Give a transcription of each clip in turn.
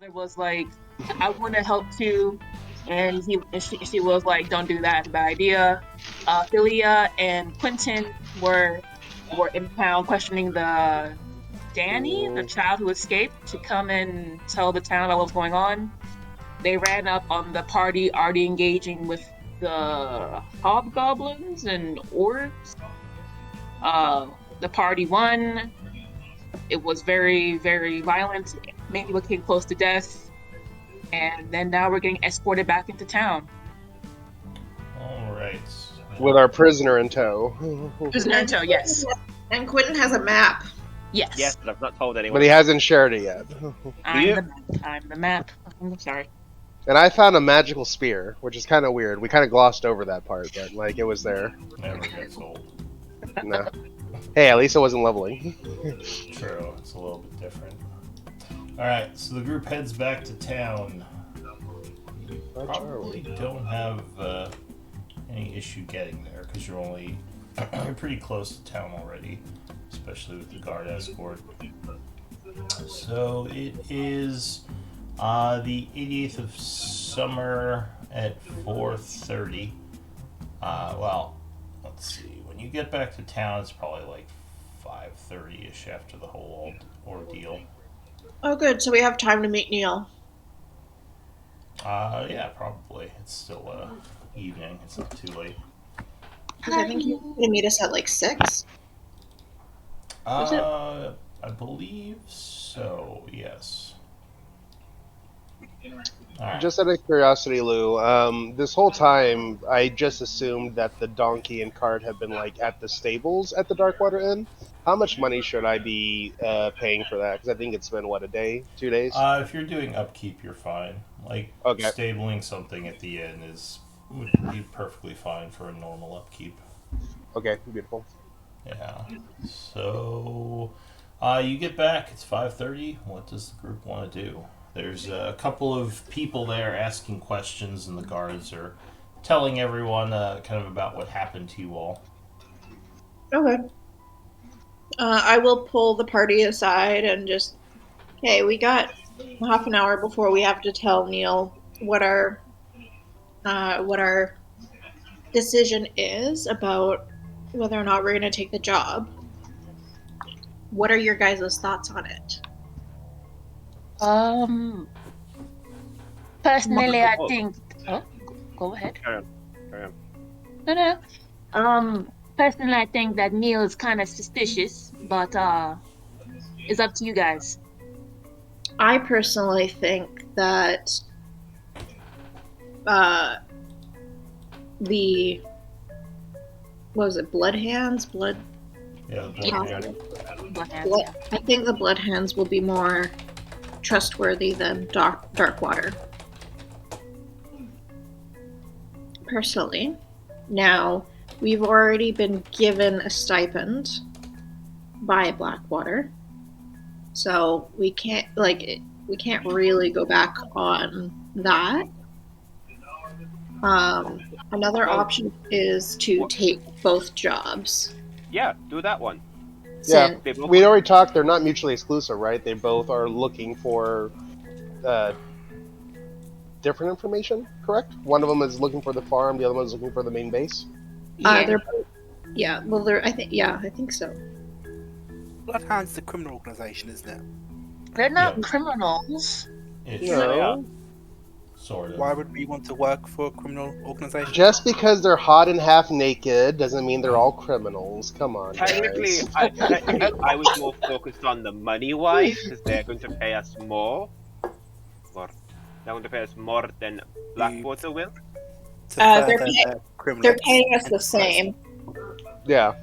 There was like, I want to help too, and she was like, don't do that, it's a bad idea. Philia and Quentin were in town questioning the Danny, the Mm, child who escaped, to come and tell the town about what's going on. They ran up on the party already engaging with the hobgoblins and orcs. The party won. It was very, very violent. Many people came close to death. And then now we're getting escorted back into town. All right. with our prisoner in tow. Nanto, yes. And Quentin has a map. Yes. Yes, but I've not told anyone. But he hasn't shared it yet. I'm the map. I'm the map. I'm sorry. And I found a magical spear, which is kind of weird. We kind of glossed over that part, but like it was there. Never gets old. No. Hey, at least it wasn't leveling. True, it's a little bit different. Alright, so the group heads back to town. You probably don't have any issue getting there because you're pretty close to town already, especially with the guard escort. So it is the 88th of summer at 4:30. Well, let's see. When you get back to town, it's probably like 5:30ish after the whole ordeal. Oh, good. So we have time to meet Neil. Yeah, probably. It's still evening. It's not too late. Because I think he's going to meet us at like 6. Is it? I believe so. Yes. All right. Just out of curiosity, Lou, this whole time I just assumed that the donkey and cart had been like at the stables at the Darkwater Inn. How much money should I be paying for that? Because I think it's been what, a day, 2 days? If you're doing upkeep, you're fine. Like Okay. stabling something at the inn would be perfectly fine for a normal upkeep. Okay, beautiful. Yeah. So, you get back. It's 5:30. What does the group want to do? There's a couple of people there asking questions, and the guards are telling everyone kind of about what happened to you all. Okay. I will pull the party aside and just, hey, we got half an hour before we have to tell Neil what our decision is about whether or not we're going to take the job. What are your guys' thoughts on it? Personally, I think. Oh, go ahead. Carry on. No. Personally, I think that Neil is kind of suspicious, but it's up to you guys. I personally think that the what was it, blood hands? Yeah, Blood hands, yeah. I think the blood hands will be more trustworthy than Darkwater. Personally. Now, we've already been given a stipend by Blackwater. So we can't really go back on that. Another option is to take both jobs. Yeah, do that one. Yeah, Since- They both- we already talked. They're not mutually exclusive, right? They both are looking for different information, correct? One of them is looking for the farm. The other one is looking for the main base. they're both, yeah. Well, I think so. Bloodhound's a criminal organisation, isn't it? They're not Yeah. criminals. It's No. sort of. Why would we want to work for a criminal organisation? Just because they're hot and half naked doesn't mean they're all criminals. Come on, Technically, guys. I was more focused on the money-wise, because they're going to pay us more. Or they're going to pay us more than Blackwater will. To They're further pay- their criminal They're paying us the same. Yeah.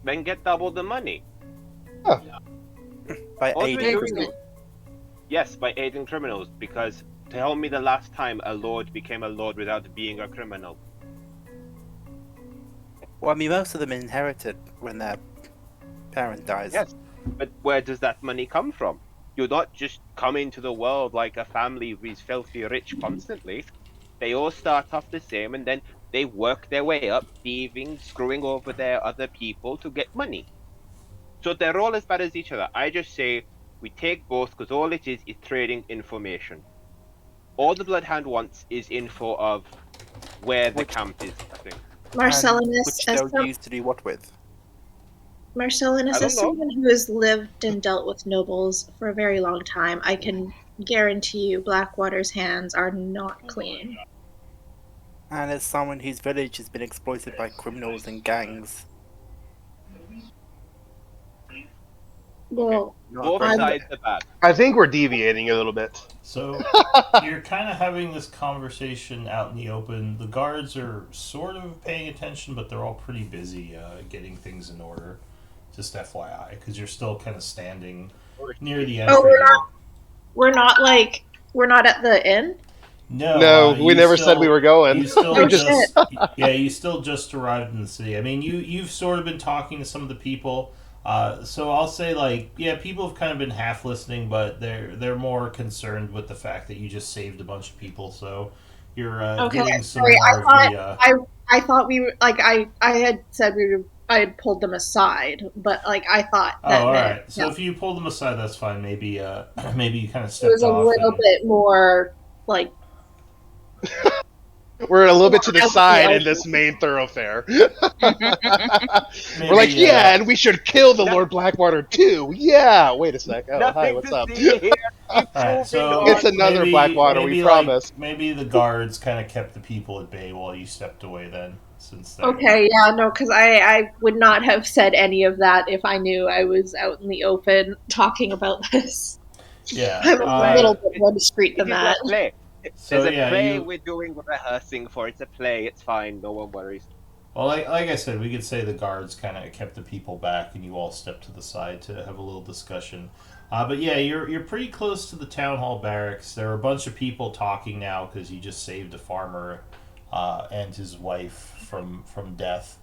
Then get double the money. by Also, aiding you- criminals. Yes, by aiding criminals, because tell me the last time a lord became a lord without being a criminal. Well, I mean, most of them inherited when their parent dies. Yes, but where does that money come from? You don't just come into the world like a family who is filthy rich constantly. They all start off the same, and then they work their way up, thieving, screwing over their other people to get money. So they're all as bad as each other. I just say, We take both because all it is trading information. All the Bloodhound wants is info of where the Which- camp is, I think. Marcellinus, Which as they'll use to do what with? Marcellinus, I don't as know. someone who has lived and dealt with nobles for a very long time, I can guarantee you Blackwater's hands are not clean. And as someone whose village has been exploited by criminals and gangs. Well, Both I'm- sides are bad. I think we're deviating a little bit. So you're kind of having this conversation out in the open. The guards are sort of paying attention, but they're all pretty busy getting things in order. Just FYI, because you're still kind of standing near the entry. Oh, we're not at the inn. No, we never said we were going. You still Oh, just you still just arrived in the city. I mean, you've sort of been talking to some of the people. So I'll say people have kind of been half listening, but they're more concerned with the fact that you just saved a bunch of people. So you're getting some sorry, more of the. I thought we were I had said I had pulled them aside, but I thought that all meant, right. So if you pull them aside, that's fine. Maybe maybe you kind of it stepped was a off. little bit more like We're a little bit to the Out side the in this main thoroughfare. Maybe, We're like, yeah, and we should kill the Lord Blackwater too. Yeah. Wait a sec. Oh, hi. Nothing What's to up? see here. Keep Alright, so moving It's on. another Blackwater. We promise. Maybe the guards kind of kept the people at bay while you stepped away. Then, since they're- okay, yeah, no, because I would not have said any of that if I knew I was out in the open talking about this. yeah, I'm a little bit more discreet than It is that. a play. So, There's a yeah, play you- we're doing rehearsing for. It's a play. It's fine. No one worries. Well, like I said, we could say the guards kind of kept the people back, and you all stepped to the side to have a little discussion. But yeah, you're pretty close to the town hall barracks. There are a bunch of people talking now because you just saved a farmer and his wife from death.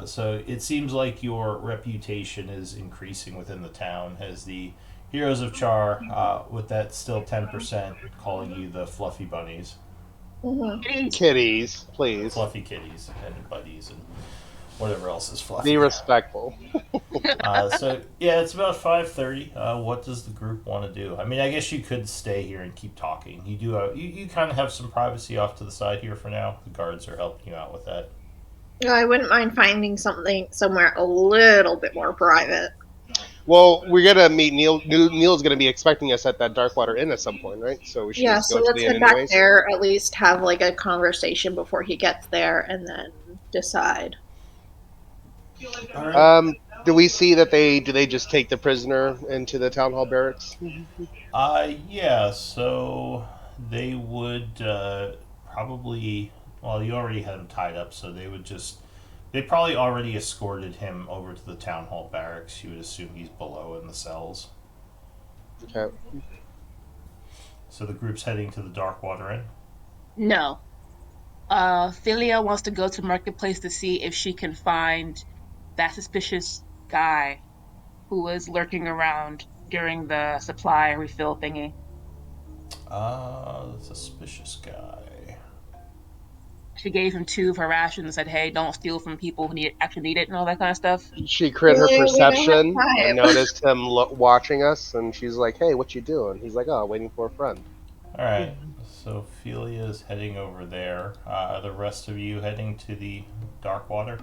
So it seems like your reputation is increasing within the town as the Heroes of Chaur, with that still 10%, calling you the Fluffy Bunnies. Mhm. Kitties, please. Fluffy kitties and buddies and whatever else is fluffy. Be respectful. So yeah, it's about 5:30. What does the group want to do? I mean, I guess you could stay here and keep talking. You do you kind of have some privacy off to the side here for now. The guards are helping you out with that. I wouldn't mind finding something somewhere a little bit more private. Well, we're gonna meet Neil. Neil's gonna be expecting us at that Darkwater Inn at some point, right? So we should Yeah, just so go to let's the inn head back anyways. there, at least have a conversation before he gets there, and then decide. All right. Do we see that do they just take the prisoner into the town hall barracks? Yeah. So they would probably. Well, you already had him tied up, so they would just. They probably already escorted him over to the town hall barracks. You would assume he's below in the cells. Okay. So the group's heading to the Darkwater Inn. No. Philia wants to go to Marketplace to see if she can find that suspicious guy who was lurking around during the supply refill thingy. Suspicious guy. She gave him 2 of her rations and said, hey, don't steal from people who actually need it and all that kind of stuff. She crit her Yeah, we don't have perception time. and noticed him watching us, and she's like, "Hey, what you doing?" He's like, "Oh, waiting for a friend." All right. So Ophelia is heading over there. Are the rest of you heading to the Darkwater?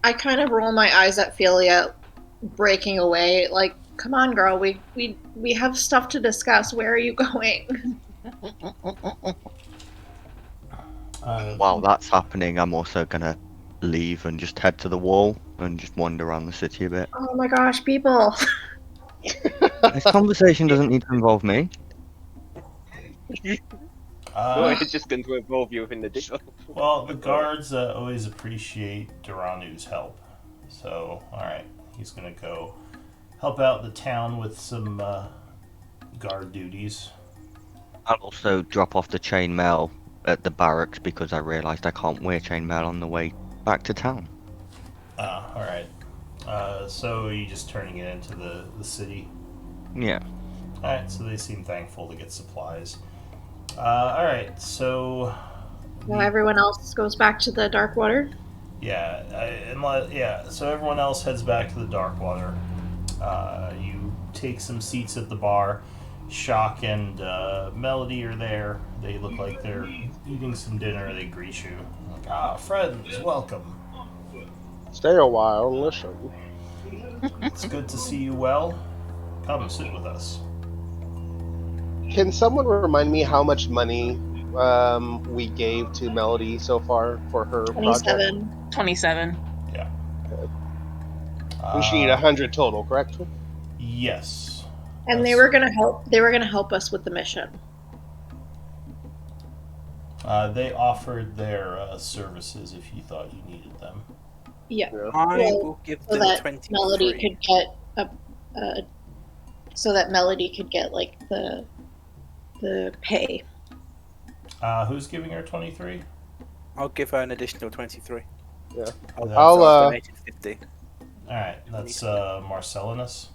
I kind of roll my eyes at Philia breaking away, like, come on, girl, we have stuff to discuss. Where are you going? While that's happening, I'm also gonna leave and just head to the wall and just wander around the city a bit. Oh my gosh, people. This conversation doesn't need to involve me. It's just going to involve you in the deal. Well, the guards always appreciate Duranu's help. So, alright, he's going to go help out the town with some guard duties. I'll also drop off the chainmail at the barracks because I realised I can't wear chainmail on the way back to town. Alright. So, are you just turning it into the city? Yeah. Alright, so they seem thankful to get supplies. Alright, so... Now everyone else goes back to the Darkwater. Yeah, so everyone else heads back to the Darkwater. You take some seats at the bar. Shock and Melody are there. They look like they're eating some dinner. They greet you. Like, friends, welcome. Stay a while and listen. It's good to see you well. Come sit with us. Can someone remind me how much money we gave to Melody so far for her project? 27. 27. Yeah. We should need 100 total, correct? Yes. And they were gonna help. They were gonna help us with the mission. They offered their services if you thought you needed them. Yeah. I Well, will give so them that 23. Melody could get so that Melody could get like the pay. Who's giving her 23? I'll give her an additional 23. Yeah. I'll, So I've donated 50. All right, that's Marcellinus.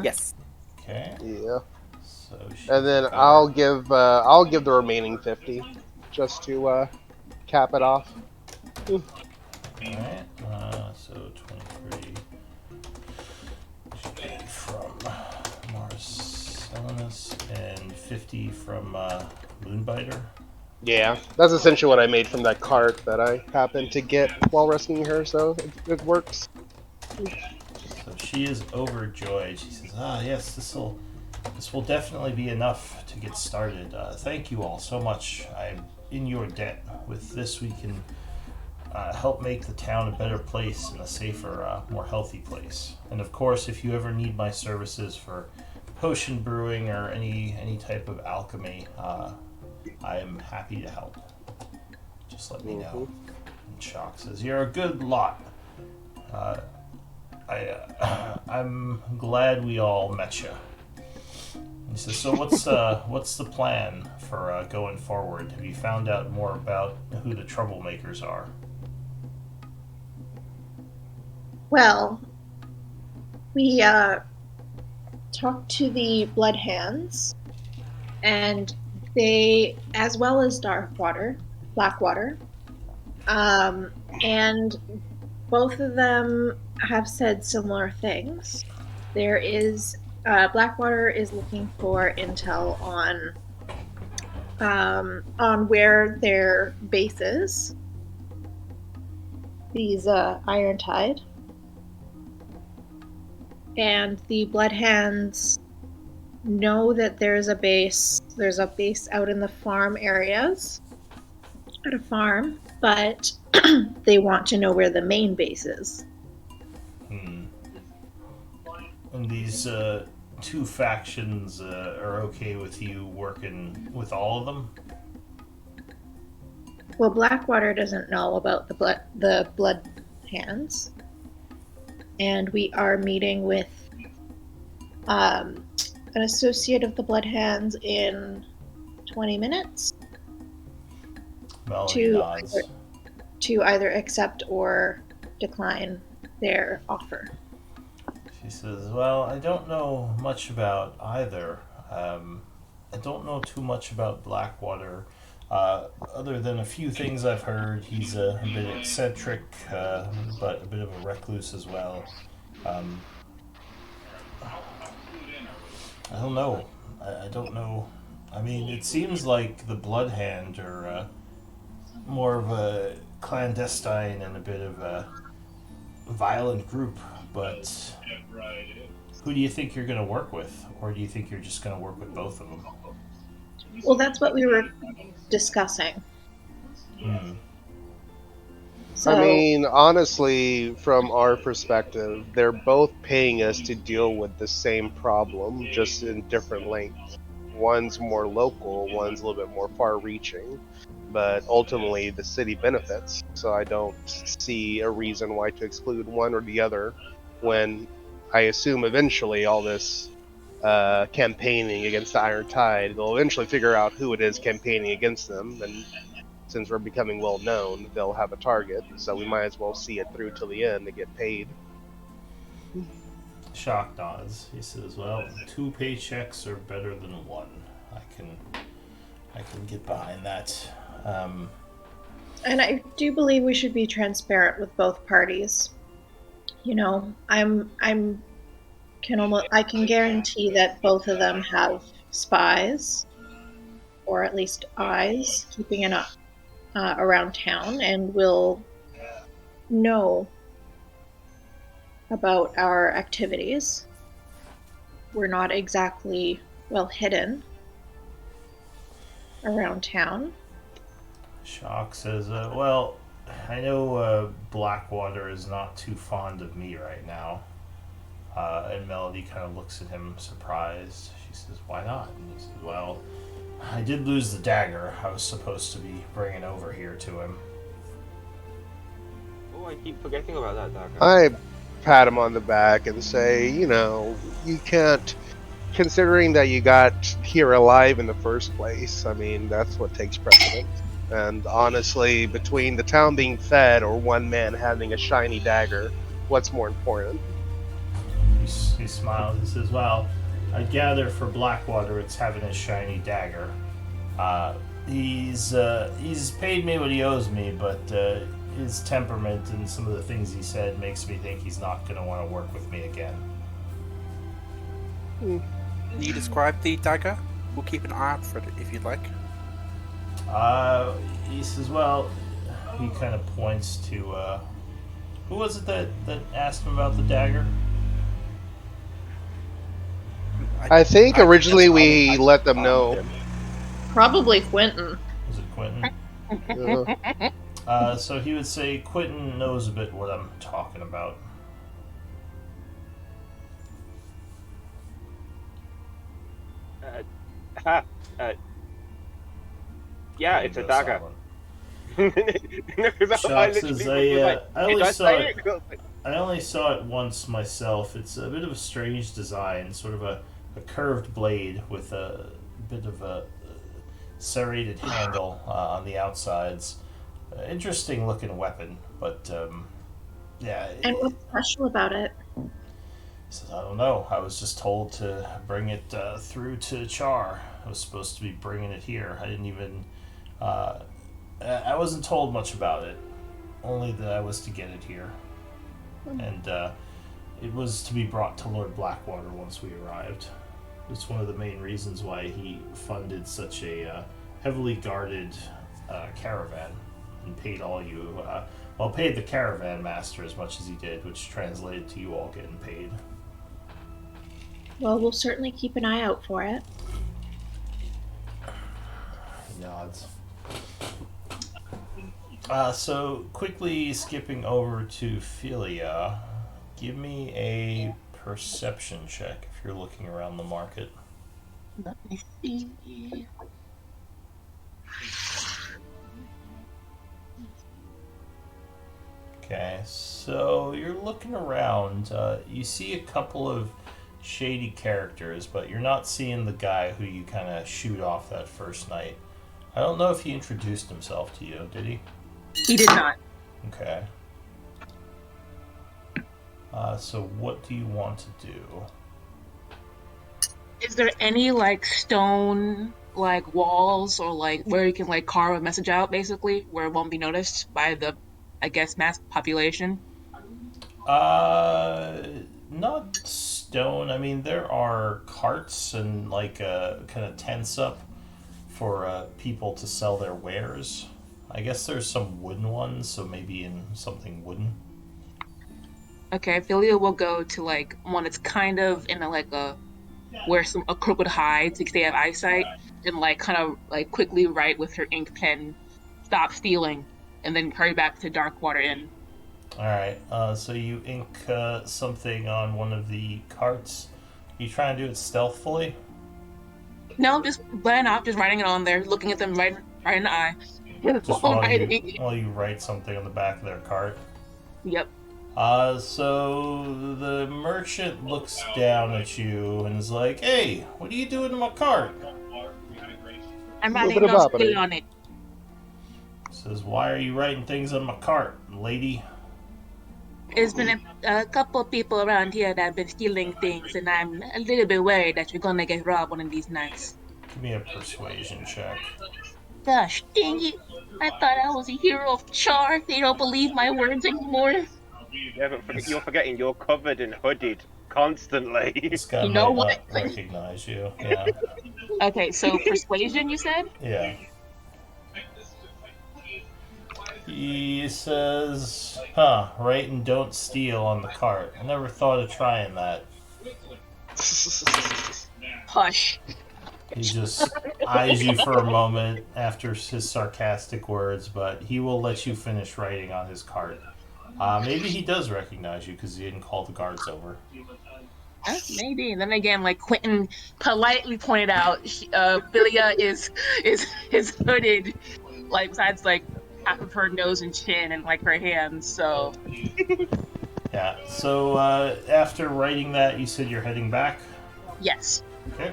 Yes. Okay. Yeah. So And then I'll give the remaining 50 just to cap it off. All right. So 23 should be from Marcellinus and 50 from Moonbiter. Yeah, that's essentially what I made from that cart that I happened to get while rescuing her, so it works. So she is overjoyed. She says, yes, this will definitely be enough to get started. Thank you all so much. I'm in your debt. With this, we can help make the town a better place and a safer, more healthy place. And of course, if you ever need my services for potion brewing or any type of alchemy, I am happy to help. Just let me know. And Shock says, "You're a good lot. I'm glad we all met you." He says, "So what's the plan for going forward? Have you found out more about who the troublemakers are?" Well, we talked to the Bloodhands, and they, as well as Blackwater, and both of them have said similar things. There is Blackwater is looking for intel on where their base is. These Irontide. And the Bloodhands know that there's a base out in the farm areas, at a farm, but they want to know where the main base is. And these two factions are okay with you working with all of them? Well, Blackwater doesn't know about the Bloodhands, and we are meeting with an associate of the Bloodhands in 20 minutes to either accept or decline their offer. She says, "Well, I don't know much about either. I don't know too much about Blackwater, other than a few things I've heard. He's a bit eccentric, but a bit of a recluse as well. I don't know. I don't know. I mean, it seems like the Bloodhand are more of a clandestine and a bit of a violent group, but who do you think you're going to work with? Or do you think you're just going to work with both of them?" Well, that's what we were discussing. So, I mean, honestly, from our perspective, they're both paying us to deal with the same problem, just in different lengths. One's more local, one's a little bit more far-reaching, but ultimately the city benefits, so I don't see a reason why to exclude one or the other when I assume eventually all this campaigning against the Iron Tide, they'll eventually figure out who it is campaigning against them, and since we're becoming well known, they'll have a target, so we might as well see it through till the end to get paid. Shock nods. He says, "Well, 2 paychecks are better than 1. I can get behind that." and I do believe we should be transparent with both parties. You know, I'm I can guarantee that both of them have spies, or at least eyes, keeping an eye around town, and will know about our activities. We're not exactly well hidden around town. Shock says, well, I know Blackwater is not too fond of me right now. And Melody kind of looks at him surprised. She says, why not? And he says, well, I did lose the dagger I was supposed to be bringing over here to him. Oh, I keep forgetting about that dagger. I pat him on the back and say, you can't, considering that you got here alive in the first place, I mean, that's what takes precedence. And honestly, between the town being fed or one man having a shiny dagger, what's more important? He smiles and says, well, I gather for Blackwater it's having a shiny dagger. He's paid me what he owes me, but his temperament and some of the things he said makes me think he's not going to want to work with me again. Can you describe the dagger? We'll keep an eye out for it if you'd like. He says, well, he kind of points to, who was it that asked him about the dagger? I think originally we let them know. Probably Quentin. Was it Quentin? So he would say Quentin knows a bit what I'm talking about. Yeah, it's a dagger. Shucks, I only saw it once myself. It's a bit of a strange design, sort of a curved blade with a bit of a serrated handle on the outsides. Interesting looking weapon, but yeah. And what's special about it? He says, I don't know. I was just told to bring it through to Chaur. I was supposed to be bringing it here. I didn't even. I wasn't told much about it. Only that I was to get it here. And it was to be brought to Lord Blackwater once we arrived. It's one of the main reasons why he funded such a heavily guarded caravan and paid all you. Paid the caravan master as much as he did, which translated to you all getting paid. Well, we'll certainly keep an eye out for it. He nods. So, quickly skipping over to Philia, give me a perception check if you're looking around the market. Let me see. Okay, so you're looking around. You see a couple of shady characters, but you're not seeing the guy who you kind of shoot off that first night. I don't know if he introduced himself to you, did he? He did not. Okay. So what do you want to do? Is there any stone walls or where you can carve a message out basically where it won't be noticed by the mass population? Not stone. I mean, there are carts and kind of tents up for people to sell their wares. I guess there's some wooden ones, so maybe in something wooden. Okay, Philia will go to one that's kind of in where a crook would hide to stay out of eyesight, and quickly write with her ink pen, "Stop stealing," and then hurry back to Darkwater Inn. All right. So you ink something on one of the carts. You try and do it stealthily? No, just blend off, just writing it on there, looking at them right in the eye. Just while you write something on the back of their cart? Yep. So the merchant looks down at you and is like, "Hey, what are you doing in my cart?" I'm writing no steal on it. Says, "Why are you writing things on my cart, lady?" There's been a couple of people around here that have been stealing things, and I'm a little bit worried that you're gonna get robbed one of these nights. Give me a persuasion check. Gosh dang it! I thought I was a hero of Chaur. They don't believe my words anymore. Yeah, but you're forgetting you're covered in hooded constantly. This guy You know might what? not recognize you. Yeah. Okay, so persuasion, you said? Yeah. He says, huh, write and don't steal on the cart. I never thought of trying that. Hush. He just eyes you for a moment after his sarcastic words, but he will let you finish writing on his cart. Maybe he does recognize you because he didn't call the guards over. Maybe. And then again, like Quentin politely pointed out, Philia is hooded, like besides like half of her nose and chin and like her hands. So Yeah, so after writing that, you said you're heading back? yes. Okay.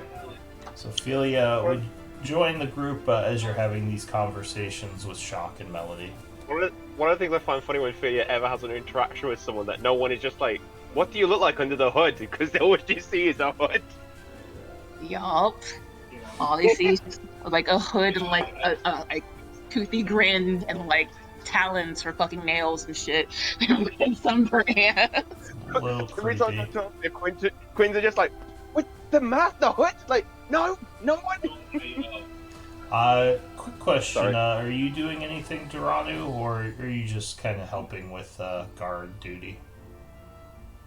So Ophelia would join the group as you're having these conversations with Shock and Melody. One of the things I find funny when Philia ever has an interaction with someone that no one is just like, what do you look like under the hood? Because they always just see is a hood. Yup. All they see is just, like a hood and like a toothy grin and like talons for fucking nails and shit. And sunburn hands. A little Every time I creepy. talk to Quins are just like, what, the mask, the hood? Like, no one. Quick question. Sorry. Are you doing anything, Duranu, or are you just kind of helping with guard duty?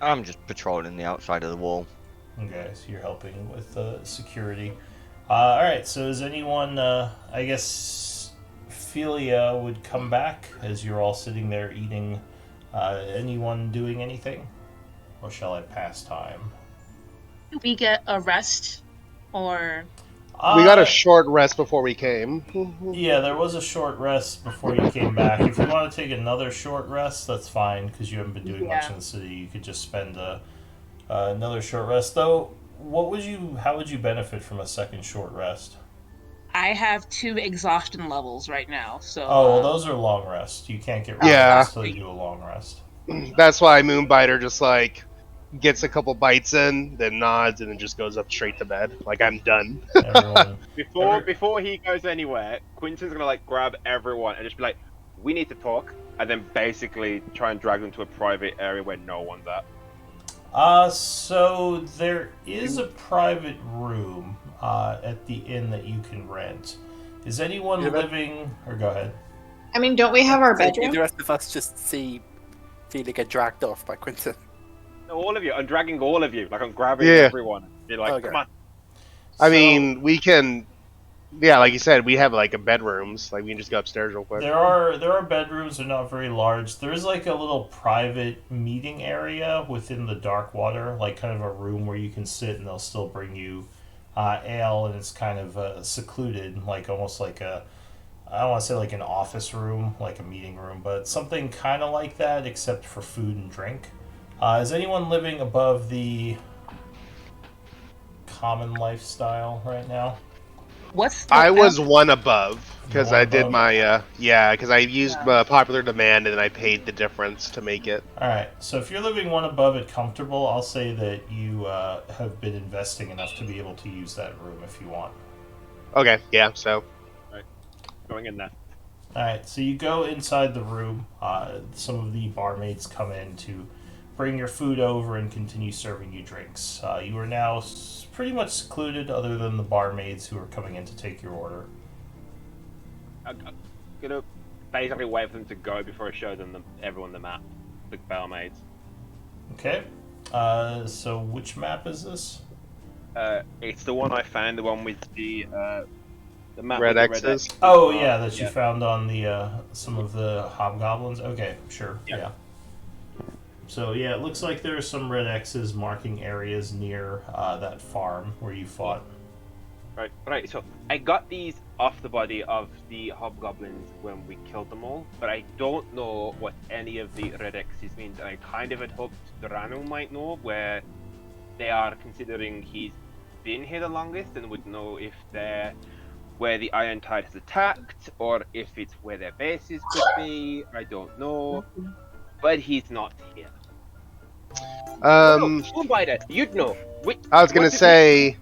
I'm just patrolling the outside of the wall. Okay, so you're helping with security. Alright, so is anyone, I guess Philia would come back as you're all sitting there eating. Anyone doing anything? Or shall I pass time? Did we get a rest or We got a short rest before we came. Yeah, there was a short rest before you came back. If you want to take another short rest, that's fine, because you haven't been doing much Yeah. in the city. You could just spend another short rest. Though, how would you benefit from a second short rest? I have 2 exhaustion levels right now, so Oh, well, those are long rests. You can't get rid Yeah. of those until you do a long rest. That's why Moonbiter just like gets a couple bites in, then nods, and then just goes up straight to bed. Like, I'm done. Everyone, Before he goes anywhere, Quentin's gonna like grab everyone and just be like, we need to talk, and then basically try and drag them to a private area where no one's at. So there is a private room at the inn that you can rent. Is anyone Yeah, but- living? Or go ahead. I mean, don't we have our So do bedroom? the rest of us just see Ophelia get dragged off by Quentin? No, all of you. I'm dragging all of you. Like, I'm grabbing Yeah. everyone. Be like, Okay. come on. I So- mean, we can. Yeah, like you said, we have like a bedrooms. Like, we can just go upstairs real quick. There are bedrooms. They're not very large. There is like a little private meeting area within the dark water, like kind of a room where you can sit and they'll still bring you ale, and it's kind of secluded, like almost like I don't want to say like an office room, like a meeting room, but something kind of like that, except for food and drink. Is anyone living above the common lifestyle right now? what's the I was one above because One I did above? my because I used popular demand and then I paid the difference to make it. All right, so if you're living one above it comfortable, I'll say that you have been investing enough to be able to use that room if you want. Okay, yeah. So Going in there. All right, so you go inside the room. Some of the barmaids come in to bring your food over and continue serving you drinks. You are now pretty much secluded, other than the barmaids who are coming in to take your order. I'm gonna basically wait for them to go before I show them everyone the map. The barmaids. Okay. So which map is this? It's the one I found, the one with the map red with the X's. X. Oh yeah, that you yeah. found on the some of the hobgoblins. Okay, sure. Yeah. So yeah, it looks like there are some red X's marking areas near that farm where you fought. Right. So I got these off the body of the hobgoblins when we killed them all, but I don't know what any of the red X's means, and I kind of had hoped Durano might know, where they are considering he's been here the longest and would know if they're where the Iron Tide has attacked, or if it's where their bases could be. I don't know, but he's not here. Moonbiter, you'd know. I was gonna what did say,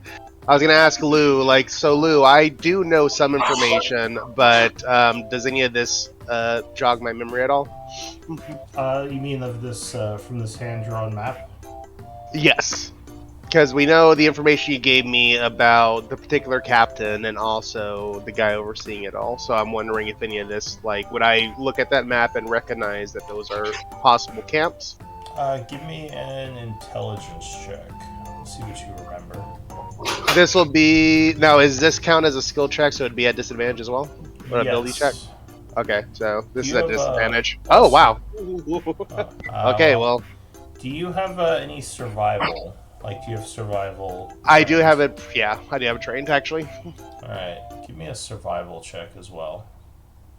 I was gonna ask Lou. Like, so Lou, I do know some information, but does any of this jog my memory at all? You mean of this from this hand-drawn map? Yes. Because we know the information you gave me about the particular captain and also the guy overseeing it all. So I'm wondering if any of this, like, would I look at that map and recognize that those are possible camps? Give me an intelligence check. Let's see what you remember. This will be now. Is this count as a skill check? So it'd be at disadvantage as well, or ability check? Yes. Okay, so this Do is you at have disadvantage. a Oh wow. Okay, well, well, do you have any survival? Like, do you have survival? I do trained? have it. Yeah, I do have it trained actually. All right, give me a survival check as well.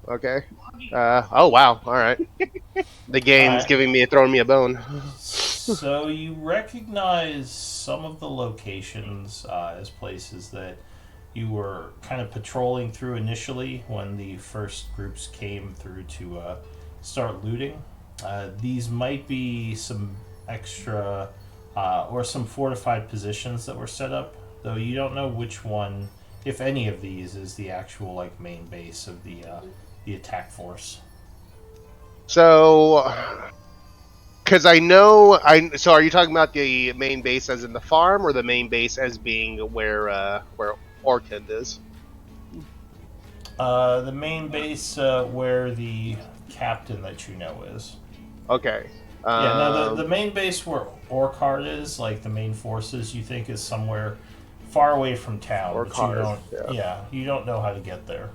Okay. Oh wow. All right. The game's Alright. giving me throwing me a bone. So you recognize some of the locations as places that you were kind of patrolling through initially when the first groups came through to start looting. These might be some extra or some fortified positions that were set up, though you don't know which one, if any of these, is the actual like main base of the attack force. So, because I know, so are you talking about the main base as in the farm, or the main base as being where Orchid is? The main base where the captain that you know is. Okay. Yeah, no, the main base where Orcard is, like the main forces, you think is somewhere far away from town, but you Orchard, don't. yeah. Yeah, you don't know how to get there.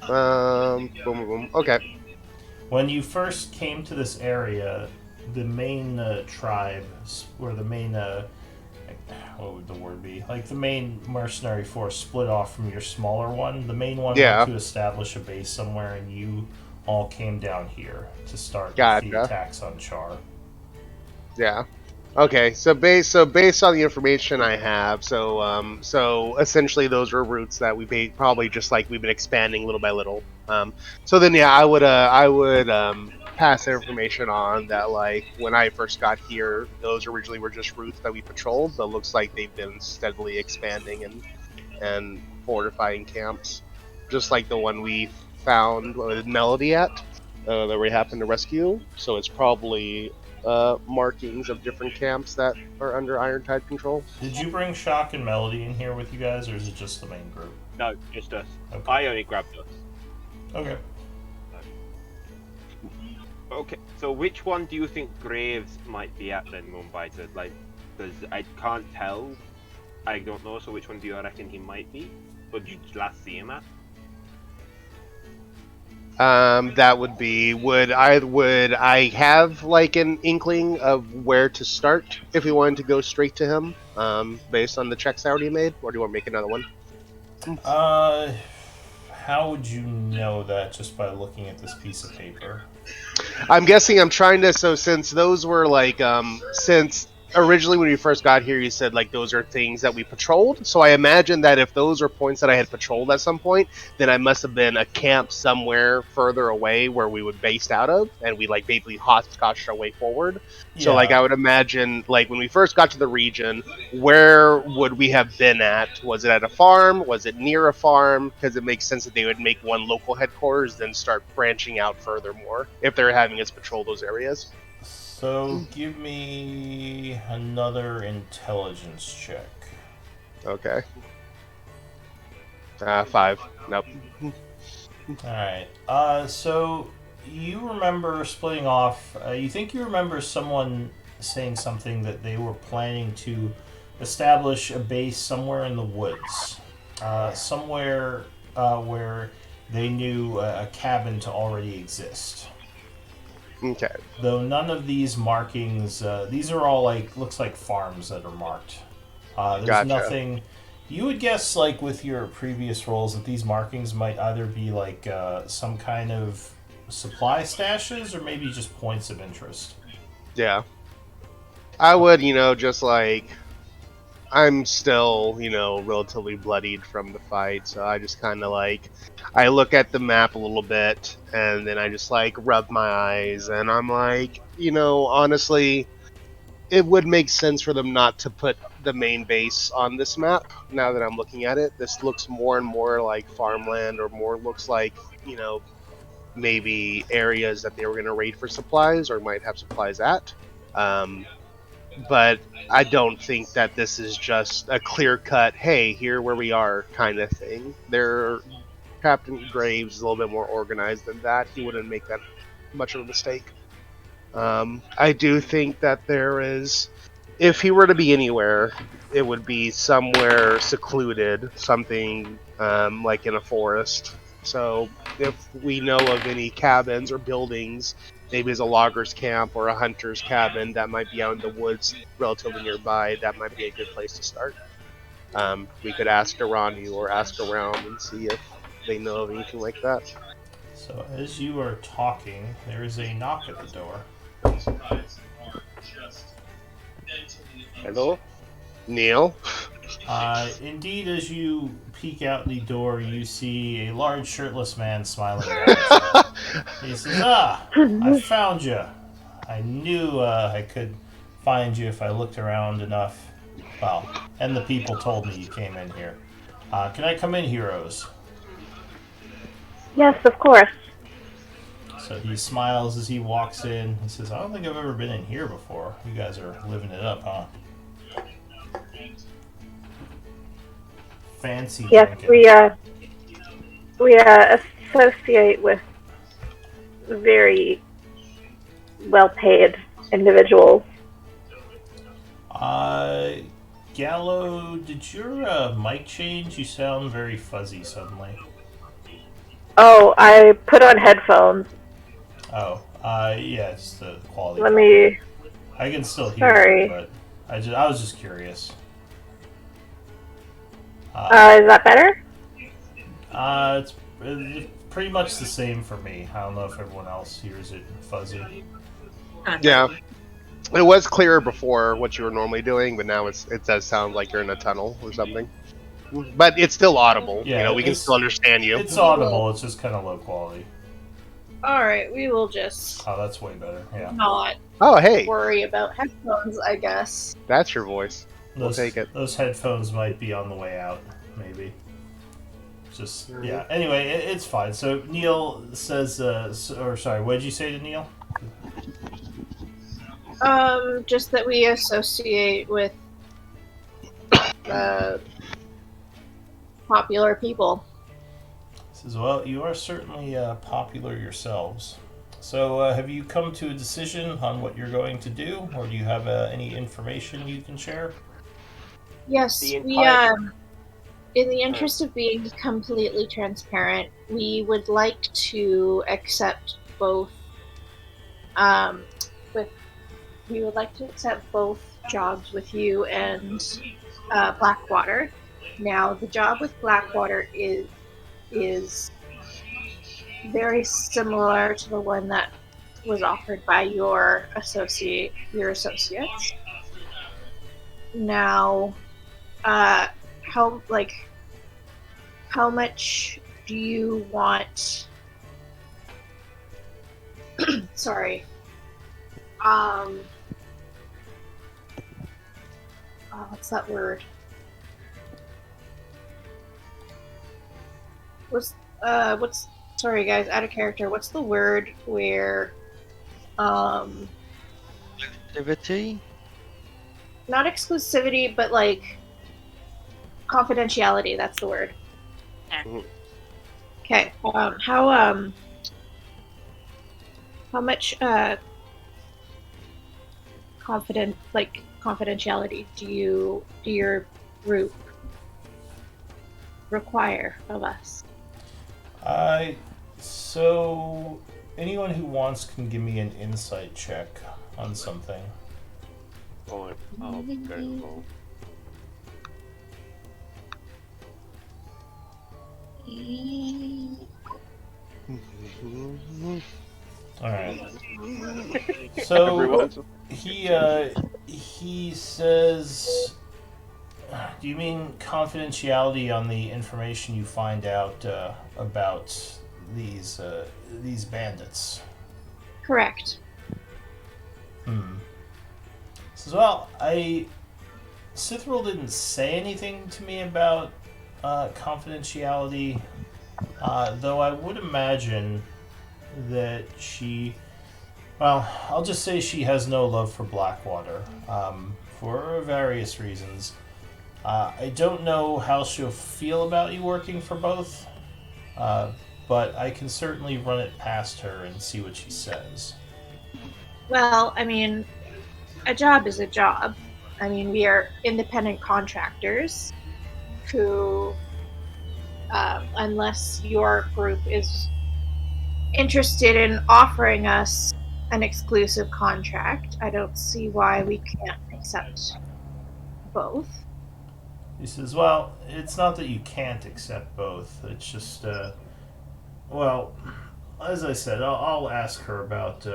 Boom, boom, boom. Okay. When you first came to this area, the main tribe, or the main, what would the word be? Like the main mercenary force split off from your smaller one. The main one Yeah. went to establish a base somewhere, and you all came down here to start with the Gotcha. attacks on Chaur. Yeah. Okay. So based on the information I have, so essentially those are routes that probably just like we've been expanding little by little. So then yeah, I would pass the information on that like when I first got here, those originally were just routes that we patrolled, but looks like they've been steadily expanding and fortifying camps, just like the one we found with Melody at that we happened to rescue. So it's probably markings of different camps that are under Irontide control. Did you bring Shock and Melody in here with you guys, or is it just the main group? No, just us. Okay. I only grabbed us. Okay. Okay, so which one do you think Graves might be at then, Mumbai? Like, because I can't tell. I don't know. So which one do you reckon he might be? Or did you last see him at? That would be would I have like an inkling of where to start if we wanted to go straight to him, based on the checks I already made, or do you want to make another one? How would you know that just by looking at this piece of paper? I'm guessing I'm trying to. So since those were like, since originally when we first got here, you said like those are things that we patrolled. So I imagine that if those are points that I had patrolled at some point, then I must have been a camp somewhere further away where we would based out of, and we like basically hotchkiss our way forward. So like I would imagine like when we first got to the region, where would we have been at? Was it at a farm? Was it near a farm? Because it makes sense that they would make one local headquarters, then start branching out furthermore if they're having us patrol those areas. So give me another intelligence check. Okay. 5. Nope. Alright. So you remember splitting off. You think you remember someone saying something that they were planning to establish a base somewhere in the woods. Somewhere where they knew a cabin to already exist. Okay. Though none of these markings, these are all like looks like farms that are marked. There's Gotcha. nothing. You would guess, like with your previous roles, that these markings might either be like some kind of supply stashes or maybe just points of interest. Yeah. I would, just like I'm still, relatively bloodied from the fight, so I just kind of like, I look at the map a little bit, and then I just like rub my eyes, and I'm like, honestly, it would make sense for them not to put the main base on this map. Now that I'm looking at it, this looks more and more like farmland, or more looks like, maybe areas that they were going to raid for supplies, or might have supplies at. but I don't think that this is just a clear cut, hey, here where we are kind of thing. Captain Graves is a little bit more organized than that. He wouldn't make that much of a mistake. I do think that there is, if he were to be anywhere, it would be somewhere secluded, something like in a forest. So if we know of any cabins or buildings, maybe it's a logger's camp or a hunter's cabin that might be out in the woods relatively nearby, that might be a good place to start. We could ask around you or ask around and see if they know of anything like that. So as you are talking, there is a knock at the door. Hello? Neil? Indeed, as you peek out the door, you see a large shirtless man smiling down at you. He says, I found you. I knew I could find you if I looked around enough. Well, and the people told me you came in here. Can I come in, heroes? Yes, of course. So he smiles as he walks in. He says, I don't think I've ever been in here before. You guys are living it up, huh? Fancy Yes, drinking. we associate with very well-paid individuals. Gallo, did your mic change? You sound very fuzzy suddenly. Oh, I put on headphones. Oh, yeah, it's the quality. Let me. I can still hear Sorry. you, but I was just curious. Is that better? It's pretty much the same for me. I don't know if everyone else hears it fuzzy. Yeah. It was clearer before what you were normally doing, but now it does sound like you're in a tunnel or something. But it's still audible. Yeah, We can still understand you. It's audible. It's just kind of low quality. Alright, we will just Oh, that's way better. Yeah. not Oh, hey, worry about headphones, I guess. that's your voice. We'll take it. Those headphones might be on the way out, maybe. Just yeah. Anyway, it's fine. So Neil says, or sorry, what did you say to Neil? Just that we associate with popular people. He says, well, you are certainly popular yourselves. So, have you come to a decision on what you're going to do, or do you have any information you can share? Yes, The we entire- in the interest of being completely transparent, we would like to accept both we would like to accept both jobs with you and Blackwater. Now, the job with Blackwater is very similar to the one that was offered by your associates. Now, how much do you want? Sorry. What's that word? What's sorry guys, out of character. What's the word where Activity? not exclusivity, but like confidentiality, that's the word. Mhm. Okay. How much confidentiality do your group require of us? So anyone who wants can give me an insight check on something. Oh, okay. Oh. All right. So Everyone's- he says, do you mean confidentiality on the information you find out about these bandits? Correct. Says, well, Cithril didn't say anything to me about confidentiality, though I would imagine that she Well, I'll just say she has no love for Blackwater, for various reasons. I don't know how she'll feel about you working for both, but I can certainly run it past her and see what she says. Well, I mean, a job is a job. I mean, we are independent contractors who, unless your group is interested in offering us an exclusive contract, I don't see why we can't accept both. He says, well, it's not that you can't accept both. It's just, well, as I said, I'll ask her about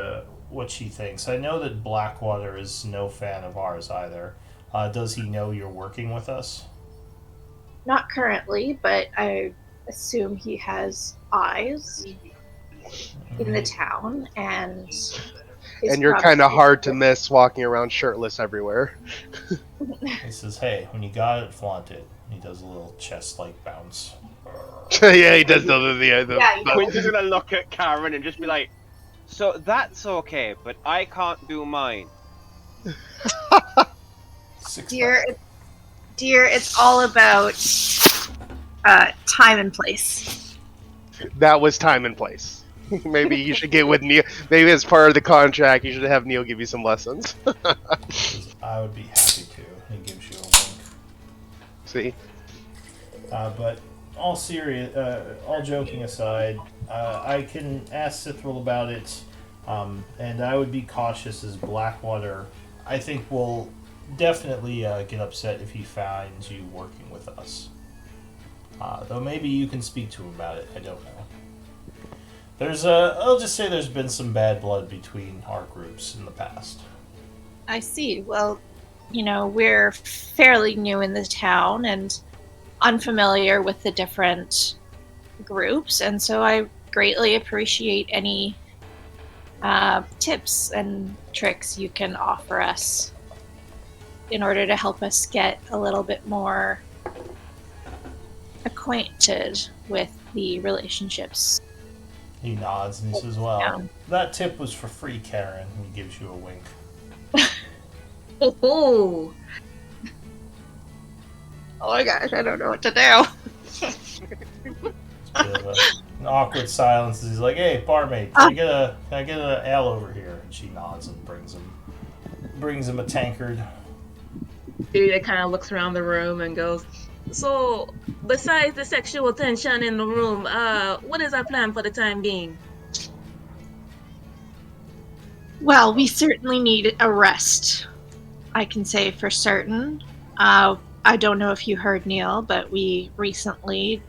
what she thinks. I know that Blackwater is no fan of ours either. Does he know you're working with us? Not currently, but I assume he has eyes in the town, and you're kind of hard to miss walking around shirtless everywhere. He says, hey, when you got it, flaunt it. He does a little chest-like bounce. Yeah, he does the Yeah, Quincy's gonna look at Karen and just be like, so that's okay, but I can't do mine. Dear, it's all about time and place. That was time and place. Maybe you should get with Neil. Maybe as part of the contract, you should have Neil give you some lessons. I would be happy to. He gives you a wink. See? But all joking aside, I can ask Cithril about it, and I would be cautious as Blackwater, I think, will definitely get upset if he finds you working with us. Though maybe you can speak to him about it. I don't know. I'll just say there's been some bad blood between our groups in the past. I see. Well, we're fairly new in the town and unfamiliar with the different groups, and so I greatly appreciate any tips and tricks you can offer us in order to help us get a little bit more acquainted with the relationships. He nods and he says, well, Yeah. that tip was for free, Karen. And he gives you a wink. Oh my gosh, I don't know what to do. It's a bit of an awkward silence. He's like, hey, barmaid, can I get an ale over here? And she nods and brings him a tankard. Julia kind of looks around the room and goes, so, besides the sexual tension in the room, what is our plan for the time being? Well, we certainly need a rest. I can say for certain. I don't know if you heard, Neil, but we recently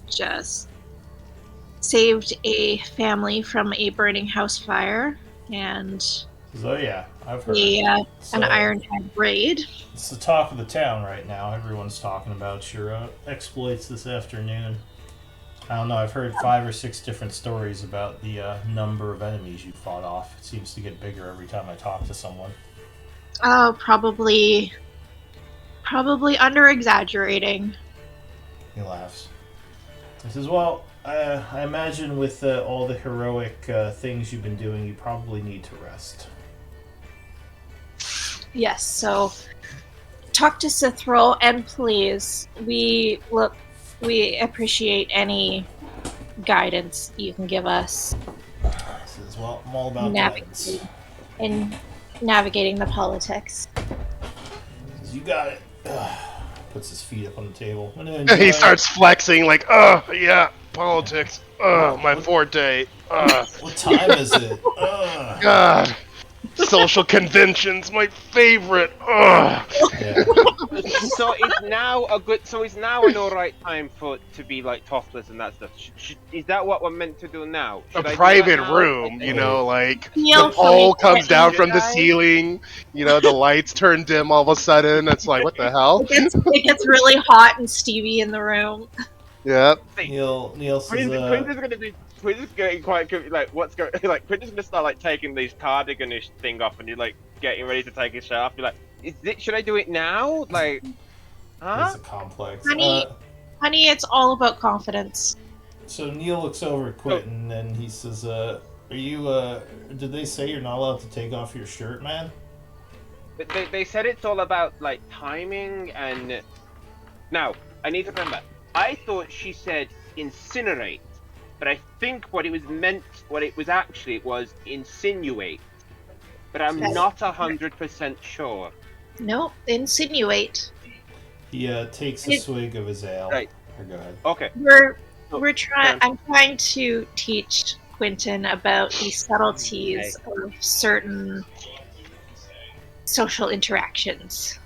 just saved a family from a burning house fire, and Oh yeah, I've heard. An Ironhead raid. It's the talk of the town right now. Everyone's talking about your exploits this afternoon. I don't know, I've heard 5 or 6 different stories about the number of enemies you fought off. It seems to get bigger every time I talk to someone. Oh, probably under-exaggerating. He laughs. He says, well, I imagine with all the heroic things you've been doing, you probably need to rest. Yes, so talk to Cithril, and please, we appreciate any guidance you can give us He says, well, I'm all about guidance. in navigating the politics. He says, you got it. Puts his feet up on the table. He starts flexing like, oh, yeah, politics. Oh, my forte. What time is it? God. Social conventions, my favorite. Yeah. So it's now an alright time to be like topless and that stuff. Is that what we're meant to do now? A private room, like Neil, the pole comes down from the ceiling. The lights turn dim all of a sudden. It's like, what the hell? It gets really hot and steamy in the room. Yep. Neil says, Quinn is getting quite like what's going like Quinn is gonna start like taking these cardiganish thing off and you're like getting ready to take his shirt off. You're like, should I do it now? Like, huh? It's a complex. Honey, it's all about confidence. So Neil looks over at Quentin and he says, Are you? Did they say you're not allowed to take off your shirt, man? They said it's all about like timing and now I need to remember. I thought she said incinerate, but I think what it was actually was insinuate. But I'm Yes. not 100% sure. No, insinuate. He takes a swig of his ale. Right. Go ahead. Okay. We're trying. I'm trying to teach Quentin about the subtleties of certain social interactions.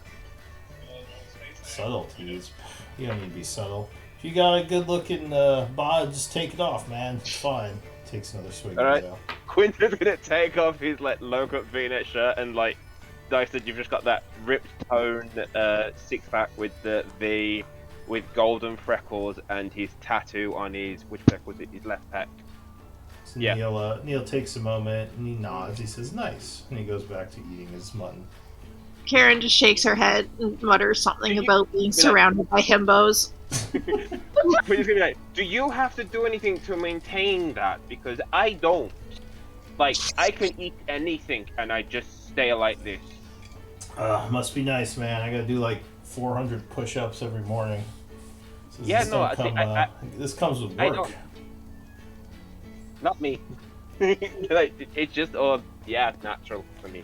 Subtleties. You don't need to be subtle. If you got a good-looking bod, just take it off, man. It's fine. Takes another swig All of right. his ale. Quinton's gonna take off his like low-cut V-neck shirt and like Dice said, you've just got that ripped tone six-pack with the V with golden freckles and his tattoo on his his left pec. So Yeah. Neil takes a moment and he nods. He says, "Nice," and he goes back to eating his mutton. Karen just shakes her head and mutters something about being surrounded by himbos. We're just gonna be like, do you have to do anything to maintain that? Because I don't. Like, I can eat anything and I just stay like this. Must be nice, man. I gotta do like 400 push-ups every morning. So Yeah, this no, don't this comes with I work. don't. Not me. It's just, natural for me.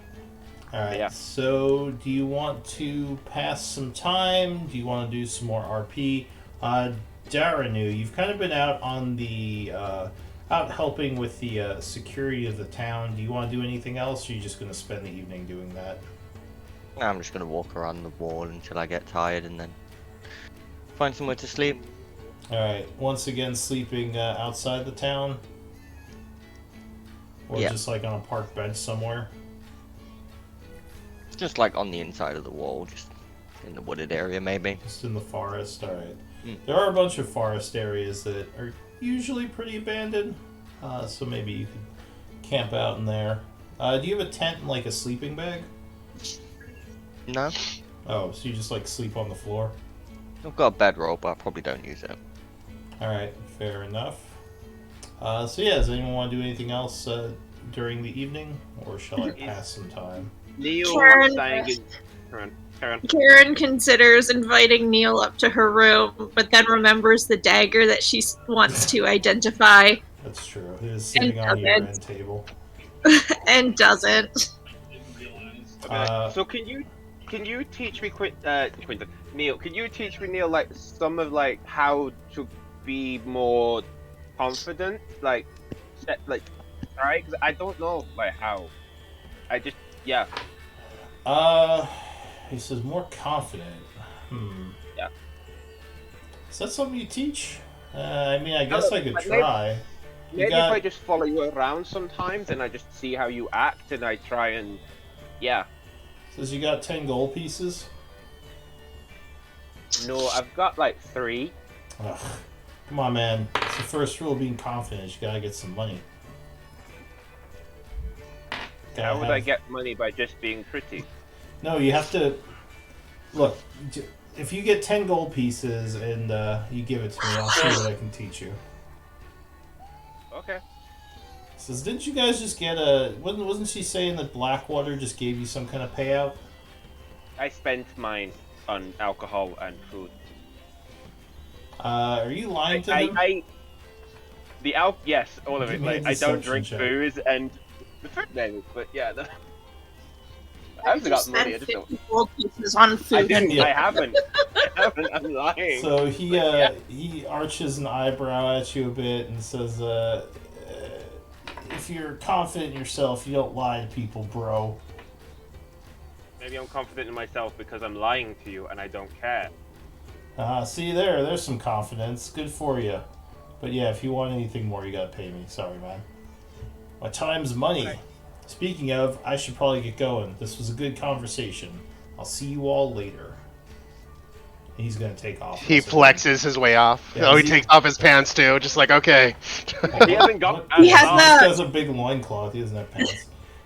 Alright, Yeah. so do you want to pass some time? Do you want to do some more RP? Daranu, you've kind of been out on the, out helping with the security of the town. Do you want to do anything else, or are you just going to spend the evening doing that? I'm just going to walk around the wall until I get tired and then find somewhere to sleep. Alright, once again sleeping outside the town? Or Yeah. just like on a park bench somewhere? Just like on the inside of the wall, just in the wooded area maybe. Just in the forest, alright. Mm. There are a bunch of forest areas that are usually pretty abandoned, so maybe you could camp out in there. Do you have a tent and like a sleeping bag? No? Oh, so you just like sleep on the floor? I've got a bedroll, but I probably don't use it. Alright, fair enough. So yeah, does anyone want to do anything else during the evening, or shall I pass some time? Neil Karen- saying Karen. Karen considers inviting Neil up to her room, but then remembers the dagger that she wants to identify That's true. It is sitting on your end table. and doesn't. So can you teach me Quinton, Neil, can you teach me, Neil, like some of like how to be more confident, like right? Because I don't know like how. I just He says more confident. Yeah. Is that something you teach? I mean, I guess I could but try. maybe if I just follow you around sometimes and I just see how you act and I try and Says you got 10 gold pieces. No, I've got like 3. Ugh. Come on, man. It's the first rule of being confident. You gotta get some money. How would I get money by just being pretty? No, you have to... Look, if you get 10 gold pieces and you give it to me, I'll see what I can teach you. Okay. Says, didn't you guys just get a... Wasn't she saying that Blackwater just gave you some kind of payout? I spent mine on alcohol and food. Are you lying to them? Yes, all of You it. made Like, I don't deception drink check. booze and the food maybe, but yeah. I haven't got money. I just don't. 50 gold pieces on I food. didn't. Yeah. I haven't. I'm lying. So he Yeah. he arches an eyebrow at you a bit and says, if you're confident in yourself, you don't lie to people, bro. Maybe I'm confident in myself because I'm lying to you and I don't care. See there's some confidence. Good for you. But yeah, if you want anything more, you gotta pay me. Sorry, man. My time's money. Okay. Speaking of, I should probably get going. This was a good conversation. I'll see you all later. He's gonna take off. He flexes his way off. Yeah, He he- takes off his pants too, just like, okay. He hasn't got. He has He the- has a big loincloth. He doesn't have pants.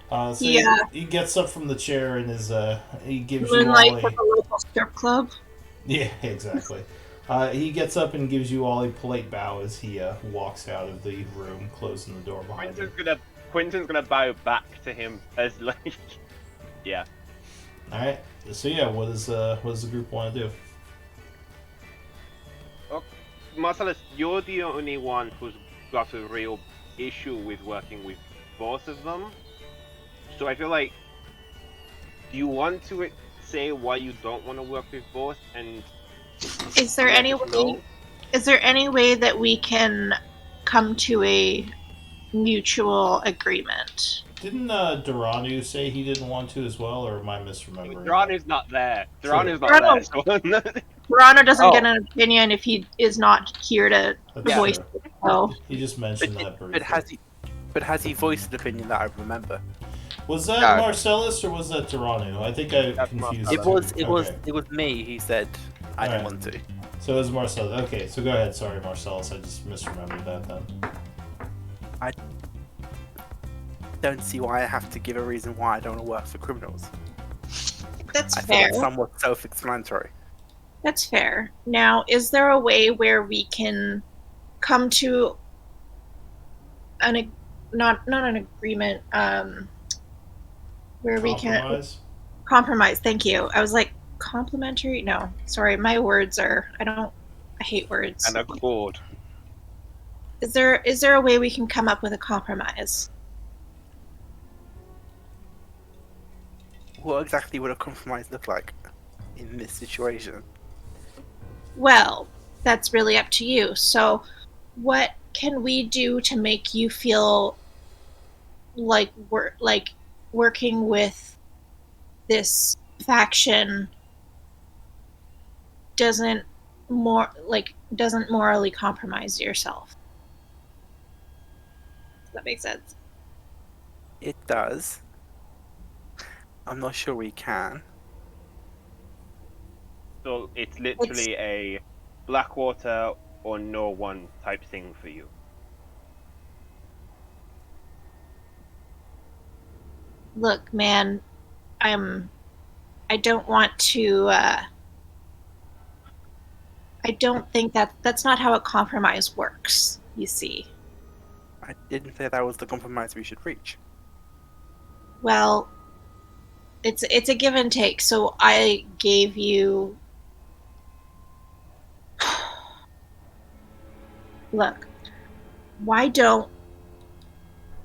So Yeah. he gets up from the chair and he gives you Moonlight all for the local strip club. Yeah, exactly. He gets up and gives you all a polite bow as he walks out of the room, closing the door behind him. Quentin's gonna bow back to him as like, yeah. All right. So yeah, what does the group want to do? Marcellus, you're the only one who's got a real issue with working with both of them. So I feel like, do you want to say why you don't want to work with both, and Is there let any us way? know? Is there any way that we can come to a mutual agreement? Didn't Duranu say he didn't want to as well, or am I misremembering? that? Duranu's not there. True. Duranu's not there. So Toronto doesn't Oh. get an opinion if he is not here to That's Yeah. voice true. it. So He just mentioned that briefly. But has he voiced an opinion that I remember? Was that No. Marcellus or was that Duranu? I think I That's confused. Marcellus. the two. It was me. He said I didn't Alright. want to. So it was Marcellus. Okay, so go ahead. Sorry, Marcellus. I just misremembered that then. Don't see why I have to give a reason why I don't want to work for criminals. that's I thought fair. it's somewhat self-explanatory. That's fair. Now, is there a way where we can come to not an agreement, where we can Compromise? compromise? Thank you. I was like, complimentary? No, sorry, my words are. I hate words. And a cord. Is there a way we can come up with a compromise? What exactly would a compromise look like in this situation? Well, that's really up to you. So, what can we do to make you feel like we're working with this faction doesn't morally compromise yourself? Does that make sense? It does. I'm not sure we can. So it's literally a Blackwater or no one type thing for you. Look, man, I don't want to. I don't think that's not how a compromise works. You see. I didn't say that was the compromise we should reach. Well, it's a give and take. So I gave you. Look, why don't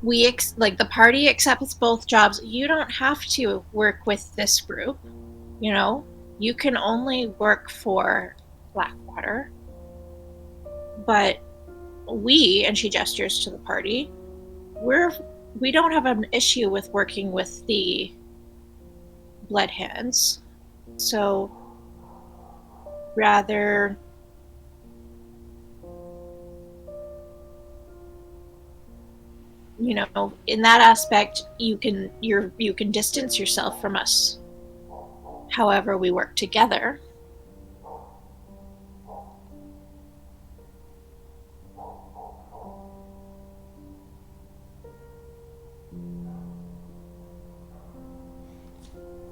we the party accepts both jobs? You don't have to work with this group. You know, you can only work for Blackwater. But we, and she gestures to the party, we don't have an issue with working with the Blood Hands. So rather in that aspect you can distance yourself from us. However, we work together.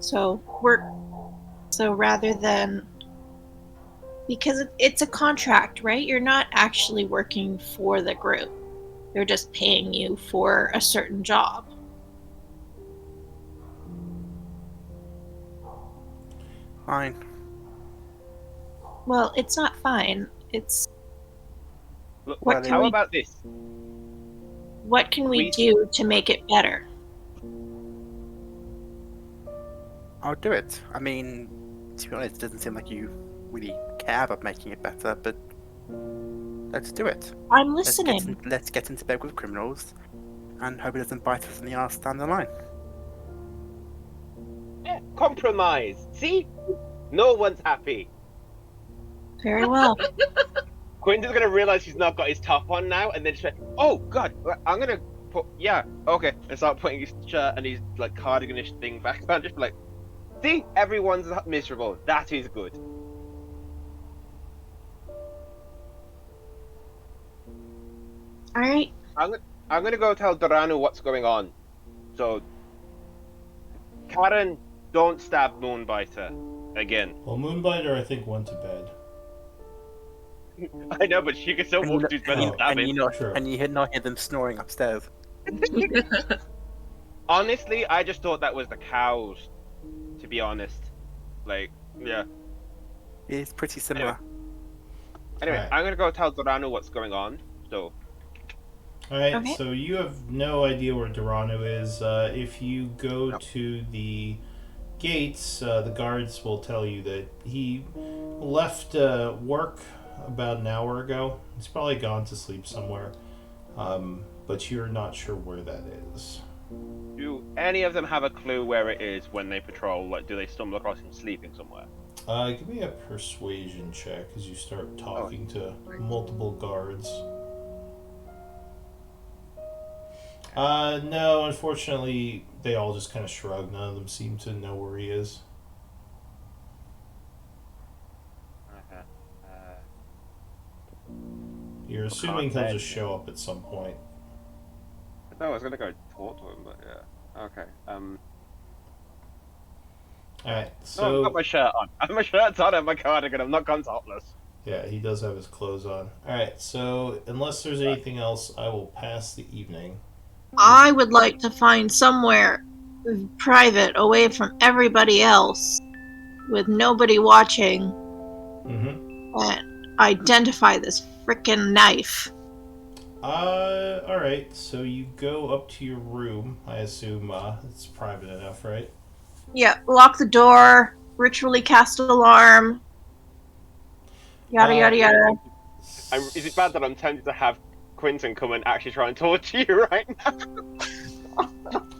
So rather than, because it's a contract, right? You're not actually working for the group. They're just paying you for a certain job. Fine. Well, it's not fine. It's Look, What how can we- about this? what can we We- do to make it better? I'll do it. I mean, to be honest, it doesn't seem like you really care about making it better, but let's do it. I'm Let's listening. let's get into bed with criminals and hope it doesn't bite us in the ass down the line. Yeah, compromise. See? No one's happy. Very well. Quentin's gonna realize he's not got his top on now, and then just like, oh god, I'm gonna put okay, and start putting his shirt and his like cardiganish thing back on. Just be like, see, everyone's miserable. That is good. All right. I'm gonna go tell Duranu what's going on. So, Karen, don't stab Moonbiter again. Well, Moonbiter, I think, went to bed. I know, but she can still walk to his bed and stab and him. True. you not hear them snoring upstairs. Honestly, I just thought that was the cows. To be honest, like, yeah. It's pretty similar. Anyway, Alright. I'm gonna go tell Dorano what's going on. So, Alright, Okay. so you have no idea where Dorano is. If you go No. to the gates, the guards will tell you that he left work about an hour ago. He's probably gone to sleep somewhere, but you're not sure where that is. do any of them have a clue where it is when they patrol? Like, do they stumble across him sleeping somewhere? Give me a persuasion check as you start talking to multiple guards. No, unfortunately, they all just kind of shrug. None of them seem to know where he is. Okay. You're assuming he'll just show up at some point. No, I was gonna go talk to him, but yeah. Okay. Alright, No, I've got so my shirt on. My shirt's on and my cardigan. I'm not gone topless. yeah, he does have his clothes on. Alright, so unless there's anything else, I will pass the evening. I would like to find somewhere private, away from everybody else, with nobody watching, Mm-hmm. and identify this frickin' knife. Alright, so you go up to your room. I assume it's private enough, right? Yeah, lock the door, ritually cast alarm, yada yada yada. Is it bad that I'm tempted to have Quentin come and actually try and torture you right now?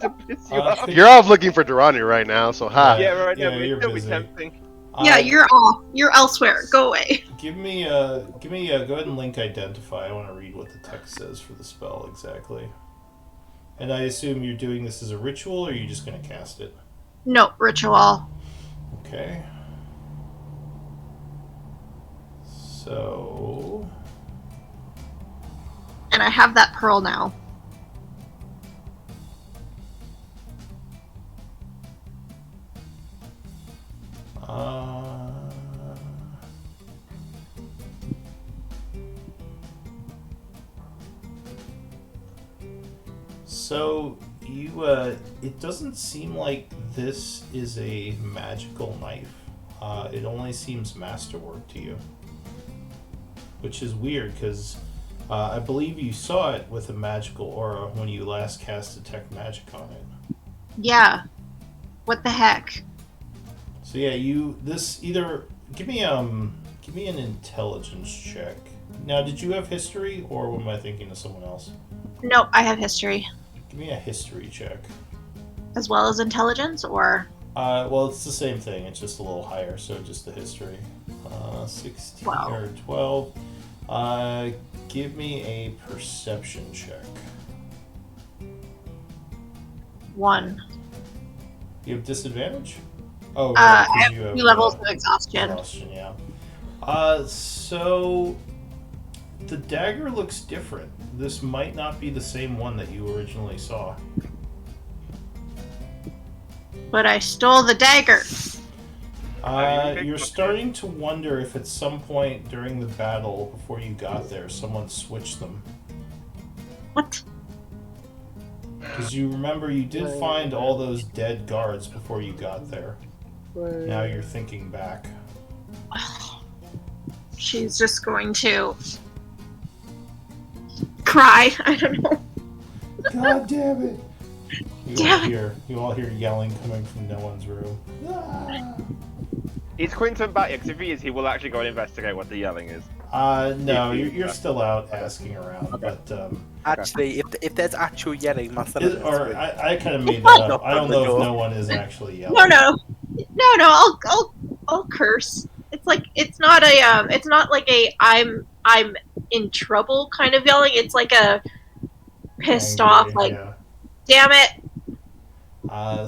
To piss you off? You're off looking for Durrani right now, so hi. Yeah, right now, Yeah, but you're it'll be busy. tempting. Yeah, you're off. You're elsewhere. Go away. Give me go ahead and link identify. I want to read what the text says for the spell exactly. And I assume you're doing this as a ritual, or are you just going to cast it? No, ritual. Okay. So And I have that pearl now. So you it doesn't seem like this is a magical knife. It only seems masterwork to you, which is weird because I believe you saw it with a magical aura when you last cast detect magic on it. Yeah. What the heck? So yeah, this either give me an intelligence check. Now, did you have history, or am I thinking of someone else? No, I have history. Give me a history check. As well as intelligence, or? Well, it's the same thing. It's just a little higher, so just the history. 16 Wow. or 12. Give me a perception check. 1. You have disadvantage? Oh, I 'cause have you have 2 levels of exhaustion. exhaustion, yeah. So the dagger looks different. This might not be the same one that you originally saw. But I stole the dagger. You're starting to wonder if at some point during the battle, before you got there, someone switched them. What? Because you remember you did find all those dead guards before you got there. Now you're thinking back. She's just going to cry. I don't know. God damn it! Damn You all hear yelling coming from no one's room. Ah! Is Quentin back? Because if he is, he will actually go and investigate what the yelling is. No, you're still out asking around, but Actually, if there's actual yelling, Marcelo. I kind of made that up. I don't know if no one is actually yelling. No. I'll curse. It's like it's not like a I'm in trouble kind of yelling. It's like a pissed Angry, off, like yeah. damn it.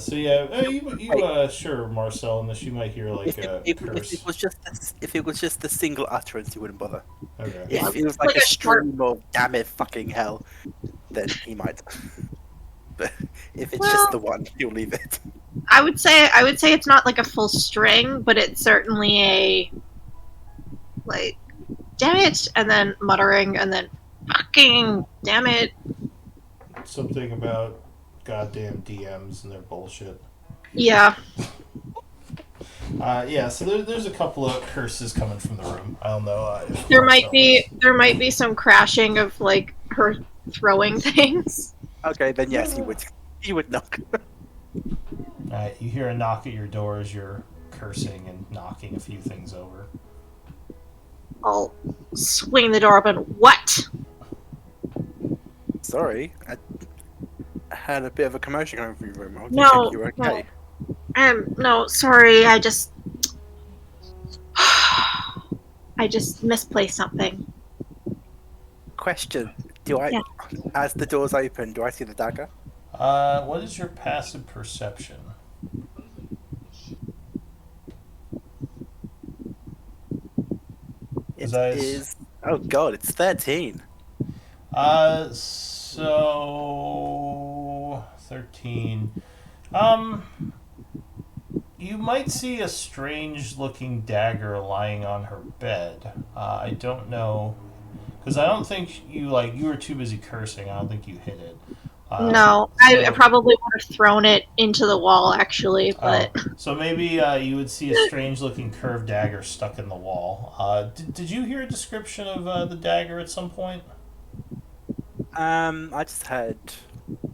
So yeah, you sure, Marcel, unless you might hear like a curse. If it was just a single utterance, you wouldn't bother. Okay. If it was like a stream of "damn it, fucking hell," then he might. But if it's just the one, he'll leave it. I would say it's not like a full string, but it's certainly a like damn it, and then muttering, and then fucking damn it. something about goddamn DMs and their bullshit. Yeah. Yeah, so there's a couple of curses coming from the room. I don't know. If There might Marcellus- be some crashing of like her throwing things. Okay, then yes, he would. He would knock. You hear a knock at your door as you're cursing and knocking a few things over. I'll swing the door open. What? Sorry, I had a bit of a commotion going through your room. I was No, thinking you were okay. no, sorry. I just misplaced something. Question: Do I, Yeah. as the doors open, do I see the dagger? What is your passive perception? It I- is. Oh God, it's 13. So 13. You might see a strange-looking dagger lying on her bed. I don't know, because I don't think you were too busy cursing. I don't think you hit it. No, I probably would have thrown it into the wall actually, but So maybe you would see a strange-looking curved dagger stuck in the wall. Did you hear a description of the dagger at some point? I just had.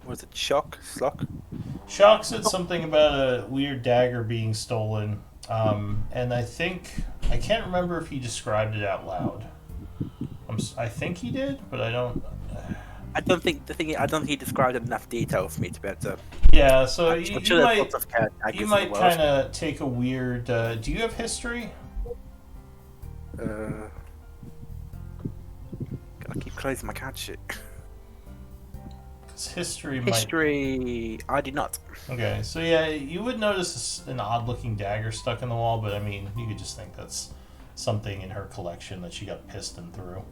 Was it shock? Slock? Shock said something about a weird dagger being stolen, and I can't remember if he described it out loud. I think he did, but I don't. I don't think he described it enough detail for me to be able to. Yeah, so I'm you sure there's might lots of daggers you in might the world. kind of take a weird. Do you have history? I keep closing my cat shit. Because history. I do not. Okay, so yeah, you would notice an odd-looking dagger stuck in the wall, but I mean, you could just think that's something in her collection that she got pistoned through.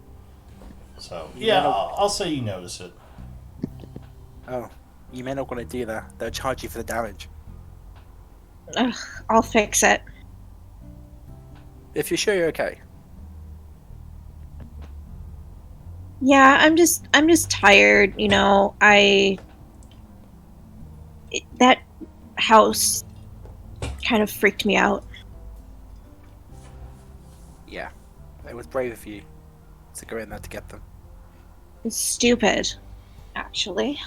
So yeah, I'll say you notice it. Oh, you may not want to do that. They'll charge you for the damage. I'll fix it. If you're sure you're okay. Yeah, I'm just tired, that house kind of freaked me out. Yeah, it was brave of you to go in there to get them. It's stupid, actually.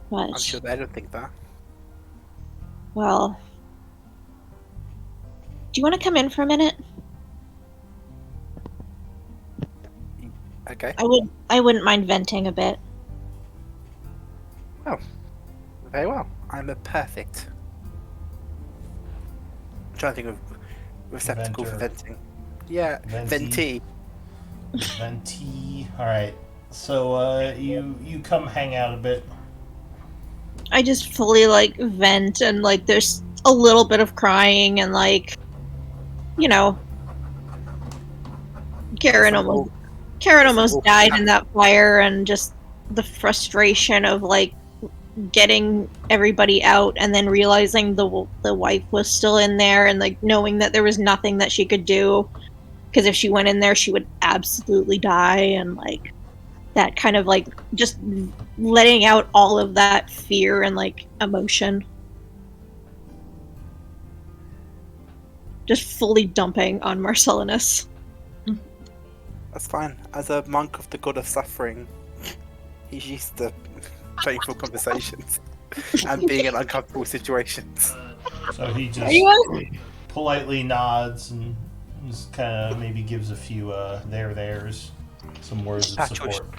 But I'm sure they don't think that. well, do you want to come in for a minute? Okay. I wouldn't mind venting a bit. Very well. I'm a perfect. I'm trying to think of receptacle for Venter. venting. Yeah, Venti. venti. Venti. All right. So you come hang out a bit. I just fully vent and there's a little bit of crying and Karen almost died in that fire, and just the frustration of getting everybody out and then realizing the wife was still in there, and knowing that there was nothing that she could do, because if she went in there she would absolutely die, and that kind of just letting out all of that fear and emotion, just fully dumping on Marcellinus. That's fine. As a monk of the god of suffering, he's used to painful conversations and being in uncomfortable situations. So he just Are you politely nods and just kind of maybe gives a few there's some words of Pat your- support.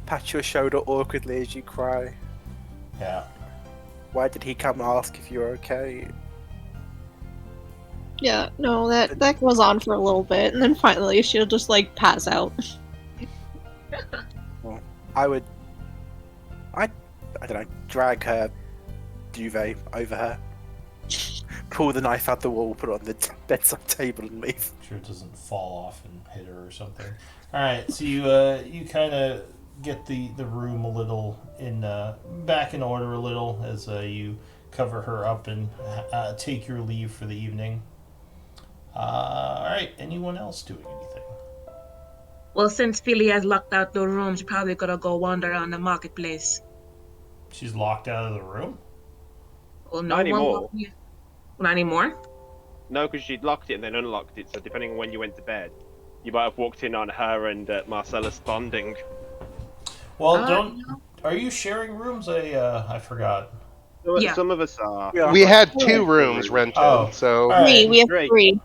Pat your shoulder awkwardly as you cry. Yeah. Why did he come and ask if you're okay? Yeah, no, that goes on for a little bit, and then finally she'll just pass out. Well, I don't know, drag her duvet over her, pull the knife out the wall, put it on the bedside table, and leave. Sure it doesn't fall off and hit her or something. All right, so you kind of get the room a little back in order a little as you cover her up and take your leave for the evening. All right, anyone else doing anything? Well, since Philly has locked out the rooms, you're probably gonna go wander around the marketplace. She's locked out of the room? Well, no Not one anymore. will be. Not anymore? No, because she'd locked it and then unlocked it. So depending on when you went to bed, you might have walked in on her and Marcellus bonding. Well, No. Are you sharing rooms? I forgot. Yeah. Some of us are. Yeah. We had Three. 2 rooms rented, Oh, so all Three. right. We have Three. three.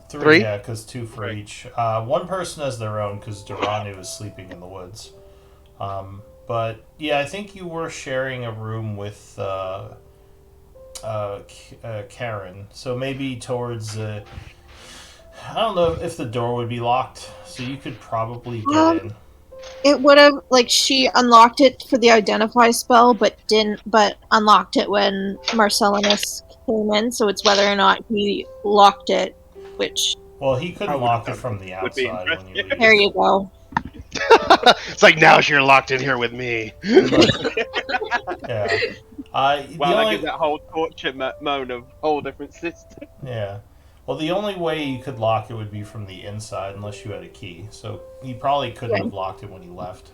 Three, Three? yeah, because 2 for Three. each. One person has their own because Duranu is sleeping in the woods. But yeah, I think you were sharing a room with Karen. So maybe towards. I don't know if the door would be locked, so you could probably get in. It would have she unlocked it for the identify spell, but unlocked it when Marcellinus came in. So it's whether or not he locked it. Which Well, he I couldn't would've lock it done from it. the Would be outside when you leave. there you go. it's like now you're locked in here with me. Yeah. Well, The that only, gives that whole torture moan of whole different system. yeah. Well, the only way you could lock it would be from the inside, unless you had a key. So he probably couldn't have locked it when he left.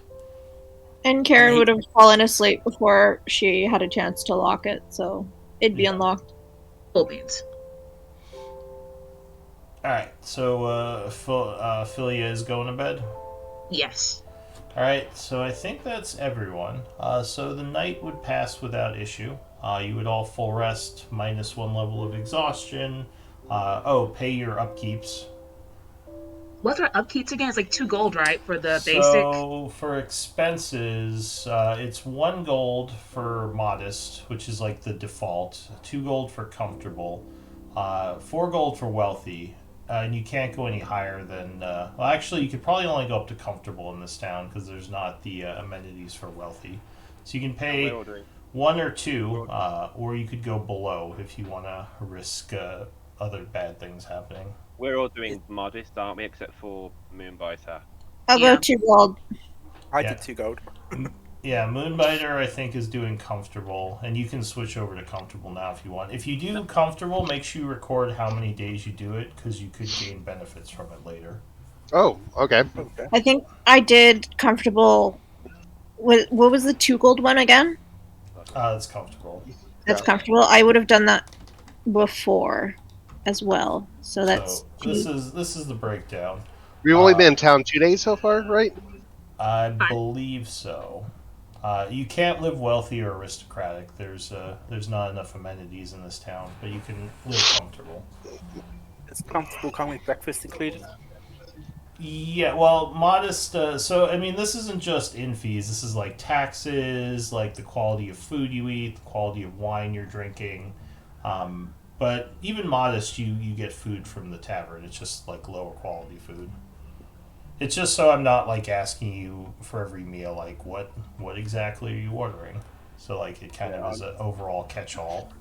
And Karen would have fallen asleep before she had a chance to lock it, so it'd be Yeah. unlocked. Full beans. All right. So Philia is going to bed. Yes. All right. So I think that's everyone. So the night would pass without issue. You would all full rest, -1 level of exhaustion. Pay your upkeeps. What's our upkeeps again? It's like 2 gold, right, for the basic. So for expenses, it's 1 gold for modest, which is like the default. 2 gold for comfortable. 4 gold for wealthy. And you can't go any higher than. Well, actually, you could probably only go up to comfortable in this town because there's not the amenities for wealthy. So you can pay We're all doing. 1 or 2, or you could go below if you want to risk other bad things happening. We're all doing modest, aren't we? Except for Moonbiter. I'll Yeah. go 2 gold. I Yeah. did 2 gold. Yeah, Moonbiter I think is doing comfortable, and you can switch over to comfortable now if you want. If you do comfortable, make sure you record how many days you do it, because you could gain benefits from it later. Oh, okay. Okay. I think I did comfortable. What was the 2 gold one again? It's comfortable. That's comfortable. I would have done that before as well. So that's So this is the breakdown. We've only been in town 2 days so far, right? I believe so. You can't live wealthy or aristocratic. There's not enough amenities in this town, but you can live comfortable. Is comfortable come with breakfast included? Yeah, well, modest. So, I mean, this isn't just in fees. This is like taxes, like the quality of food you eat, the quality of wine you're drinking. But even modest, you get food from the tavern. It's just like lower quality food. It's just so I'm not like asking you for every meal, like what exactly are you ordering? So like it kind of is an overall catch-all.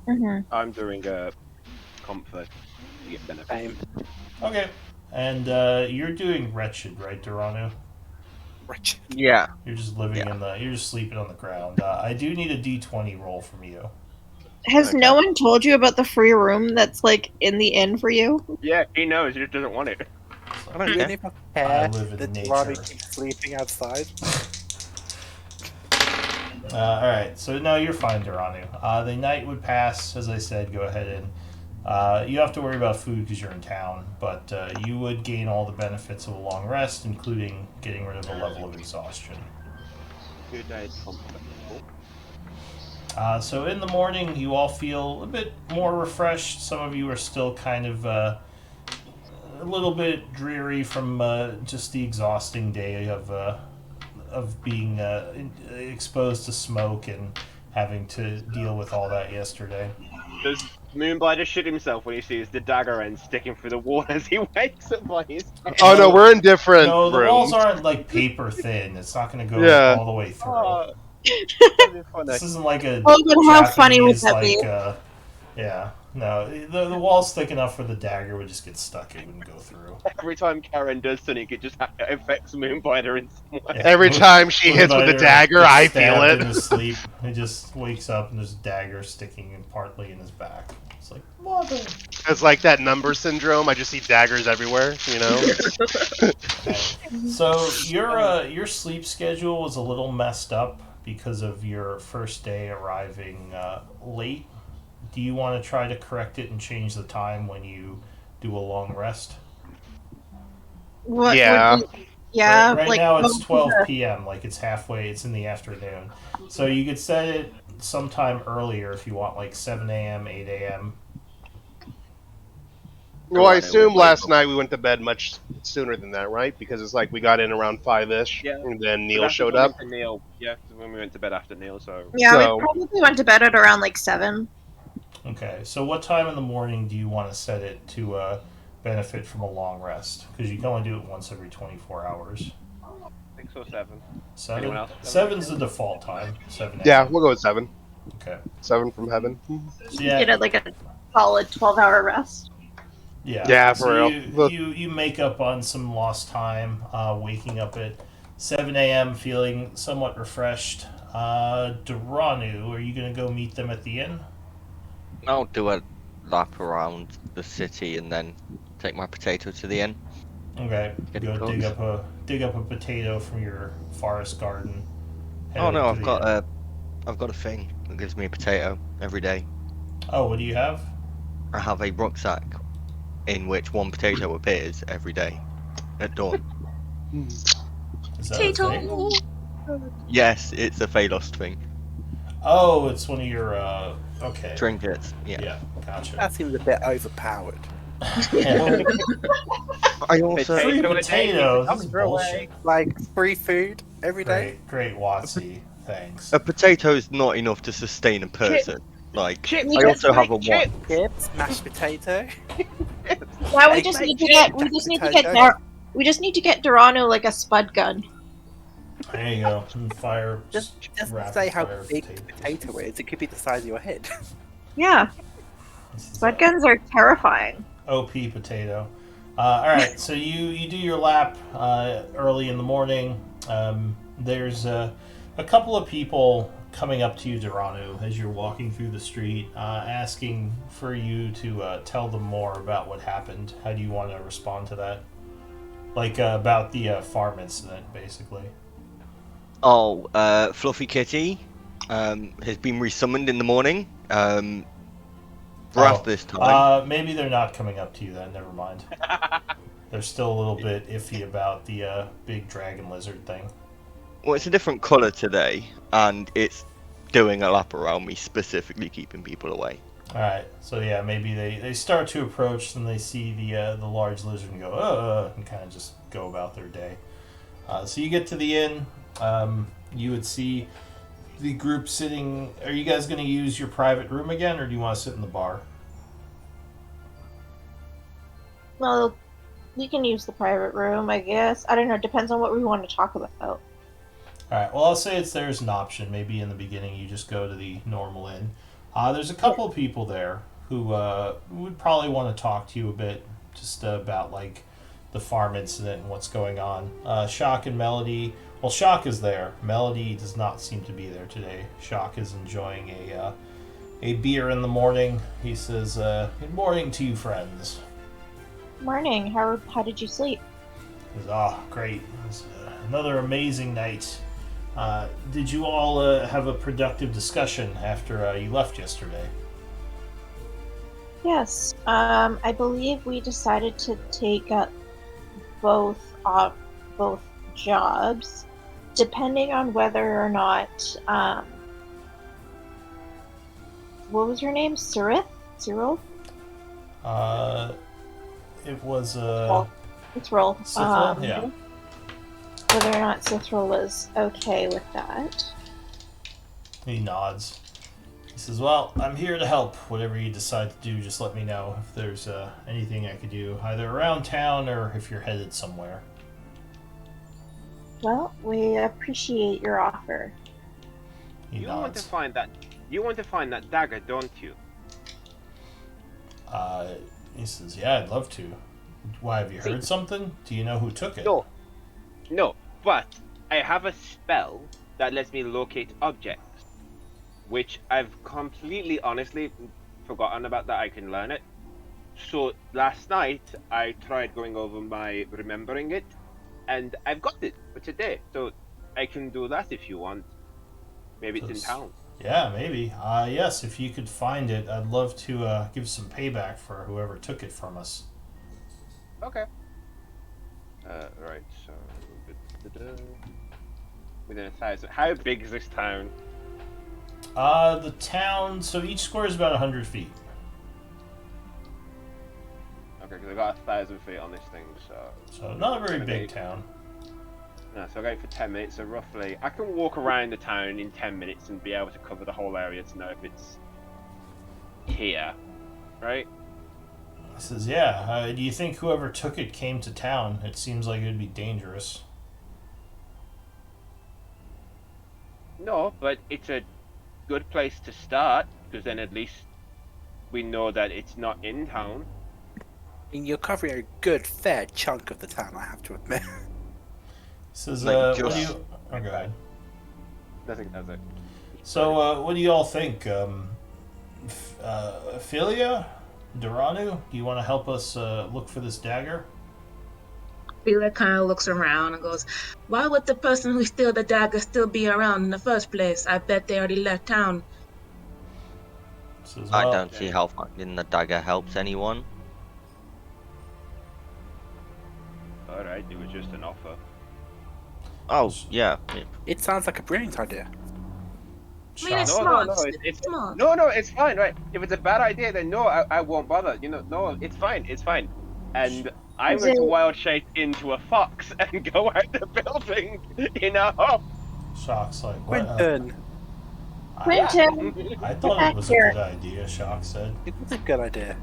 I'm doing a comfort. You get benefits. Same. Okay, and you're doing wretched, right, Duranu? Wretched. Yeah. You're just living you're just sleeping on the ground. I do need a D20 roll from you. Has no one told you about the free room that's like in the inn for you? Yeah, he knows. He just doesn't want it. I don't Do care. any of us I care live in that nature. Ronnie keeps sleeping outside? All right, so no, you're fine, Duranu. The night would pass, as I said. Go ahead and you have to worry about food because you're in town, but you would gain all the benefits of a long rest, including getting rid of a level of exhaustion. Good night, comfort. So in the morning, you all feel a bit more refreshed. Some of you are still kind of a little bit dreary from just the exhausting day of being exposed to smoke and having to deal with all that yesterday. Does Moonblighter shit himself when he sees the dagger end sticking through the wall as he wakes up by his head? Oh no, we're in different No, the rooms. walls aren't like paper thin. It's not going to go Yeah. all the way through. Oh, that'd be funny. This isn't like a Oh, but how funny would Japanese, that like, be? yeah, no, the wall's thick enough for the dagger would just get stuck. It wouldn't go through. Every time Karen does something, it just affects Moonblighter in some way. Yeah. Every time she hits with the Moonbiter dagger, gets I feel stabbed it. in his sleep. He just wakes up and there's a dagger sticking in partly in his back. It's like, mother. It's like that number syndrome. I just see daggers everywhere. You know. Okay. So your sleep schedule was a little messed up because of your first day arriving late. Do you want to try to correct it and change the time when you do a long rest? What Yeah. would be, yeah, Right like now it's oh, 12 p.m. Like it's halfway. It's in the afternoon. So you could set it sometime earlier if you want, like 7 a.m., 8 a.m. Well, I Dorado will assume wake last up. night we went to bed much sooner than that, right? Because it's like we got in around 5-ish, Yeah. and then But Neil that's showed according up. to Neil. Yeah, 'cause when we went to bed after Neil, so yeah, we So probably went to bed at around like 7. Okay. So what time in the morning do you want to set it to benefit from a long rest? Because you can only do it once every 24 hours. 6 or 7. 7? Anyone else? 7's the default time. 7 a.m. yeah, we'll go with 7. Okay. 7 from heaven. So Get yeah, it like a solid 12-hour rest. yeah. Yeah, So for real. you make up on some lost time, waking up at 7 a.m. feeling somewhat refreshed. Duranu, are you gonna go meet them at the inn? I'll do a lap around the city and then take my potato to the inn. Okay. Get it Go cooked. dig up a potato from your forest garden. Head Oh over no, to the inn. I've got a thing that gives me a potato every day. Oh, what do you have? I have a rucksack in which one potato appears every day at dawn. Is that a thing? Yes, it's a Phalos thing. Oh, it's one of your okay. Trinkets, yeah. Yeah, gotcha. That seems a bit overpowered. Well, I also Free Potato a day potatoes. keeps This is the doctor away. bullshit. Like free food every day. Great, Watsy. Thanks. a potato is not enough to sustain a person. Like Chips, I also have a chips. one. Chips, mashed potato. Now we Egg just need bake, to get potato. we just need to get Durano like a spud gun. There you go. And fire. Just rapid say how fire big the potatoes. potato is. It could be the size of your head. Yeah, This is, spud guns are terrifying. OP potato. All right, so you do your lap early in the morning. There's a couple of people coming up to you, Duranu, as you're walking through the street, asking for you to tell them more about what happened. How do you want to respond to that? Like about the farm incident, basically. Oh, Fluffy Kitty has been resummoned in the morning. Wrath this time. Maybe they're not coming up to you then. Never mind. They're still a little bit iffy about the big dragon lizard thing. Well, it's a different colour today, and it's doing a lap around me, specifically keeping people away. All right, so yeah, maybe they start to approach, and they see the large lizard and go, and kind of just go about their day. So you get to the inn. You would see the group sitting. Are you guys going to use your private room again, or do you want to sit in the bar? Well, we can use the private room, I guess. I don't know. Depends on what we want to talk about. All right. Well, I'll say there's an option. Maybe in the beginning you just go to the normal inn. There's a couple of people there who would probably want to talk to you a bit, just about like the farm incident and what's going on. Shock and Melody. Well, Shock is there. Melody does not seem to be there today. Shock is enjoying a beer in the morning. He says, "Good morning to you, friends." Morning. How did you sleep? He says, great. It was another amazing night. Did you all have a productive discussion after you left yesterday? Yes. I believe we decided to take up both jobs, depending on whether or not. What was her name? Cyril? It was Cyril. Sithral? Yeah. Whether or not Cyril was okay with that. He nods. He says, "Well, I'm here to help. Whatever you decide to do, just let me know if there's anything I could do, either around town or if you're headed somewhere." Well, we appreciate your offer. He You want to nods. find that dagger, don't you? He says, "Yeah, I'd love to. Why, have you heard something? Do you know who took it?" No, but I have a spell that lets me locate objects, which I've completely honestly forgotten about that, I can learn it. So last night I tried going over my remembering it, and I've got it for today. So I can do that if you want. Maybe it's in town. Yeah, maybe. Yes, if you could find it, I'd love to give some payback for whoever took it from us. Okay. Right. So within a size. How big is this town? The town. So each square is about 100 feet. Okay, because I got 1,000 feet on this thing, so. So not a very big town. No, so I'll go for 10 minutes. So roughly, I can walk around the town in 10 minutes and be able to cover the whole area to know if it's here, right? He says, "Yeah. Do you think whoever took it came to town? It seems like it would be dangerous." No, but it's a good place to start because then at least we know that it's not in town. And you're covering a good, fair chunk of the town, I have to admit. He says, Like, "What do just- you?" Oh, go ahead. Nothing does it. So, what do you all think? Philia, Duranu, do you want to help us look for this dagger? Phila kind of looks around and goes, "Why would the person who stole the dagger still be around in the first place? I bet they already left town." Says, I "Well, don't see how finding the dagger helps anyone. Alright, it was just an offer. Oh, yeah. It sounds like a brilliant idea. I mean, it's Shop- smart. no, It's smart. No, it's fine, right? If it's a bad idea, then no, I won't bother. You know, no, it's fine. And I'm Is going to it- wild shape into a fox and go out the building in a huff. Shock's like, what? Quentin, Quentin, I thought it was a Here. good idea, Shock said. it was a good idea.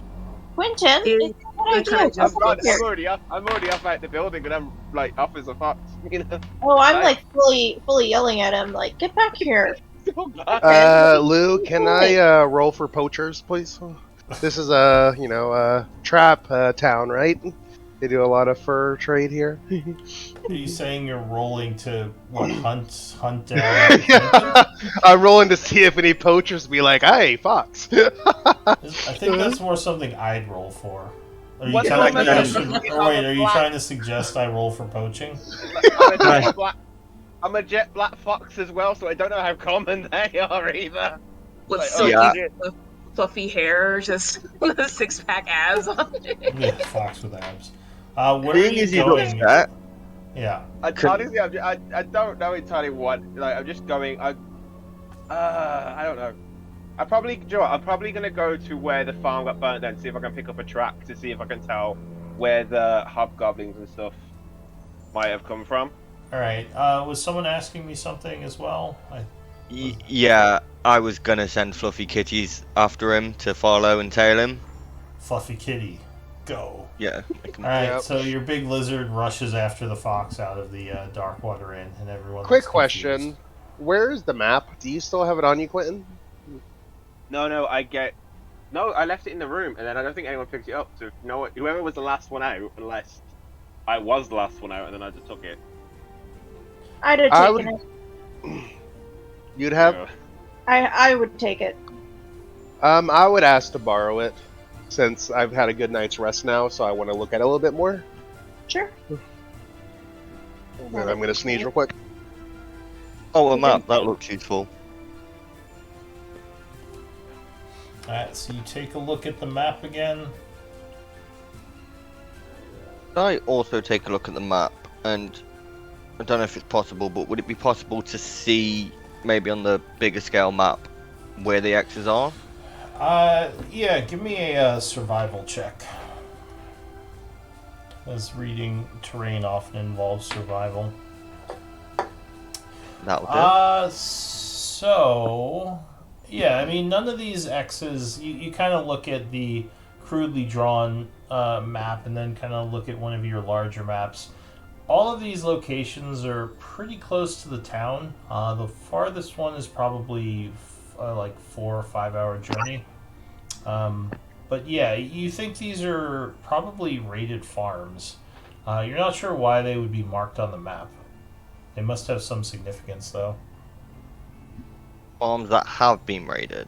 Quentin, It- it's a good kinda idea. just- I'm, Come gone, here. I'm already up out the building, and I'm like up as a fox. You know. Oh, I'm Bye. like fully yelling at him, like, get back here. Lou, can I roll for poachers, please? This is a trap town, right? They do a lot of fur trade here. Are you saying you're rolling to what hunt Quentin? I'm rolling to see if any poachers be like, "Hey, fox." I think that's more something I'd roll for. Are you What telling me time I is should? it? Or wait, are you trying to suggest I roll for poaching? I'm a jet black fox as well, so I don't know how common they are either. With Like, silky, yeah. fluffy hair, just with a six-pack abs on it. Yeah, fox with abs. Where are Being you as you going? look at, Yeah. Honestly, I don't know entirely what. Like, I'm just going. I don't know. I'm probably gonna go to where the farm got burnt down, see if I can pick up a track to see if I can tell where the hobgoblins and stuff might have come from. All right. Was someone asking me something as well? yeah, I was gonna send Fluffy Kitties after him to follow and tail him. Fluffy Kitty, go. Yeah. All right. Yep. So your big lizard rushes after the fox out of the Darkwater Inn, and everyone. Quick looks question: confused. where is the map? Do you still have it on you, Quentin? No, I left it in the room, and then I don't think anyone picked it up. So whoever was the last one out, unless I was the last one out, and then I just took it. I'd have I taken it. You'd have. So, I would take it. I would ask to borrow it, since I've had a good night's rest now, so I want to look at it a little bit more. Sure. And I'm gonna sneeze real quick. Oh, a map. That looks useful. All right. So you take a look at the map again. I also take a look at the map, and I don't know if it's possible, but would it be possible to see maybe on the bigger scale map where the X's are? Yeah. Give me a survival check. As reading terrain often involves survival. That'll do. So, yeah, I mean, none of these X's, you kind of look at the crudely drawn map and then kind of look at one of your larger maps. All of these locations are pretty close to the town. The farthest one is probably like 4 or 5 hour journey. But yeah, you think these are probably raided farms. You're not sure why they would be marked on the map. They must have some significance, though. Farms that have been raided.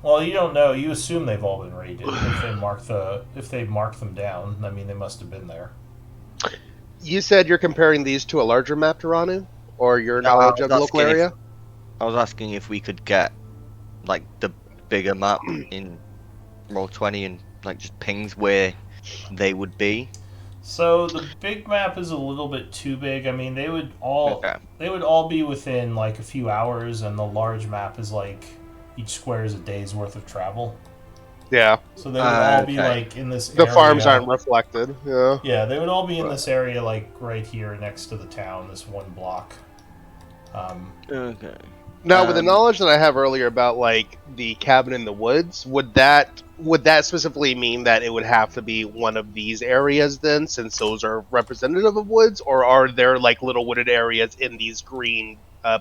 Well, you don't know. You assume they've all been raided. If they mark them down, I mean, they must have been there. You said you're comparing these to a larger map, Duranu, or your No, I knowledge was of the local asking if area? I was asking if we could get like the bigger map in Roll20 and like just pings where they would be. So the big map is a little bit too big. I mean, Okay. they would all be within like a few hours, and the large map is like each square is a day's worth of travel. Yeah. So they would all be Okay. like in this The area. farms aren't reflected. Yeah. Yeah, they would all be in this area, like right here next to the town, this one block. Okay. Now, with the knowledge that I have earlier about like the cabin in the woods, would that specifically mean that it would have to be one of these areas then, since those are representative of woods, or are there like little wooded areas in these green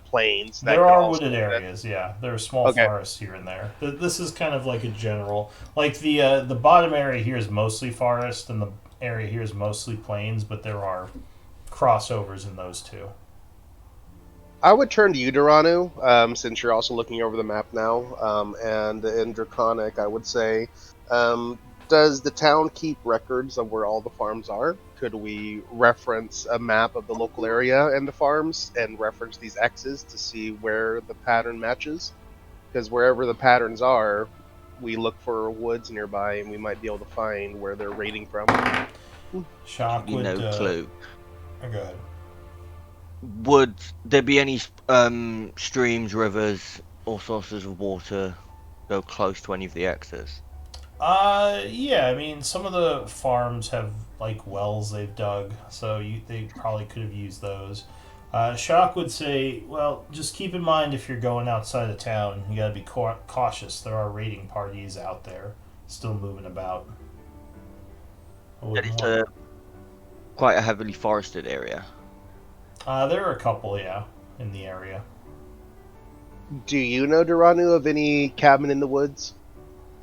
plains that There could are also wooded fit? areas, yeah. There are small Okay. forests here and there. This is kind of like a general, like the bottom area here is mostly forest, and the area here is mostly plains, but there are crossovers in those two. I would turn to you, Duranu, since you're also looking over the map now, and in Draconic, I would say, does the town keep records of where all the farms are? Could we reference a map of the local area and the farms, and reference these X's to see where the pattern matches? Because wherever the patterns are, we look for woods nearby, and we might be able to find where they're raiding from. Shock You would. no clue. Oh, go ahead. Would there be any streams, rivers, or sources of water go close to any of the X's? Yeah. I mean, some of the farms have like wells they've dug, so they probably could have used those. Shock would say, well, just keep in mind if you're going outside of town, you got to be cautious. There are raiding parties out there still moving about. It's quite a heavily forested area. There are a couple, yeah, in the area. Do you know, Duranu, of any cabin in the woods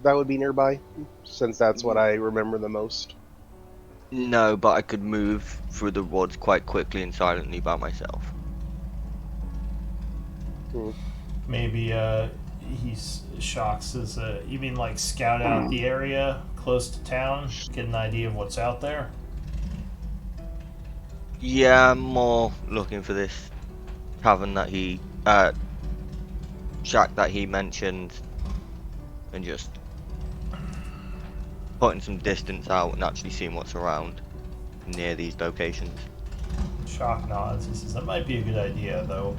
that would be nearby? Since that's what I remember the most. No, but I could move through the woods quite quickly and silently by myself. Maybe Shock says, you mean like scout out the area close to town, get an idea of what's out there? Yeah, I'm more looking for this cavern that he, shack that he mentioned, and just putting some distance out and actually seeing what's around near these locations. Shock nods. He says, that might be a good idea, though.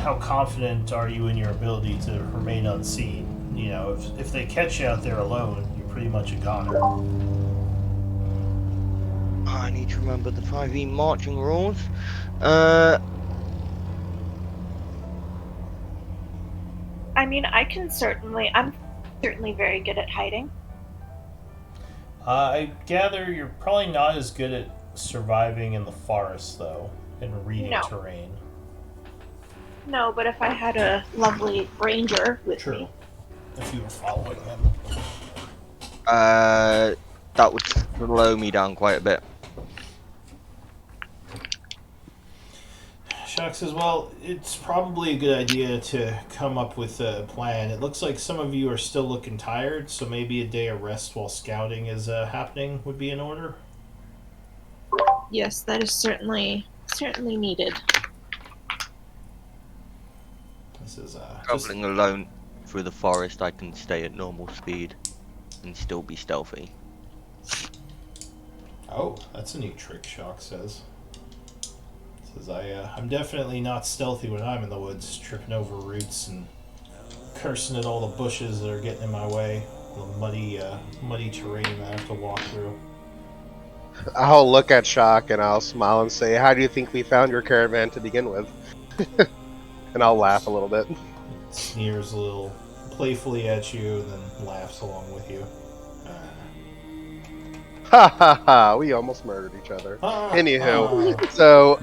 How confident are you in your ability to remain unseen? You know, if they catch you out there alone, you're pretty much a goner. I need to remember the 5e marching rules. I mean, I'm certainly very good at hiding. I gather you're probably not as good at surviving in the forest, though, and reading terrain. No, but if I had a lovely ranger with True. me. If you were following him. That would slow me down quite a bit. Shock says, well, it's probably a good idea to come up with a plan. It looks like some of you are still looking tired, so maybe a day of rest while scouting is happening would be in order. Yes, that is certainly needed. This is Traveling alone through the forest, I can stay at normal speed and still be stealthy. Oh, that's a neat trick, Shock says. Says, I'm definitely not stealthy when I'm in the woods, tripping over roots and cursing at all the bushes that are getting in my way, the muddy terrain that I have to walk through. I'll look at Shock and I'll smile and say, how do you think we found your caravan to begin with? And I'll laugh a little bit. It sneers a little playfully at you and then laughs along with you. Ha ha ha, we almost murdered each other. Anywho, so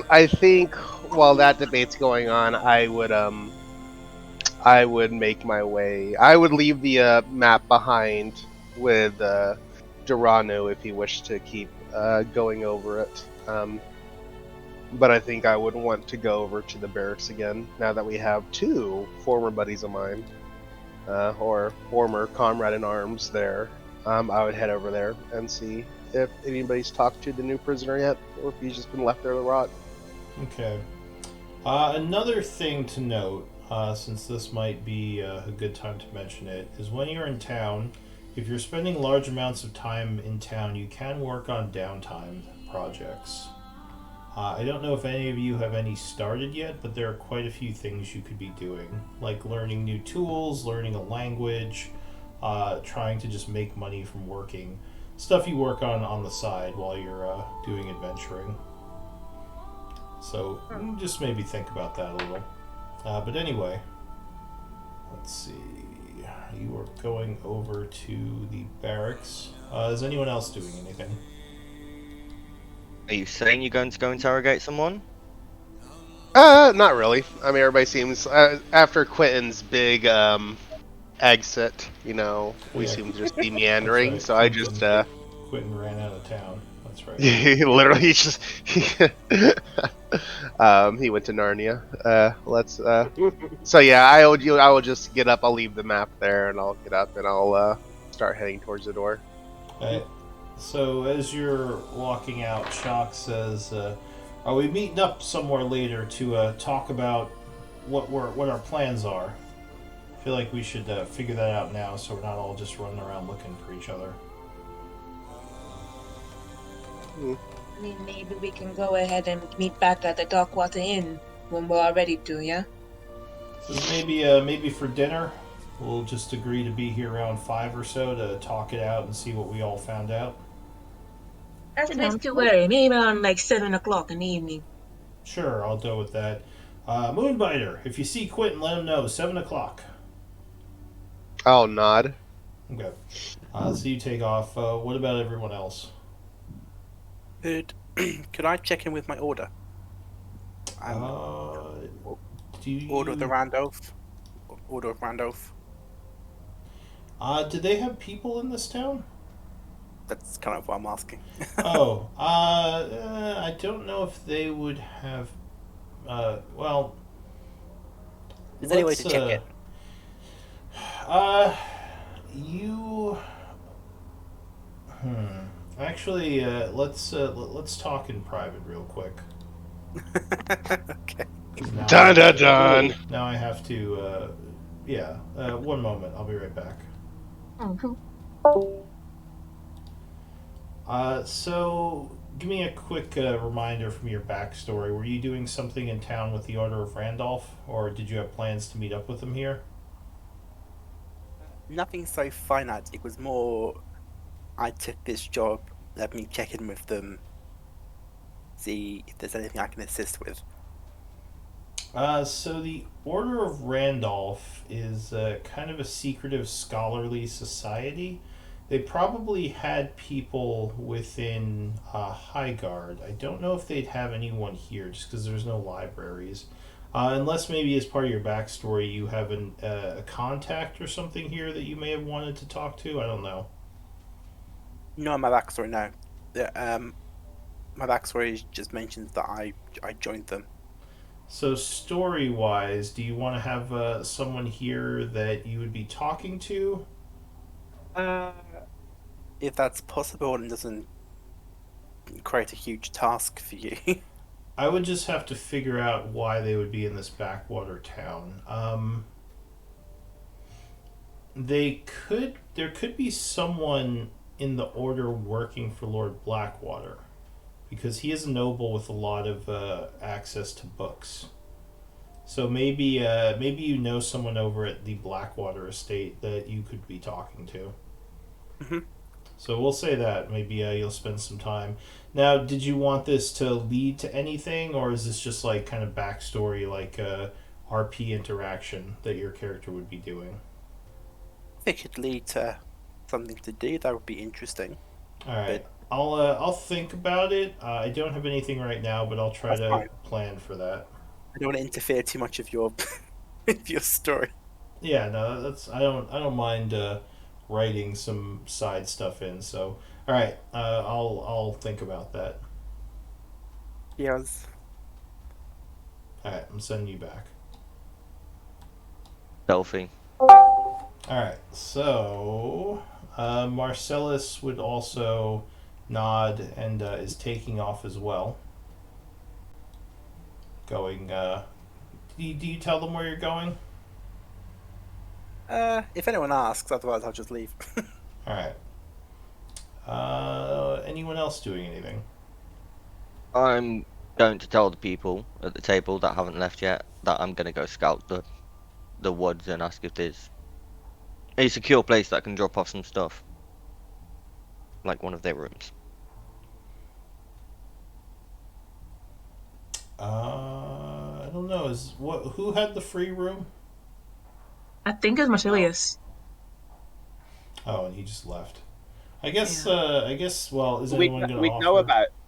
I think while that debate's going on, I would make my way. I would leave the map behind with Duranu if he wished to keep going over it. But I think I would want to go over to the barracks again now that we have two former buddies of mine or former comrade in arms there, I would head over there and see if anybody's talked to the new prisoner yet, or if he's just been left there to rot. Okay. Another thing to note, since this might be a good time to mention it, is when you're in town, if you're spending large amounts of time in town, you can work on downtime projects. I don't know if any of you have any started yet, but there are quite a few things you could be doing, like learning new tools, learning a language, trying to just make money from working. Stuff you work on the side while you're doing adventuring. So just maybe think about that a little. But anyway, let's see. You are going over to the barracks. Is anyone else doing anything? Are you saying you're going to go interrogate someone? Not really. I mean, everybody seems after Quentin's big exit, we Yeah, seem to just be that's meandering. right. So I just Quentin ran out of town. That's right. literally just he went to Narnia. Let's So yeah, I will just get up. I'll leave the map there, and I'll get up and I'll start heading towards the door. Right. So as you're walking out, Shock says, "Are we meeting up somewhere later to talk about what our plans are?" I feel like we should figure that out now, so we're not all just running around looking for each other. I mean, maybe we can go ahead and meet back at the Darkwater Inn when we're all ready to, yeah? So maybe for dinner, we'll just agree to be here around 5 or so to talk it out and see what we all found out. That's a bit too early. Maybe around like 7 o'clock in the evening. Sure, I'll go with that. Moonbiter, if you see Quentin, let him know. 7 o'clock. I'll nod. Okay. So you take off. What about everyone else? Could I check in with my order? Do you... Order of the Randolph. Order of Randolph. Do they have people in this town? That's kind of what I'm asking. I don't know if they would have. Well. Is there any way to check it? You. Actually, let's talk in private real quick. Okay. Dun dun dun. Now I have to. Yeah. One moment. I'll be right back. So give me a quick reminder from your backstory. Were you doing something in town with the Order of Randolph, or did you have plans to meet up with them here? Nothing so finite. It was more, I took this job, let me check in with them, see if there's anything I can assist with. So the Order of Randolph is kind of a secretive scholarly society. They probably had people within Highguard. I don't know if they'd have anyone here, just because there's no libraries. Unless maybe as part of your backstory you have a contact or something here that you may have wanted to talk to. I don't know. No, my backstory, no. My backstory just mentions that I joined them. So story-wise, do you want to have someone here that you would be talking to? If that's possible and doesn't create a huge task for you. I would just have to figure out why they would be in this backwater town. There could be someone in the order working for Lord Blackwater, because he is a noble with a lot of access to books. So maybe you know someone over at the Blackwater estate that you could be talking to. Mm-hmm. So we'll say that maybe you'll spend some time. Now, did you want this to lead to anything, or is this just like kind of backstory, like RP interaction that your character would be doing? If it could lead to something to do, that would be interesting. All right, I'll think about it. I don't have anything right now, but I'll try to plan for that. I don't want to interfere too much of your with your story. Yeah, no, that's I don't mind writing some side stuff in. So, all right, I'll think about that. Yes. All right, I'm sending you back. Selfie. Alright, so Marcellus would also nod and is taking off as well. Going, do you tell them where you're going? If anyone asks, otherwise I'll just leave. Alright. Anyone else doing anything? I'm going to tell the people at the table that haven't left yet that I'm going to go scout the woods and ask if there's a secure place that I can drop off some stuff. Like one of their rooms. I don't know. Who had the free room? I think it's Marcelius. Oh, and he just left. I guess. Yeah. I guess. Well, is anyone going to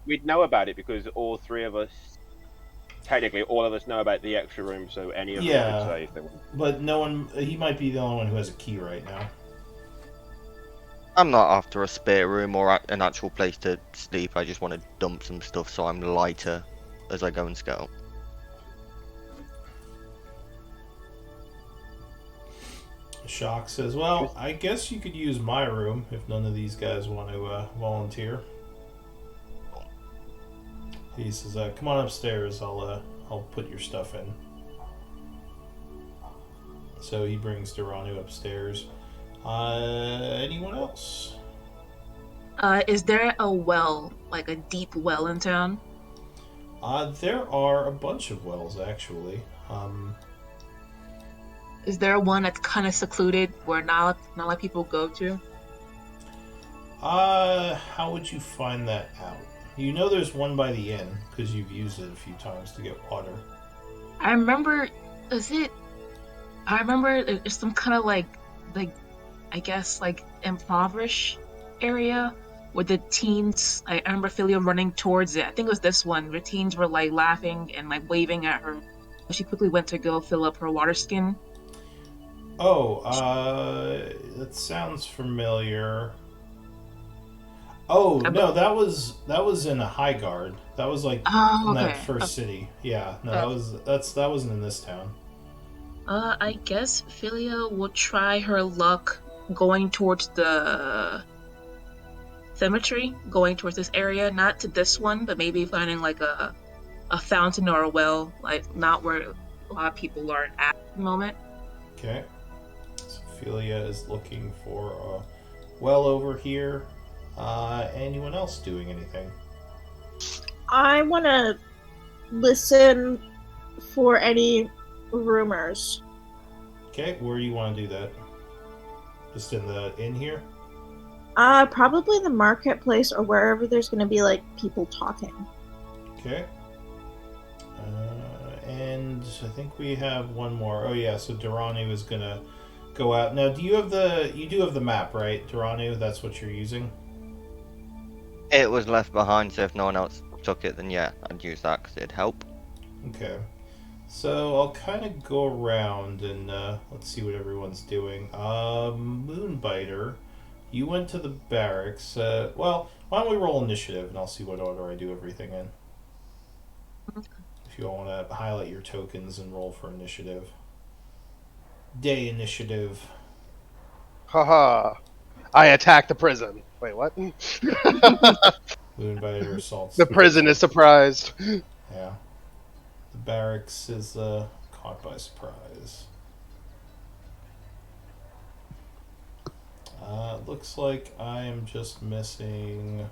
We'd know about it because all three of us, technically, all of us know about the extra room. So any of them could say if they want. But no one. He might be the only one who has a key right now. I'm not after a spare room or an actual place to sleep. I just want to dump some stuff so I'm lighter as I go and scout. Shock says, "Well, I guess you could use my room if none of these guys want to volunteer." He says, "Come on upstairs. I'll put your stuff in." So he brings Duranu upstairs. Anyone else? Is there a well, like a deep well in town? There are a bunch of wells actually. Is there one that's kind of secluded where not a lot of people go to? How would you find that out? You know there's one by the inn because you've used it a few times to get water. I remember. I remember there's some kind of like I guess like impoverished area where the teens. I remember Philia running towards it. I think it was this one. The teens were like laughing and like waving at her. She quickly went to go fill up her water skin. Oh, that sounds familiar. Oh no, that was in a High Guard. That was like in that first city. Yeah, no, that wasn't in this town. I guess Philia will try her luck going towards the cemetery, going towards this area, not to this one, but maybe finding like a fountain or a well, like not where a lot of people are at the moment. Okay. So Philia is looking for a well over here. Anyone else doing anything? I want to listen for any rumors. Okay, where do you want to do that? Just in the inn here? Probably the marketplace or wherever there's going to be like people talking. Okay. And I think we have one more. Oh yeah, so Duranu is gonna go out. Now, you do have the map, right, Duranu? That's what you're using? It was left behind, so if no one else took it, then yeah, I'd use that because it'd help. Okay. So I'll kind of go around and let's see what everyone's doing. Moonbiter, you went to the barracks. Well, why don't we roll initiative and I'll see what order I do everything in. If you all want to highlight your tokens and roll for initiative. Day initiative. Haha. I attack the prison. Wait, what? Moonbiter assaults. The prison is surprised. Yeah. The barracks is caught by surprise. Looks like I am just missing.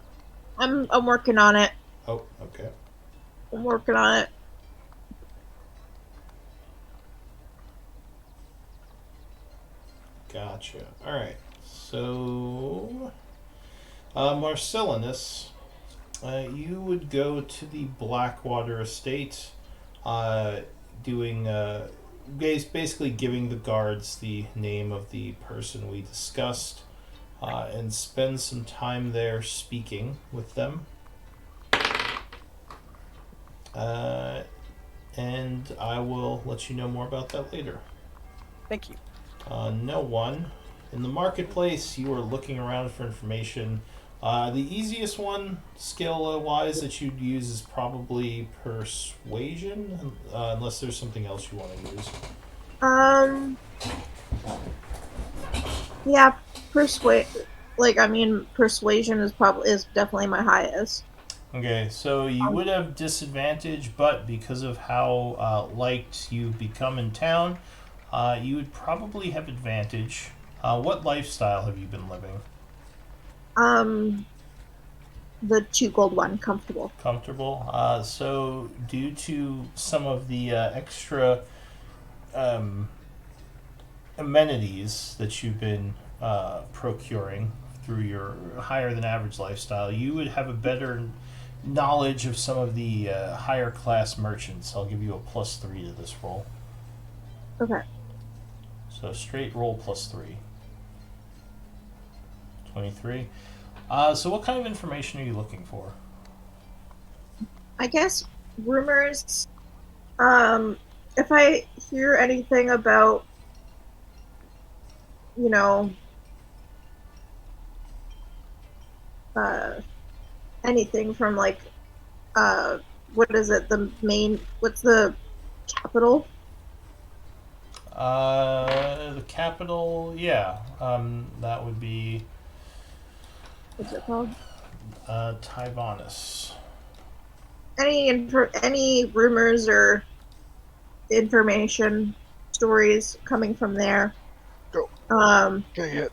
I'm working on it. Oh, okay. I'm working on it. Gotcha. All right. So, Marcellinus, you would go to the Blackwater estate, doing basically giving the guards the name of the person we discussed, and spend some time there speaking with them. And I will let you know more about that later. Thank you. No one. In the marketplace, you are looking around for information. The easiest one, skill-wise, that you'd use is probably persuasion, unless there's something else you want to use. Yeah, persuasion is definitely my highest. Okay, so you would have disadvantage, but because of how liked you've become in town, you would probably have advantage. What lifestyle have you been living? Um, the 2 gold one, comfortable. Comfortable. So due to some of the extra um, amenities that you've been procuring through your higher than average lifestyle, you would have a better knowledge of some of the higher class merchants. I'll give you a +3 to this roll. Okay. So straight roll +3. 23. So what kind of information are you looking for? I guess rumors. Um, if I hear anything about, you know, uh, anything from what is it? What's the capital? The capital, yeah. That would be What's it called? Tybonus. Any rumors or information, stories coming from there? Go. Okay, hit.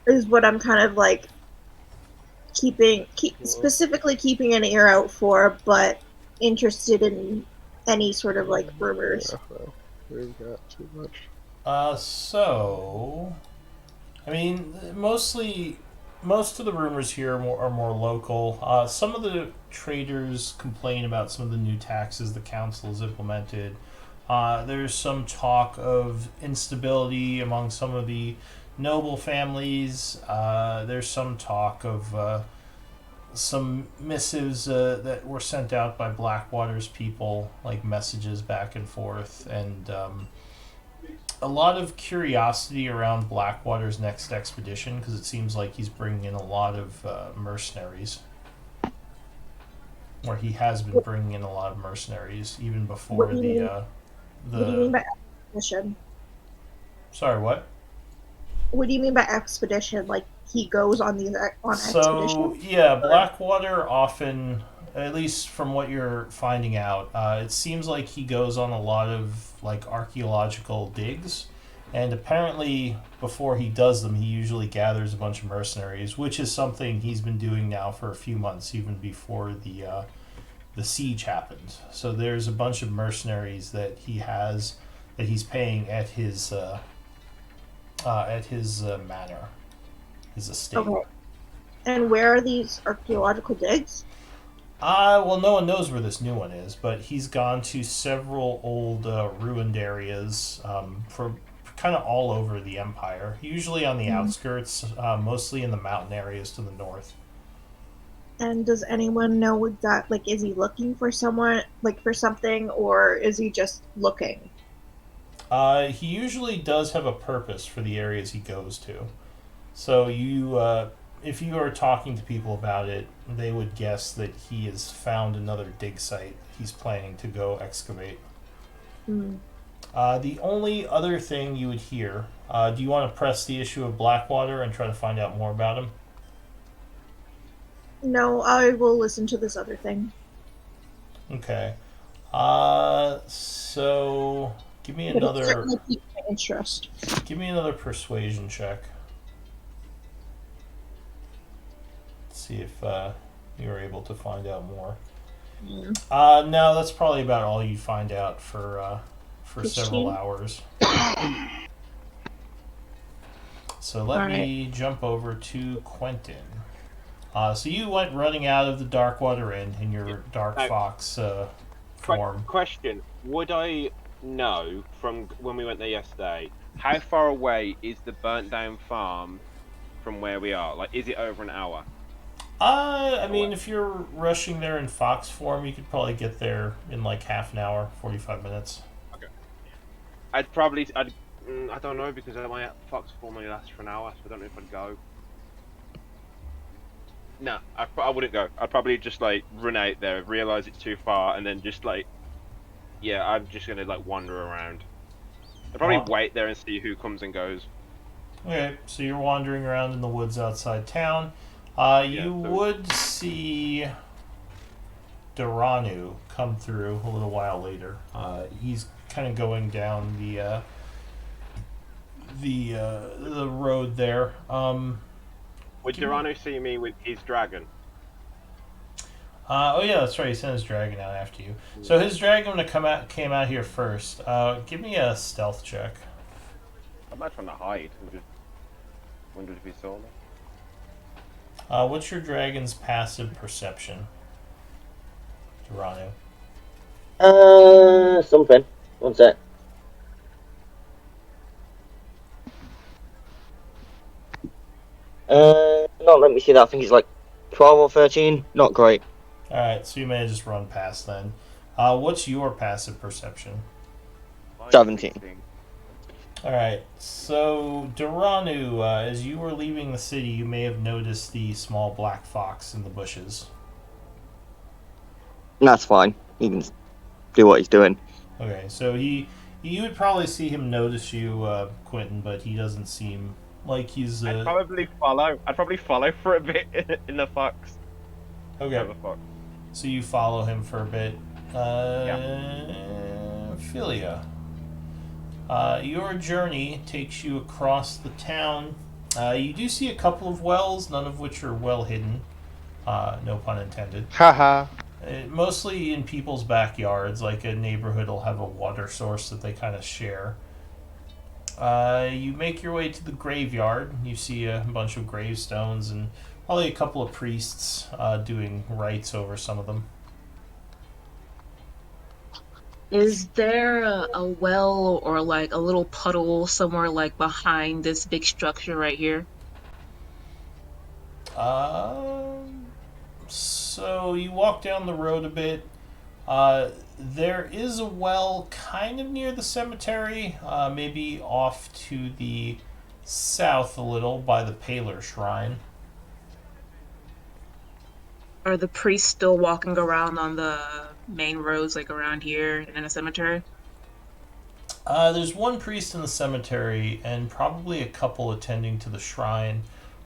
Is what I'm kind of like specifically keeping an ear out for, but interested in any sort of like rumors. Yeah, well, we've got too much. So, I mean, most of the rumors here are more local. Some of the traders complain about some of the new taxes the council has implemented. There's some talk of instability among some of the noble families. There's some talk of some missives that were sent out by Blackwater's people, like messages back and forth, and a lot of curiosity around Blackwater's next expedition because it seems like he's bringing in a lot of mercenaries. Or he has been bringing in a lot of mercenaries even before What do you mean by expedition? Sorry, what? What do you mean by expedition? Like he goes on these on So expedition? yeah, Blackwater often, at least from what you're finding out, it seems like he goes on a lot of like archaeological digs, and apparently before he does them, he usually gathers a bunch of mercenaries, which is something he's been doing now for a few months, even before the siege happened. So there's a bunch of mercenaries that he has that he's paying at his manor, his estate. Okay. And where are these archaeological digs? Well, no one knows where this new one is, but he's gone to several old ruined areas for kind of all over the empire. Usually on the outskirts, mostly in the mountain areas to the north. And does anyone know that? Like, is he looking for someone, like for something, or is he just looking? He usually does have a purpose for the areas he goes to. So if you are talking to people about it, they would guess that he has found another dig site he's planning to go excavate. Hmm. The only other thing you would hear, do you want to press the issue of Blackwater and try to find out more about him? No, I will listen to this other thing. Okay. So give me But it another certainly piques my interest. persuasion check. See if you were able to find out more. No, that's probably about all you find out for several hours. So let me jump over to Quentin. So you went running out of the Darkwater Inn in your Dark Fox form. Question: would I know from when we went there yesterday how far away is the burnt down farm from where we are? Like, is it over an hour? I mean, if you're rushing there in Fox form, you could probably get there in like half an hour, 45 minutes. Okay. I don't know because my Fox form only lasts for an hour, so I don't know if I'd go. No, I wouldn't go. I'd probably just like run out there, realize it's too far, and then just like, yeah, I'm just gonna like wander around. I'd probably wait there and see who comes and goes. Okay, so you're wandering around in the woods outside town. You would see Doranu come through a little while later. He's kind of going down the road there. Would Dorano see me with his dragon? Oh yeah, that's right. He sent his dragon out after you. So his dragon came out here first. Give me a stealth check. I'm not trying to hide. I'm just wondered if he saw me. What's your dragon's passive perception, Doranu? Something. One sec. No, let me see that. I think it's like 12 or 13. Not great. All right, so you may just run past then. What's your passive perception? 17. All right, so Doranu, as you were leaving the city, you may have noticed the small black fox in the bushes. That's fine. He can do what he's doing. Okay, so you would probably see him notice you, Quentin, but he doesn't seem like he's. I'd probably follow for a bit in the fox. Okay. The fox. So you follow him for a bit. Philia. Your journey takes you across the town. You do see a couple of wells, none of which are well hidden. No pun intended. Haha. Mostly in people's backyards, like a neighborhood will have a water source that they kind of share. You make your way to the graveyard. You see a bunch of gravestones and probably a couple of priests doing rites over some of them. Is there a well or like a little puddle somewhere like behind this big structure right here? So you walk down the road a bit. There is a well kind of near the cemetery, maybe off to the south a little by the Paler Shrine. Are the priests still walking around on the main roads like around here and in the cemetery? There's one priest in the cemetery and probably a couple attending to the shrine.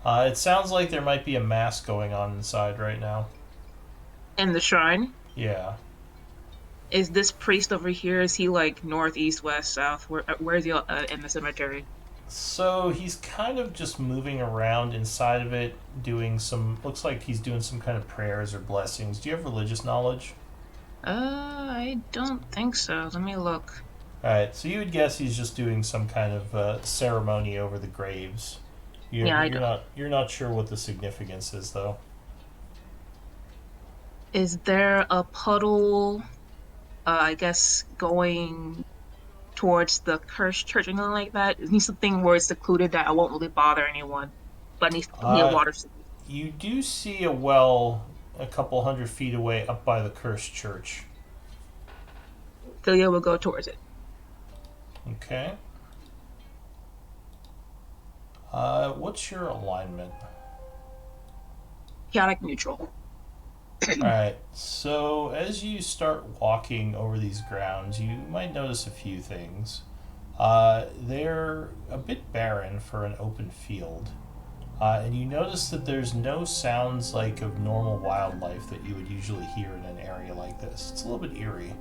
It sounds like there might be a mass going on inside right now. In the shrine? Yeah. Is this priest over here, is he like north, east, west, south? Where is he in the cemetery? So he's kind of just moving around inside of it, looks like he's doing some kind of prayers or blessings. Do you have religious knowledge? I don't think so. Let me look. Alright, so you would guess he's just doing some kind of ceremony over the graves. You're not sure what the significance is, though. Is there a puddle, I guess, going towards the cursed church or anything like that? It needs something where it's secluded that I won't really bother anyone, but needs near water. You do see a well a couple 100 feet away up by the cursed church. Philia will go towards it. Okay. What's your alignment? Chaotic neutral. Alright, so as you start walking over these grounds, you might notice a few things. They're a bit barren for an open field. And you notice that there's no sounds like of normal wildlife that you would usually hear in an area like this. It's a little bit eerie.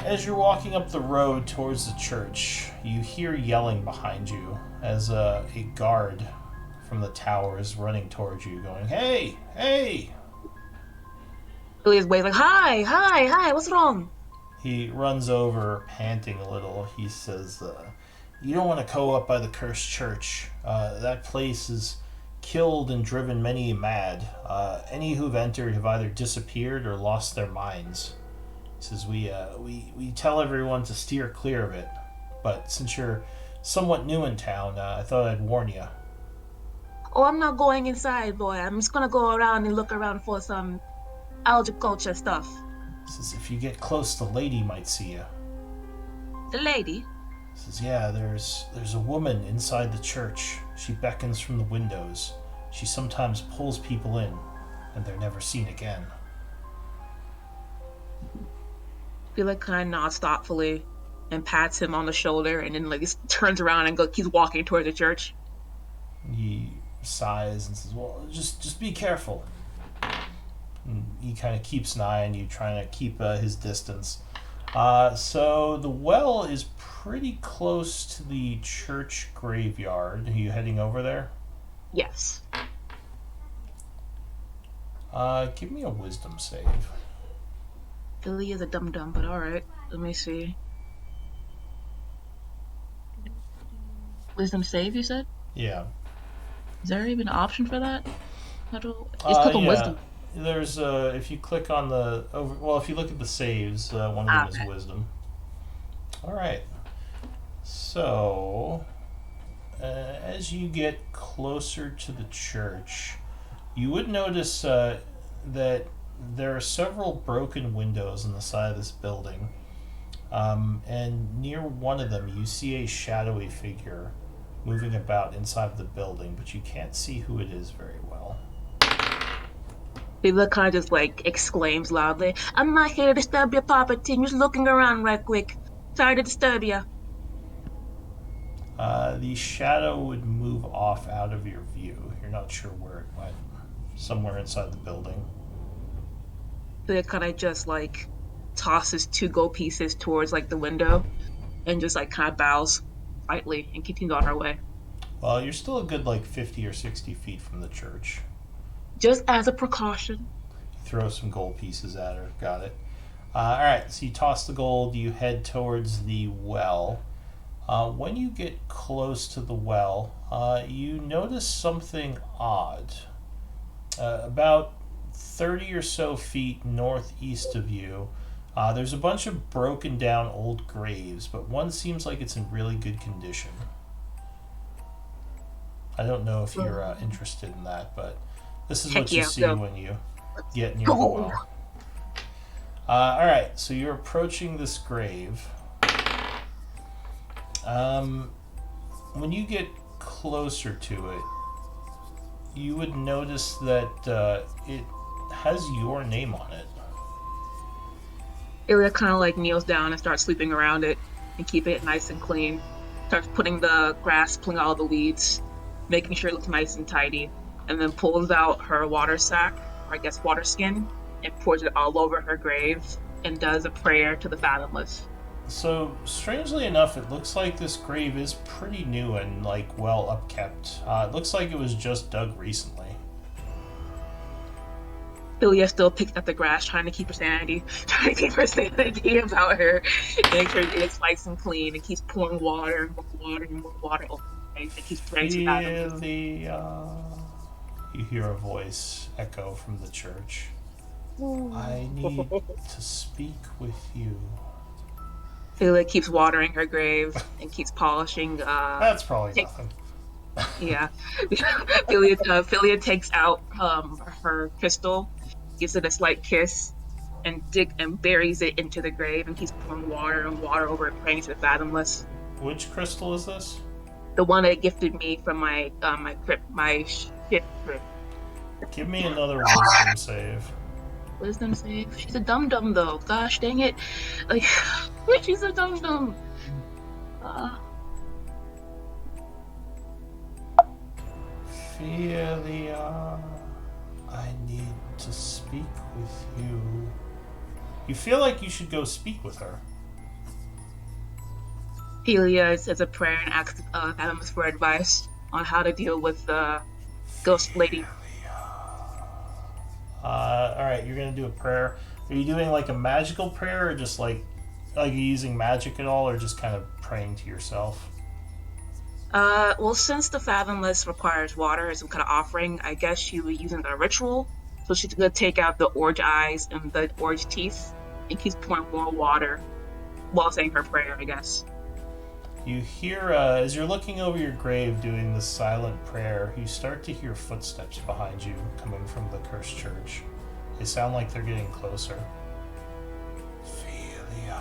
As you're walking up the road towards the church, you hear yelling behind you as a guard from the tower is running towards you, going, "Hey, hey!" Philia's waving like, hi, what's wrong? He runs over, panting a little. He says, "You don't want to go up by the cursed church. That place has killed and driven many mad. Any who've entered have either disappeared or lost their minds." He says, we tell everyone to steer clear of it, but since you're somewhat new in town, I thought I'd warn you." Oh, I'm not going inside, boy. I'm just gonna go around and look around for some agriculture stuff. He says, "If you get close, the lady might see you." The lady? He says, "Yeah, there's a woman inside the church. She beckons from the windows. She sometimes pulls people in, and they're never seen again." Phila kind of nods thoughtfully. and pats him on the shoulder, and then like turns around and keeps walking towards the church. He sighs and says, "Well, just be careful." And he kind of keeps an eye on you, trying to keep his distance. So the well is pretty close to the church graveyard. Are you heading over there? Yes. Give me a wisdom save. Billy is a dum dum, but all right. Let me see. Wisdom save, you said? Yeah. Is there even an option for that? How do just click on Yeah. wisdom? There's if you click on the if you look at the saves, one of them is okay. wisdom. All right. So, as you get closer to the church, you would notice that there are several broken windows on the side of this building. And near one of them, you see a shadowy figure moving about inside of the building, but you can't see who it is very well. Billy kind of just like exclaims loudly, "I'm not here to disturb your papa, Tim. Just looking around right quick. Sorry to disturb you." The shadow would move off out of your view. You're not sure where it went. Somewhere inside the building. Billy kind of just like tosses 2 gold pieces towards like the window, and just like kind of bows slightly and continues on her way. Well, you're still a good like 50 or 60 feet from the church. Just as a precaution. You throw some gold pieces at her. Got it. All right, so you toss the gold. You head towards the well. When you get close to the well, you notice something odd. About 30 or so feet northeast of you, there's a bunch of broken down old graves, but one seems like it's in really good condition. I don't know if you're interested in that, but this is what you see when you get near the well. Alright, so you're approaching this grave. When you get closer to it, you would notice that it has your name on it. Ilya kind of like kneels down and starts sweeping around it and keeping it nice and clean. Starts putting the grass, pulling all the weeds, making sure it looks nice and tidy, and then pulls out her water sack, or I guess water skin, and pours it all over her grave and does a prayer to the fathomless. So, strangely enough, it looks like this grave is pretty new and like well upkept. It looks like it was just dug recently. Ilya still picks at the grass, trying to keep her sanity, about her, make sure it's nice and clean, and keeps pouring water and more water and more water over her face, and keeps praying to God. You hear a voice echo from the church. I need to speak with you. Ilya keeps watering her grave and keeps polishing. That's probably nothing. Yeah. Philia takes out her crystal, gives it a slight kiss, and buries it into the grave and keeps pouring water and water over it, praying to the fathomless. Which crystal is this? The one that gifted me from my ship trip. Give me another wisdom save. Wisdom save? She's a dum-dum though. Gosh dang it. Like, she's a dum-dum. Philia, I need to speak with you. You feel like you should go speak with her. Philia says a prayer and asks Fathomless for advice on how to deal with the ghost lady. Alright, you're gonna do a prayer. Are you doing like a magical prayer, or just like you using magic at all, or just kind of praying to yourself? Well, since the Fathomless requires water as some kind of offering, I guess she was using a ritual. So she's gonna take out the orange eyes and the orange teeth and keeps pouring more water while saying her prayer, I guess. You hear, as you're looking over your grave doing this silent prayer, you start to hear footsteps behind you coming from the cursed church. They sound like they're getting closer. Philia,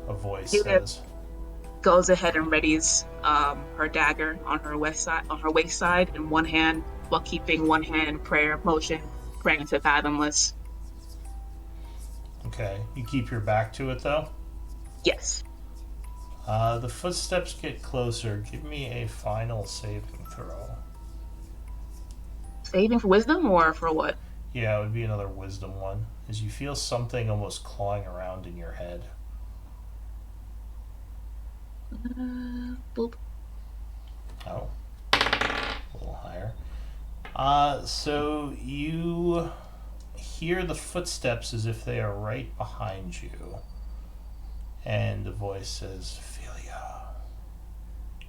a voice says. Goes ahead and readies her dagger on her waist side in one hand, while keeping one hand in prayer motion, praying to Fathomless. Okay, you keep your back to it though? Yes. The footsteps get closer. Give me a final saving throw. Saving for wisdom or for what? Yeah, it would be another wisdom one, as you feel something almost clawing around in your head. Boop. Oh, a little higher. So you hear the footsteps as if they are right behind you. And the voice says, Philia,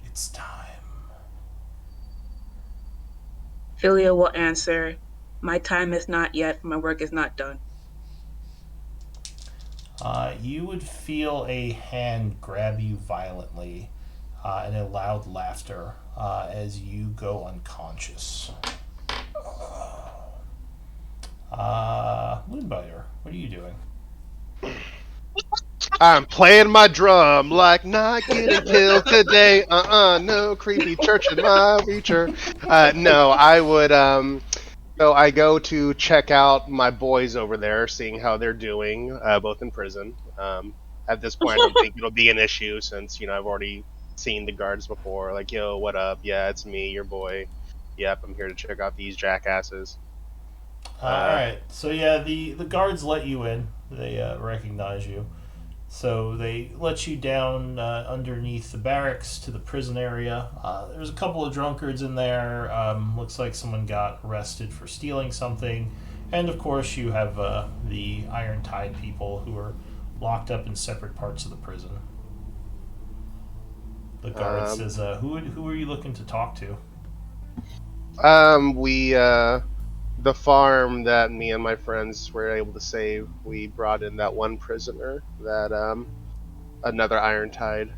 it's time. Philia will answer, my time is not yet, my work is not done. You would feel a hand grab you violently and a loud laughter as you go unconscious. Moonbiter, what are you doing? I'm playing my drum like not getting killed today. No creepy church in my future. No, I would. So I go to check out my boys over there, seeing how they're doing, both in prison. At this point, I don't think it'll be an issue since I've already seen the guards before. Like, yo, what up? Yeah, it's me, your boy. Yep, I'm here to check out these jackasses. All right. So yeah, the guards let you in. They recognize you. So they let you down underneath the barracks to the prison area. There's a couple of drunkards in there. Looks like someone got arrested for stealing something. And of course, you have the Iron Tide people who are locked up in separate parts of the prison. The guard says, who are you looking to talk to? The farm that me and my friends were able to save, we brought in that one prisoner, that another Iron Tide.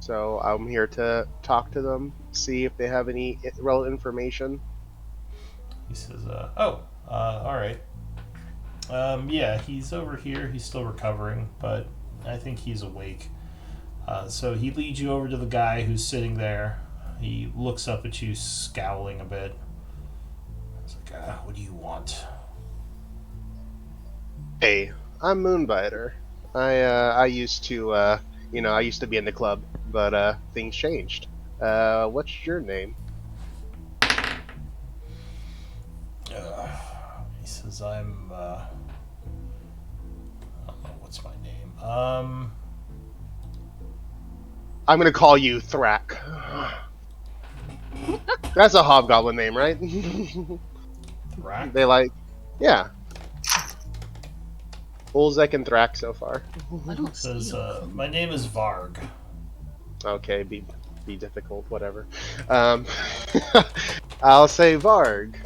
So I'm here to talk to them, see if they have any relevant information. He says, all right. Yeah, he's over here. He's still recovering, but I think he's awake. So he leads you over to the guy who's sitting there. He looks up at you, scowling a bit. He's like, what do you want? Hey, I'm Moonbiter. I used to I used to be in the club, but things changed. What's your name? He says, I don't know, what's my name? I'm gonna call you Thrak. That's a hobgoblin name, right? Thrak? They like, yeah. Ulzek and Thrak so far. I don't Says, steal. my name is Varg. Okay, be difficult, whatever. Um, I'll say Varg.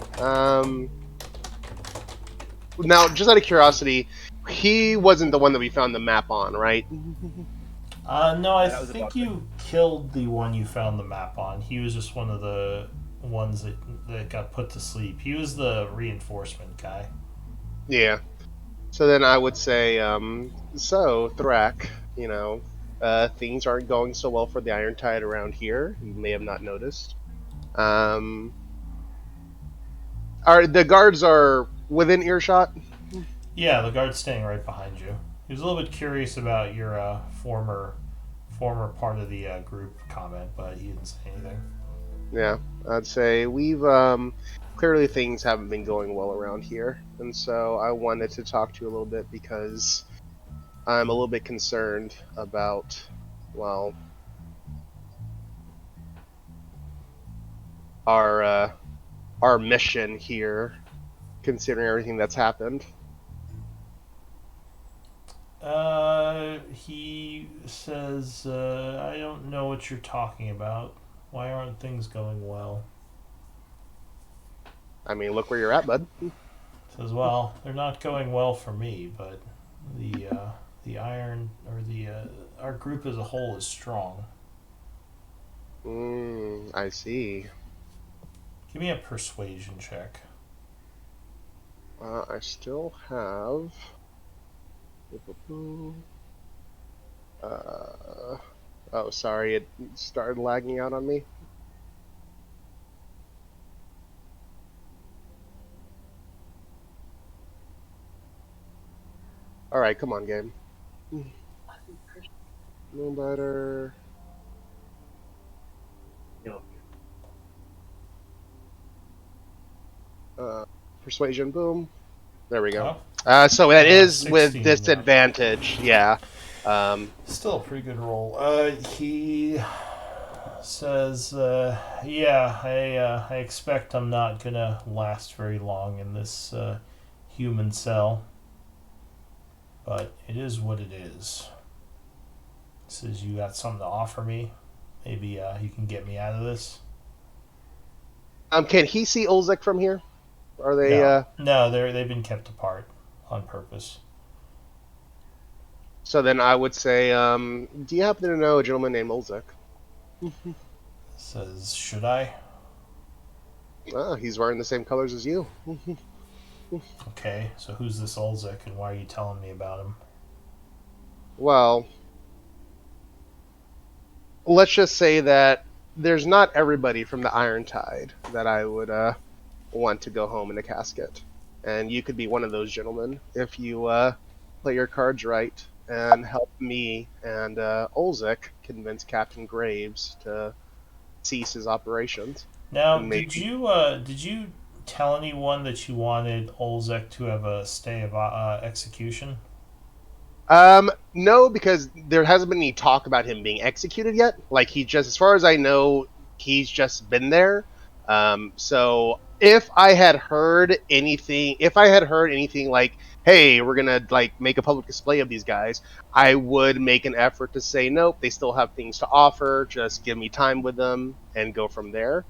Now, just out of curiosity, he wasn't the one that we found the map on, right? No, I That was think about you killed the one you found the map on. He was just one of the ones that got put to sleep. He was the reinforcement guy. Yeah. So then I would say, so Thrak, things aren't going so well for the Iron Tide around here. You may have not noticed. Are the guards are within earshot? Yeah, the guard's staying right behind you. He was a little bit curious about your former part of the group comment, but he didn't say anything. Yeah, I'd say we've clearly things haven't been going well around here, and so I wanted to talk to you a little bit because I'm a little bit concerned about, well, our mission here, considering everything that's happened. He says, I don't know what you're talking about. Why aren't things going well? I mean, look where you're at, bud. Says, well, they're not going well for me, but the iron or the our group as a whole is strong. I see. Give me a persuasion check. I still have. Oh, sorry, it started lagging out on me. Alright, come on, game. Moonbiter. Persuasion, boom. There we go. So that is with 16, disadvantage. Yeah. Still a pretty good roll. He says, "Yeah, I expect I'm not gonna last very long in this human cell, but it is what it is." Says, "You got something to offer me? Maybe you can get me out of this." Can he see Olzek from here? Are they? No, they've been kept apart on purpose. So then I would say, do you happen to know a gentleman named Olzek? Says, "Should I?" He's wearing the same colors as you. Okay, so who's this Olzek, and why are you telling me about him? Well, let's just say that there's not everybody from the Iron Tide that I would want to go home in a casket, and you could be one of those gentlemen if you play your cards right and help me and Olzek convince Captain Graves to cease his operations. Now, And did you tell anyone that you wanted Olzek to have a stay of execution? No, because there hasn't been any talk about him being executed yet. Like he just, as far as I know, he's just been there. So if I had heard anything like, "Hey, we're gonna like make a public display of these guys," I would make an effort to say, "Nope, they still have things to offer. Just give me time with them and go from there."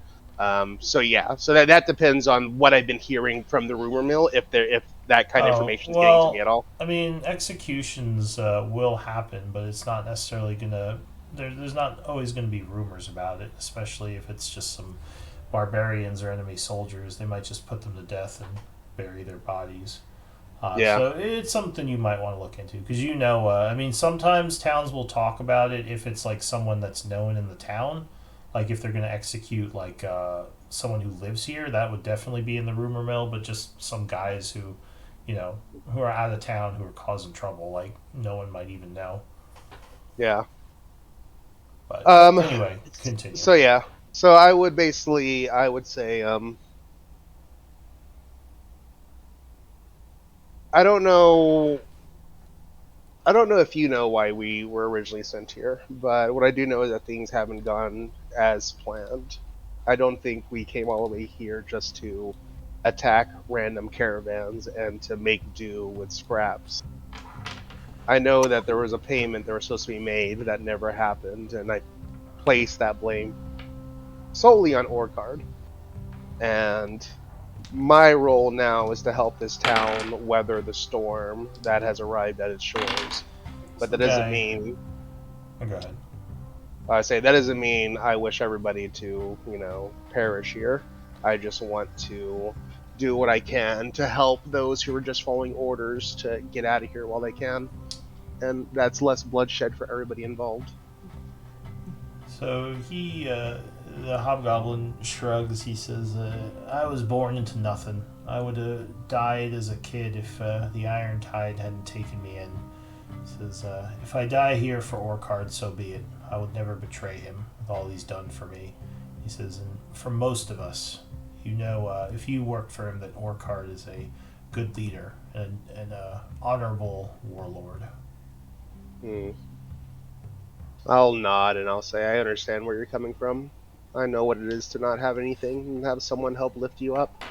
So yeah, so that depends on what I've been hearing from the rumor mill. If that kind of Oh, information is getting to me well, at all. I mean, executions will happen, but it's not necessarily gonna. There's not always going to be rumors about it, especially if it's just some barbarians or enemy soldiers. They might just put them to death and bury their bodies. Yeah. So it's something you might want to look into because I mean, sometimes towns will talk about it if it's like someone that's known in the town, like if they're going to execute like someone who lives here, that would definitely be in the rumor mill. But just some guys who, who are out of town who are causing trouble, like no one might even know. Yeah. But Um. anyway, continue. So yeah. So I would say I don't know. I don't know if you know why we were originally sent here, but what I do know is that things haven't gone as planned. I don't think we came all the way here just to attack random caravans and to make do with scraps. I know that there was a payment that was supposed to be made that never happened, and I placed that blame solely on Orcard. And my role now is to help this town weather the storm that has arrived at its shores. But that doesn't Guy, mean go ahead. I say that doesn't mean I wish everybody to, perish here. I just want to do what I can to help those who are just following orders to get out of here while they can. And that's less bloodshed for everybody involved. So the hobgoblin shrugs. He says, "I was born into nothing. I would have died as a kid if the Iron Tide hadn't taken me in." He says, "If I die here for Orcard, so be it. I would never betray him with all he's done for me." He says, "And for most of us, if you work for him, that Orcard is a good leader and an honorable warlord." Hmm. I'll nod and I'll say I understand where you're coming from. I know what it is to not have anything and have someone help lift you up.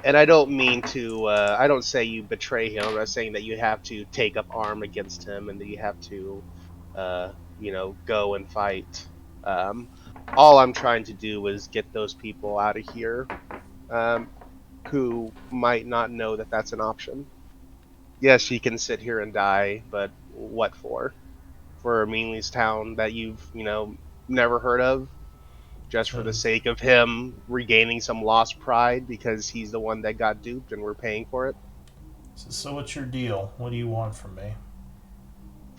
And I don't mean to, I don't say you betray him. I'm not saying that you have to take up arm against him and that you have to, go and fight. All I'm trying to do is get those people out of here who might not know that that's an option. Yes, she can sit here and die, but what for? For a Meanly's town that you've, never heard of? Just for the Says, sake of him regaining some lost pride because he's the one that got duped and we're paying for it? "So what's your deal? What do you want from me?"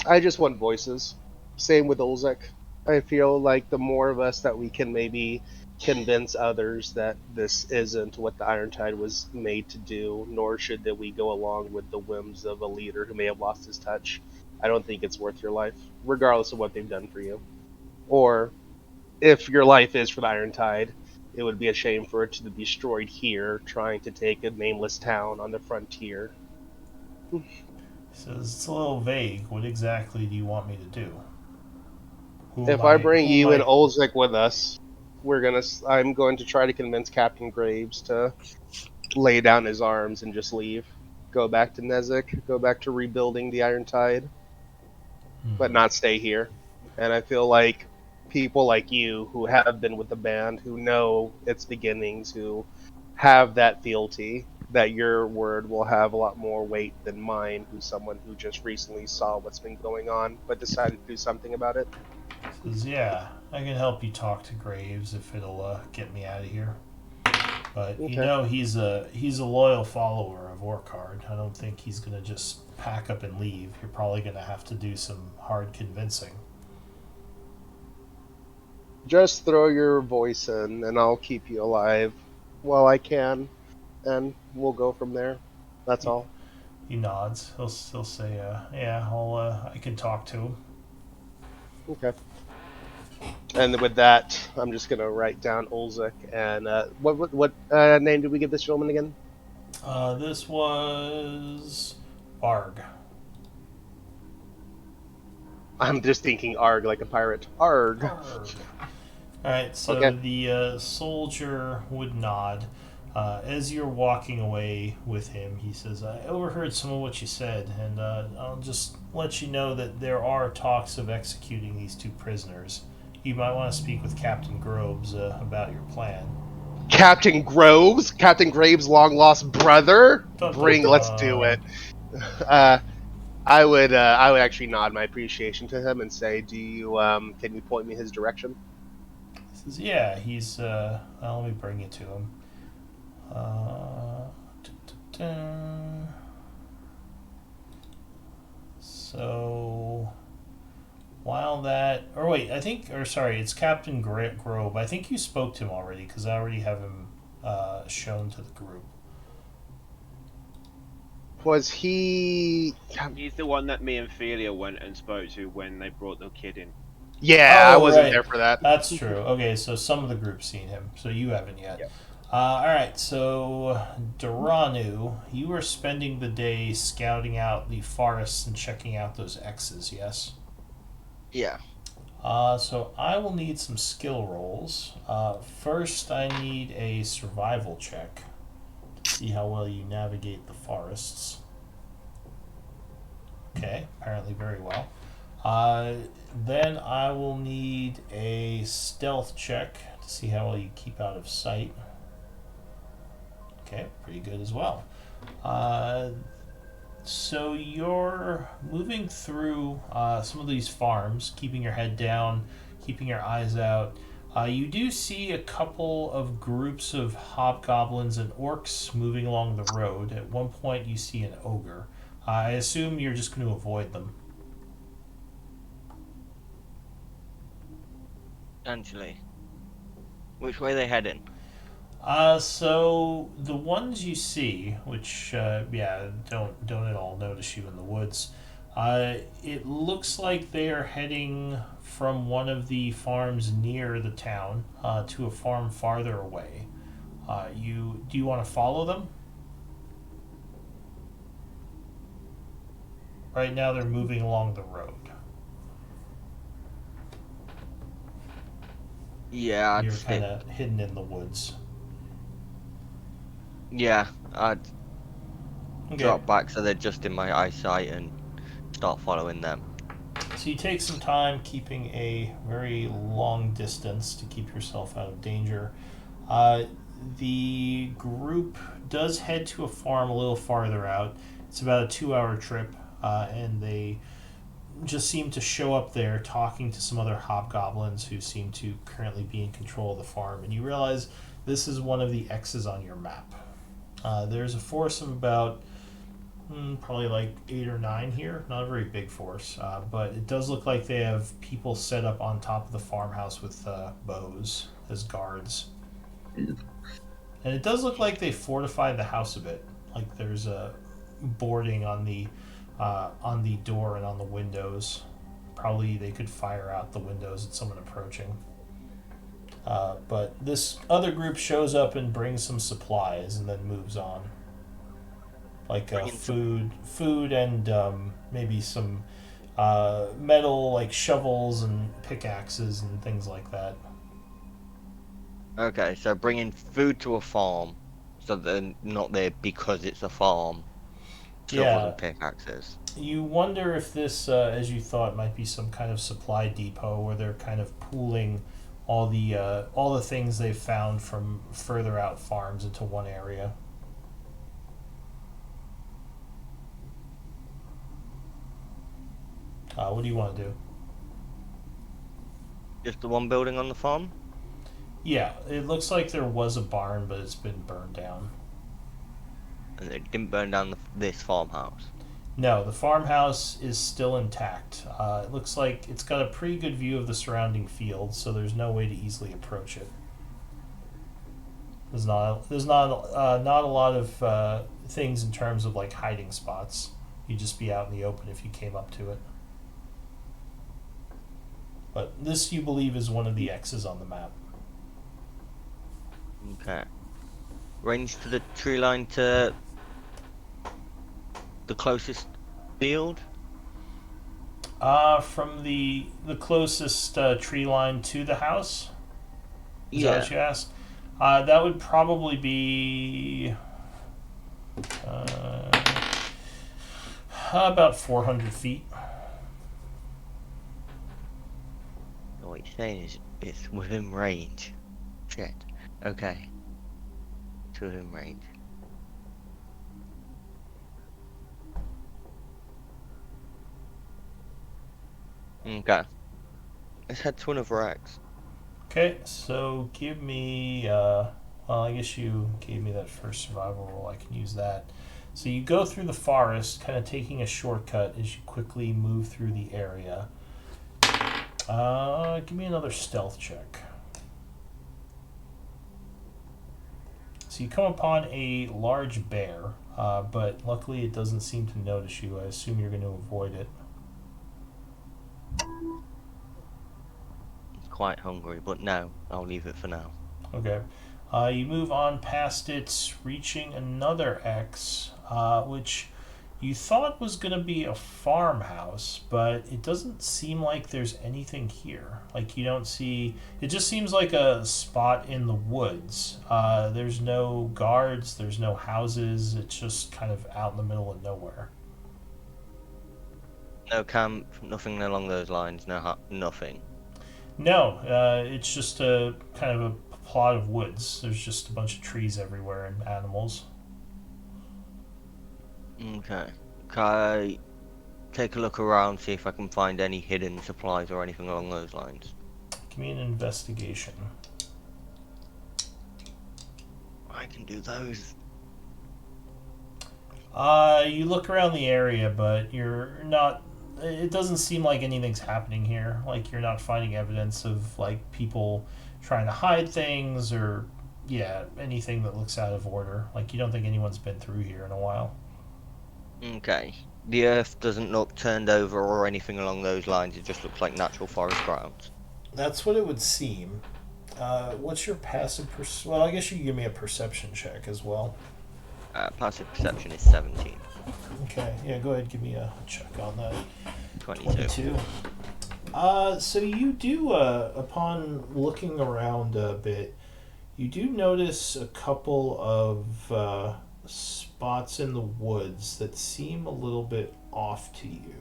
I just want voices. Same with Olzek. I feel like the more of us that we can maybe convince others that this isn't what the Iron Tide was made to do, nor should that we go along with the whims of a leader who may have lost his touch. I don't think it's worth your life, regardless of what they've done for you. Or if your life is for the Iron Tide, it would be a shame for it to be destroyed here, trying to take a nameless town on the frontier. He says it's a little vague. What exactly do you want me to do? If I bring Who am you and I? Olzik with us, I'm going to try to convince Captain Graves to lay down his arms and just leave. Go back to Nezik, go back to rebuilding the Iron Tide, but Hmm. not stay here. And I feel like people like you who have been with the band, who know its beginnings, who have that fealty, that your word will have a lot more weight than mine, who's someone who just recently saw what's been going on but decided to do something about it. Says yeah, I can help you talk to Graves if it'll get me out of here. But Okay. he's a loyal follower of Orcard. I don't think he's gonna just pack up and leave. You're probably gonna have to do some hard convincing. Just throw your voice in, and I'll keep you alive while I can, and we'll go from there. That's He, all. he nods. He'll say, "Yeah, I can talk to him." Okay. And with that, I'm just gonna write down Olzik and what name did we give this gentleman again? This was Barg. I'm just thinking Arg like a pirate. Arg. Barg. All right, so Okay. the soldier would nod. As you're walking away with him, he says, I overheard some of what you said, and I'll just let you know that there are talks of executing these two prisoners. You might want to speak with Captain Groves about your plan. Captain Groves, Captain Graves' long lost brother. Dun dun Let's do it. dun. Uh, I would actually nod my appreciation to him and say, do you can you point me his direction? He says, yeah, he's, let me bring you to him. So while that, or wait, I think, or sorry, it's Captain Grove. I think you spoke to him already because I already have him shown to the group. Was he? He's the one that me and Felia went and spoke to when they brought the kid in. Yeah, I Oh, wasn't right. there for that. That's true. Okay, so some of the group's seen him, so you haven't yet. Yep. All right, so Duranu, you were spending the day scouting out the forests and checking out those X's, yes? Yeah. So I will need some skill rolls. First, I need a survival check to see how well you navigate the forests. Okay, apparently very well. Then I will need a stealth check to see how well you keep out of sight. Okay, pretty good as well. So you're moving through some of these farms, keeping your head down, keeping your eyes out. You do see a couple of groups of hobgoblins and orcs moving along the road. At one point, you see an ogre. I assume you're just going to avoid them. Angeli. Which way are they heading? So the ones you see, which don't at all notice you in the woods. It looks like they are heading from one of the farms near the town to a farm farther away. Do you want to follow them? Right now, they're moving along the road. Yeah, I'd You're stick. kind of hidden in the woods. Yeah, I'd Okay. drop back so they're just in my eyesight and start following them. So you take some time, keeping a very long distance to keep yourself out of danger. The group does head to a farm a little farther out. It's about a 2-hour trip, and they just seem to show up there talking to some other hobgoblins who seem to currently be in control of the farm. And you realize this is one of the X's on your map. There's a force of about probably like 8 or 9 here. Not a very big force, but it does look like they have people set up on top of the farmhouse with bows as guards. And it does look like they fortified the house a bit. Like there's a boarding on the on the door and on the windows. Probably they could fire out the windows at someone approaching. But this other group shows up and brings some supplies and then moves on, like food, and maybe some metal, like shovels and pickaxes and things like that. Okay, so bringing food to a farm, so they're not there because it's a farm. Shovels Yeah, and pickaxes. you wonder if this, as you thought, might be some kind of supply depot where they're kind of pooling all the things they've found from further out farms into one area. What do you want to do? Just the one building on the farm? Yeah, it looks like there was a barn, but it's been burned down. And it didn't burn down this farmhouse. No, the farmhouse is still intact. It looks like it's got a pretty good view of the surrounding fields, so there's no way to easily approach it. There's not a lot of things in terms of like hiding spots. You'd just be out in the open if you came up to it. But this, you believe, is one of the X's on the map. Okay. Range to the tree line to the closest field? From the closest tree line to the house? Is that what you asked? That would probably be about 400 feet. What you're saying is it's within range. Shit. Okay. It's within range. Okay. Let's head to another X. Okay, so give me. Well, I guess you gave me that first survival roll. I can use that. So you go through the forest, kind of taking a shortcut as you quickly move through the area. Give me another stealth check. So you come upon a large bear, but luckily it doesn't seem to notice you. I assume you're going to avoid it. It's quite hungry, but no, I'll leave it for now. Okay. You move on past it, reaching another X, which you thought was going to be a farmhouse, but it doesn't seem like there's anything here. Like, you don't see. It just seems like a spot in the woods. There's no guards, there's no houses, it's just kind of out in the middle of nowhere. No camp, nothing along those lines, nothing. No, it's just a kind of a plot of woods. There's just a bunch of trees everywhere and animals. Okay. Can I take a look around, see if I can find any hidden supplies or anything along those lines? Give me an investigation. I can do those. You look around the area, but you're not. It doesn't seem like anything's happening here. Like, you're not finding evidence of like people trying to hide things or anything that looks out of order. Like, you don't think anyone's been through here in a while. Okay. The earth doesn't look turned over or anything along those lines. It just looks like natural forest grounds. That's what it would seem. What's your passive Well, I guess you can give me a perception check as well. Passive perception is 17. Okay, yeah, go ahead, give me a check on that. 22. So you do, upon looking around a bit, you do notice a couple of spots in the woods that seem a little bit off to you.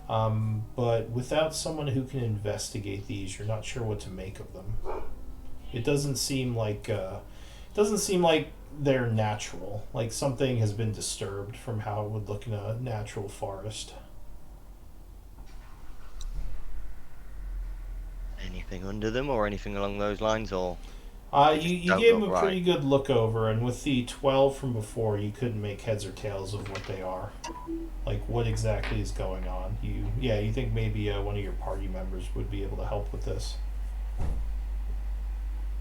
But without someone who can investigate these, you're not sure what to make of them. It doesn't seem like they're natural. Like, something has been disturbed from how it would look in a natural forest. Anything under them or anything along those lines, or? You gave them a pretty good look over, and with the 12 from before, you couldn't make heads or tails of what they are. Like, what exactly is going on. You think maybe one of your party members would be able to help with this.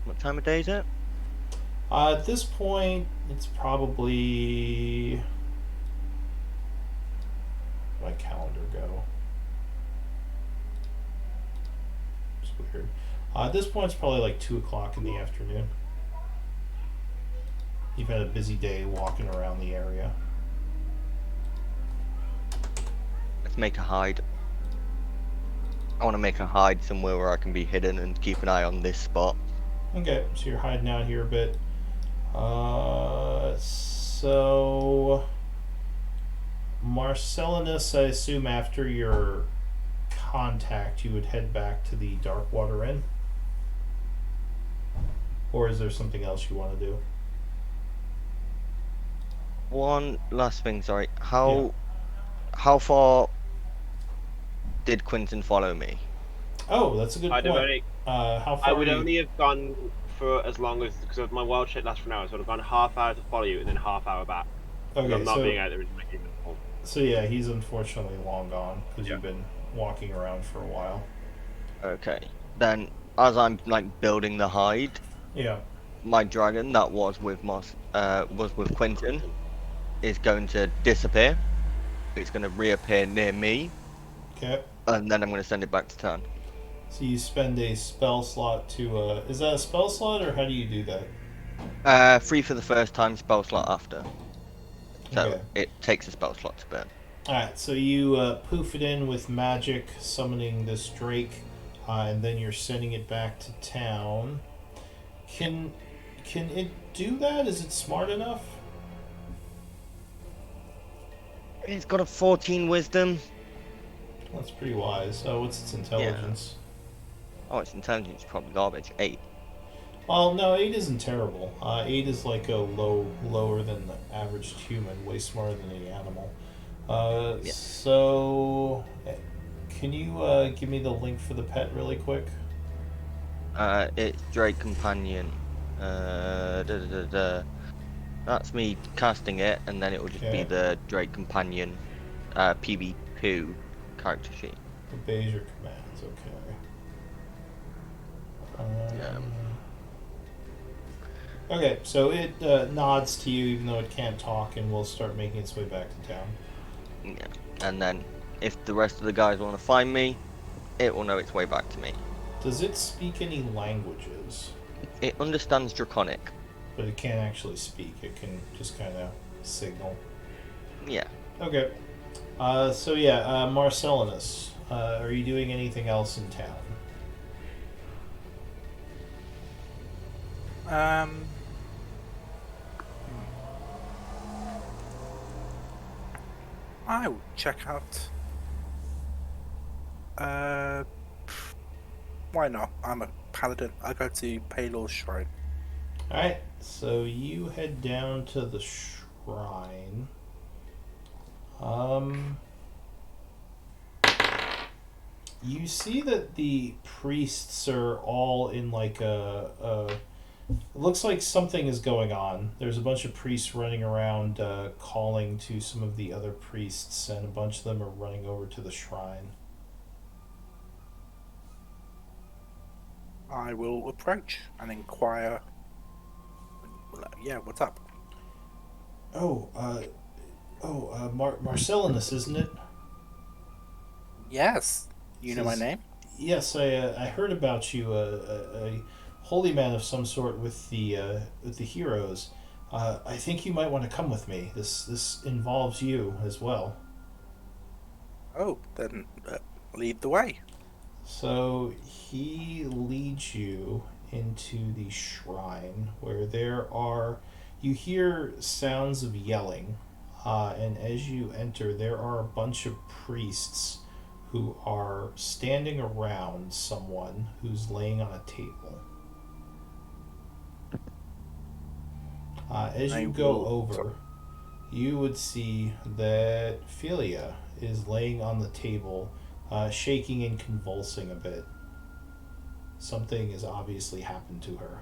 What time of day is it? At this point, it's probably my calendar go? It's weird. At this point, it's probably like 2 o'clock in the afternoon. You've had a busy day walking around the area. Let's make a hide. I want to make a hide somewhere where I can be hidden and keep an eye on this spot. Okay, so you're hiding out here a bit. So Marcellinus, I assume after your contact, you would head back to the Darkwater Inn, or is there something else you want to do? One last thing, sorry. How far did Quinton follow me? Oh, that's a good I'd have point. only, How far I would are you? only have gone for as long as, because my wild shape lasts for an hour, so I'd have gone half hour to follow you and then half hour back. Because Okay, I'm not being out there with my human form. so yeah, he's unfortunately long gone because Yeah. you've been walking around for a while. Okay. Then, as I'm like building the hide, Yeah. my dragon that was with Quinton is going to disappear. It's going to reappear near me, Okay. and then I'm going to send it back to town. So you spend a spell slot to. Is that a spell slot or how do you do that? Free for the first time, spell slot after. So Okay. it takes a spell slot to burn. Alright, so you poof it in with magic, summoning this drake, and then you're sending it back to town. Can it do that? Is it smart enough? It's got a 14 wisdom. That's pretty wise. Oh, what's its intelligence? Oh, its intelligence is probably garbage. 8. Well, no, 8 isn't terrible. 8 is like a lower than the average human, way smarter than any animal. Yeah. So, can you give me the link for the pet really quick? It's Drake Companion. That's me casting it, and then it will just be Okay. the Drake Companion PB2 character sheet. Obeys your commands, okay. Okay, so it nods to you even though it can't talk and will start making its way back to town. Yeah. And then, if the rest of the guys want to find me, it will know its way back to me. Does it speak any languages? It understands Draconic. But it can't actually speak, it can just kind of signal. Yeah. Okay. So yeah, Marcellinus, are you doing anything else in town? I will check out. Why not? I'm a paladin. I go to Paylor's shrine. Alright, so you head down to the shrine. You see that the priests are all in like it looks like something is going on. There's a bunch of priests running around calling to some of the other priests, and a bunch of them are running over to the shrine. I will approach and inquire. Yeah, what's up? Marcellinus, isn't it? Yes. You know my name? Yes, I heard about you. A holy man of some sort with the heroes. I think you might want to come with me. This involves you as well. Oh, then lead the way. So he leads you into the shrine where you hear sounds of yelling, and as you enter, there are a bunch of priests who are standing around someone who's laying on a table. As you go over, you would see that Philia is laying on the table, shaking and convulsing a bit. Something has obviously happened to her.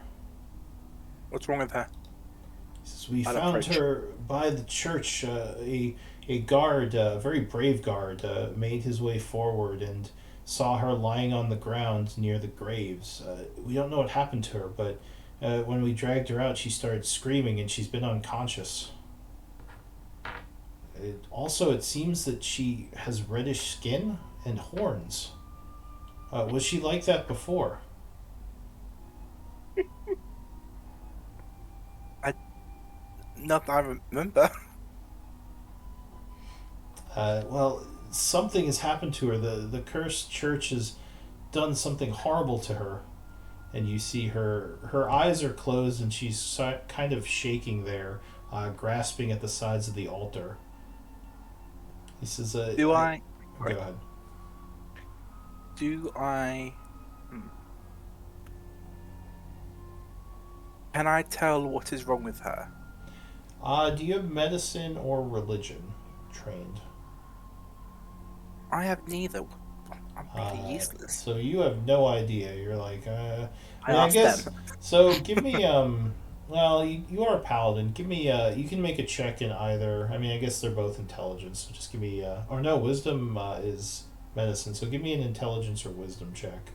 What's wrong with her? He says, we I'll found approach. her by the church. A guard, a very brave guard, made his way forward and saw her lying on the ground near the graves. We don't know what happened to her, but when we dragged her out, she started screaming and she's been unconscious. it seems that she has reddish skin and horns. Was she like that before? Not that I remember. Well, something has happened to her. The cursed church has done something horrible to her, and you see her eyes are closed, and she's kind of shaking there, grasping at the sides of the altar. He says, Do I? Go ahead. Do I? Can I tell what is wrong with her? Do you have medicine or religion trained? I have neither. I'm really useless. So you have no idea. You're like, I I asked guess. them. So give me, well, you are a paladin. Give me, you can make a check in either. I mean, I guess they're both intelligence. So just give me, or no, wisdom is medicine. So give me an intelligence or wisdom check.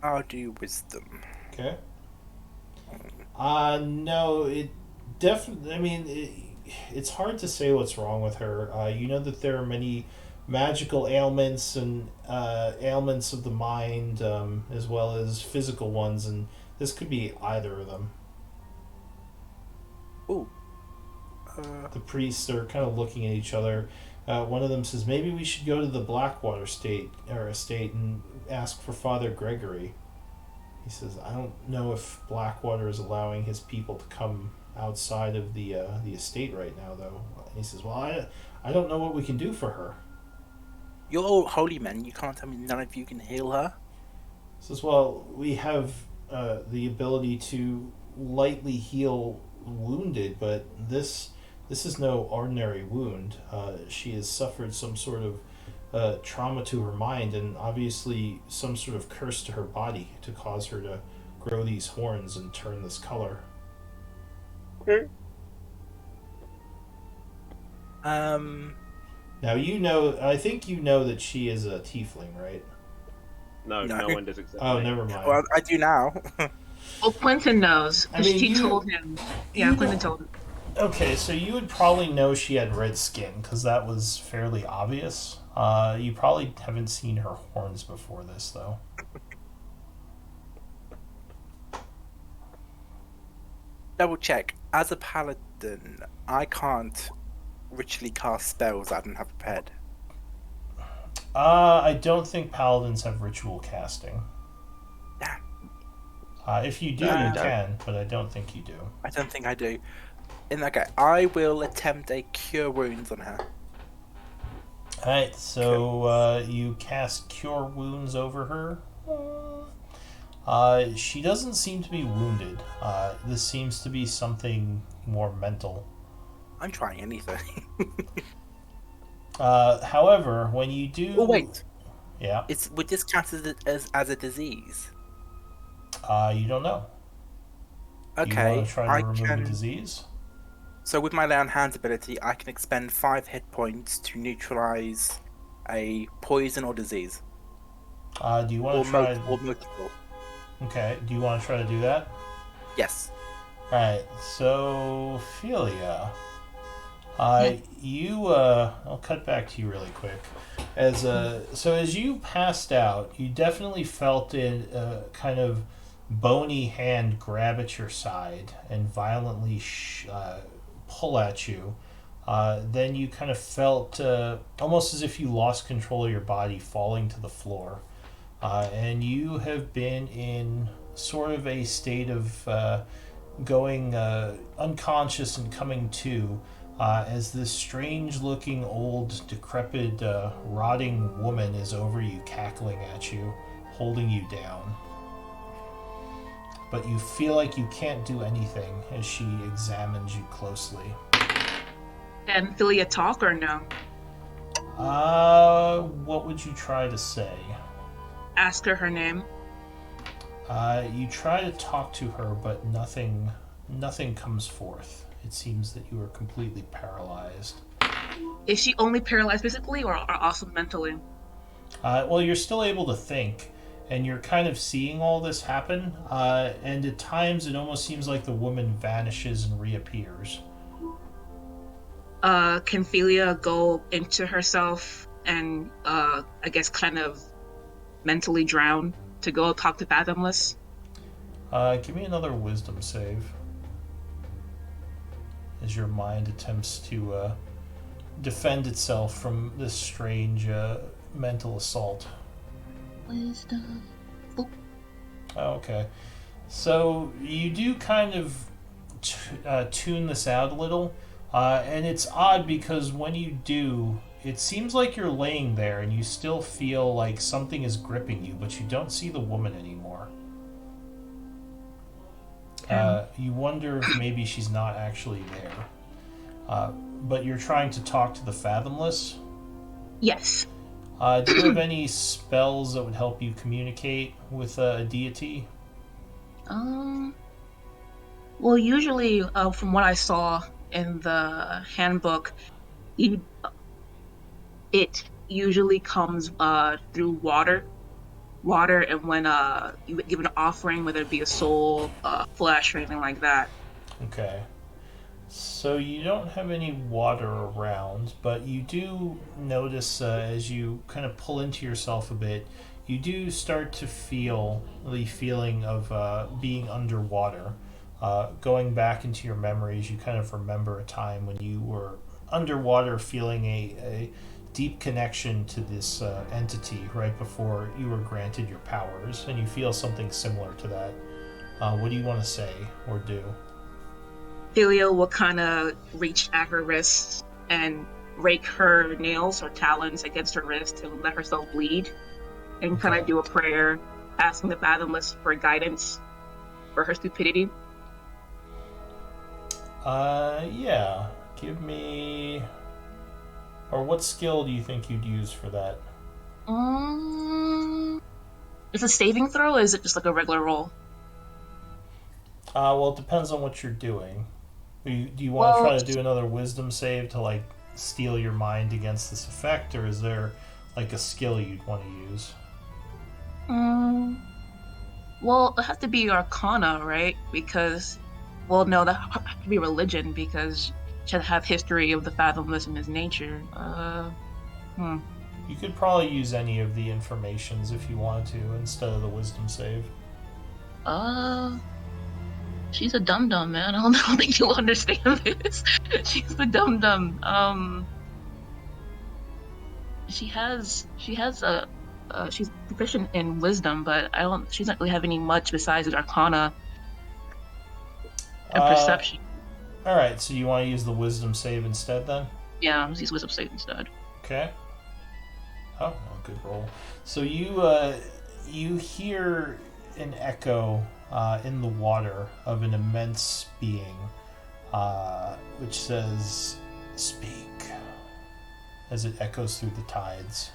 I'll do wisdom. Okay. No, it definitely. I mean, it's hard to say what's wrong with her. You know that there are many magical ailments and ailments of the mind, as well as physical ones, and this could be either of them. Ooh. The priests are kind of looking at each other. One of them says, "Maybe we should go to the Blackwater estate and ask for Father Gregory." He says, "I don't know if Blackwater is allowing his people to come outside of the estate right now, though." And he says, "Well, I don't know what we can do for her." You're all holy men. You can't tell me none of you can heal her? He says, "Well, we have the ability to lightly heal wounded, but this is no ordinary wound. She has suffered some sort of trauma to her mind, and obviously some sort of curse to her body to cause her to grow these horns and turn this color." Now I think you know that she is a tiefling, right? No, No. no one does exactly. Oh, never mind. Well, I do now. Well, Quentin knows. I mean, She you- told him. Yeah, you Quentin know- told him. Okay, so you would probably know she had red skin because that was fairly obvious. You probably haven't seen her horns before this, though. Double check. As a paladin, I can't ritually cast spells I don't have prepared. I don't think paladins have ritual casting. Yeah. If you do, No, you you don't. can, but I don't think you do. I don't think I do. In that case, I will attempt a cure wounds on her. Alright, so you cast Cure Wounds over her. She doesn't seem to be wounded. This seems to be something more mental. I'm trying anything. However, when you do... Oh wait, Yeah, would this count as a disease? you don't know. You Okay, want to try I to remove can. a disease? So with my lay on hands ability, I can expend 5 hit points to neutralize a poison or disease, Do you want to try... or multiple. Okay, do you want to try to do that? Yes. Alright, so Philia, I'll cut back to you really quick. As you passed out, you definitely felt a kind of bony hand grab at your side and violently pull at you. Then you kind of felt almost as if you lost control of your body, falling to the floor. And you have been in sort of a state of going unconscious and coming to as this strange looking old decrepit rotting woman is over you, cackling at you, holding you down. But you feel like you can't do anything as she examines you closely. Can Philia talk or no? What would you try to say? Ask her name. You try to talk to her, but nothing comes forth. It seems that you are completely paralyzed. Is she only paralyzed physically or also mentally? Well, you're still able to think, and you're kind of seeing all this happen, and at times it almost seems like the woman vanishes and reappears. can Thelia go into herself and I guess kind of mentally drown to go talk to Fathomless? Give me another wisdom save. As your mind attempts to defend itself from this strange mental assault. Wisdom. Okay. So you do kind of tune this out a little. And it's odd because when you do, it seems like you're laying there and you still feel like something is gripping you, but you don't see the woman anymore. You wonder if maybe she's not actually there. But you're trying to talk to the Fathomless? Yes. Do you have any spells that would help you communicate with a deity? Well, usually, from what I saw in the handbook, it usually comes through water, and when you give an offering, whether it be a soul, flesh, or anything like that. Okay. So you don't have any water around, but you do notice as you kind of pull into yourself a bit, you do start to feel the feeling of being underwater. Going back into your memories, you kind of remember a time when you were underwater feeling a deep connection to this entity right before you were granted your powers, and you feel something similar to that. What do you want to say or do? Thelia will kind of reach at her wrist and rake her nails or talons against her wrist to let herself bleed, and kind of do a prayer asking the Fathomless for guidance for her stupidity. Yeah. Give me... Or what skill do you think you'd use for that? Is it a saving throw, or is it just like a regular roll? Well, it depends on what you're doing. Do you want to try to do another wisdom save to, like, steel your mind against this effect, or is there, like, a skill you'd want to use? Well, it has to be Arcana, right? Because, well, no, that has to be religion, because it should have history of the Fathomless in his nature. You could probably use any of the informations if you wanted to instead of the wisdom save. She's a dum-dum, man. I don't think you'll understand this. She's a dum-dum. She's proficient in wisdom, but she doesn't really have any much besides Arcana and perception. Alright, so you want to use the wisdom save instead then? Yeah, let's use wisdom save instead. Okay. Oh, well, good roll. So you hear an echo in the water of an immense being, which says, "Speak," as it echoes through the tides.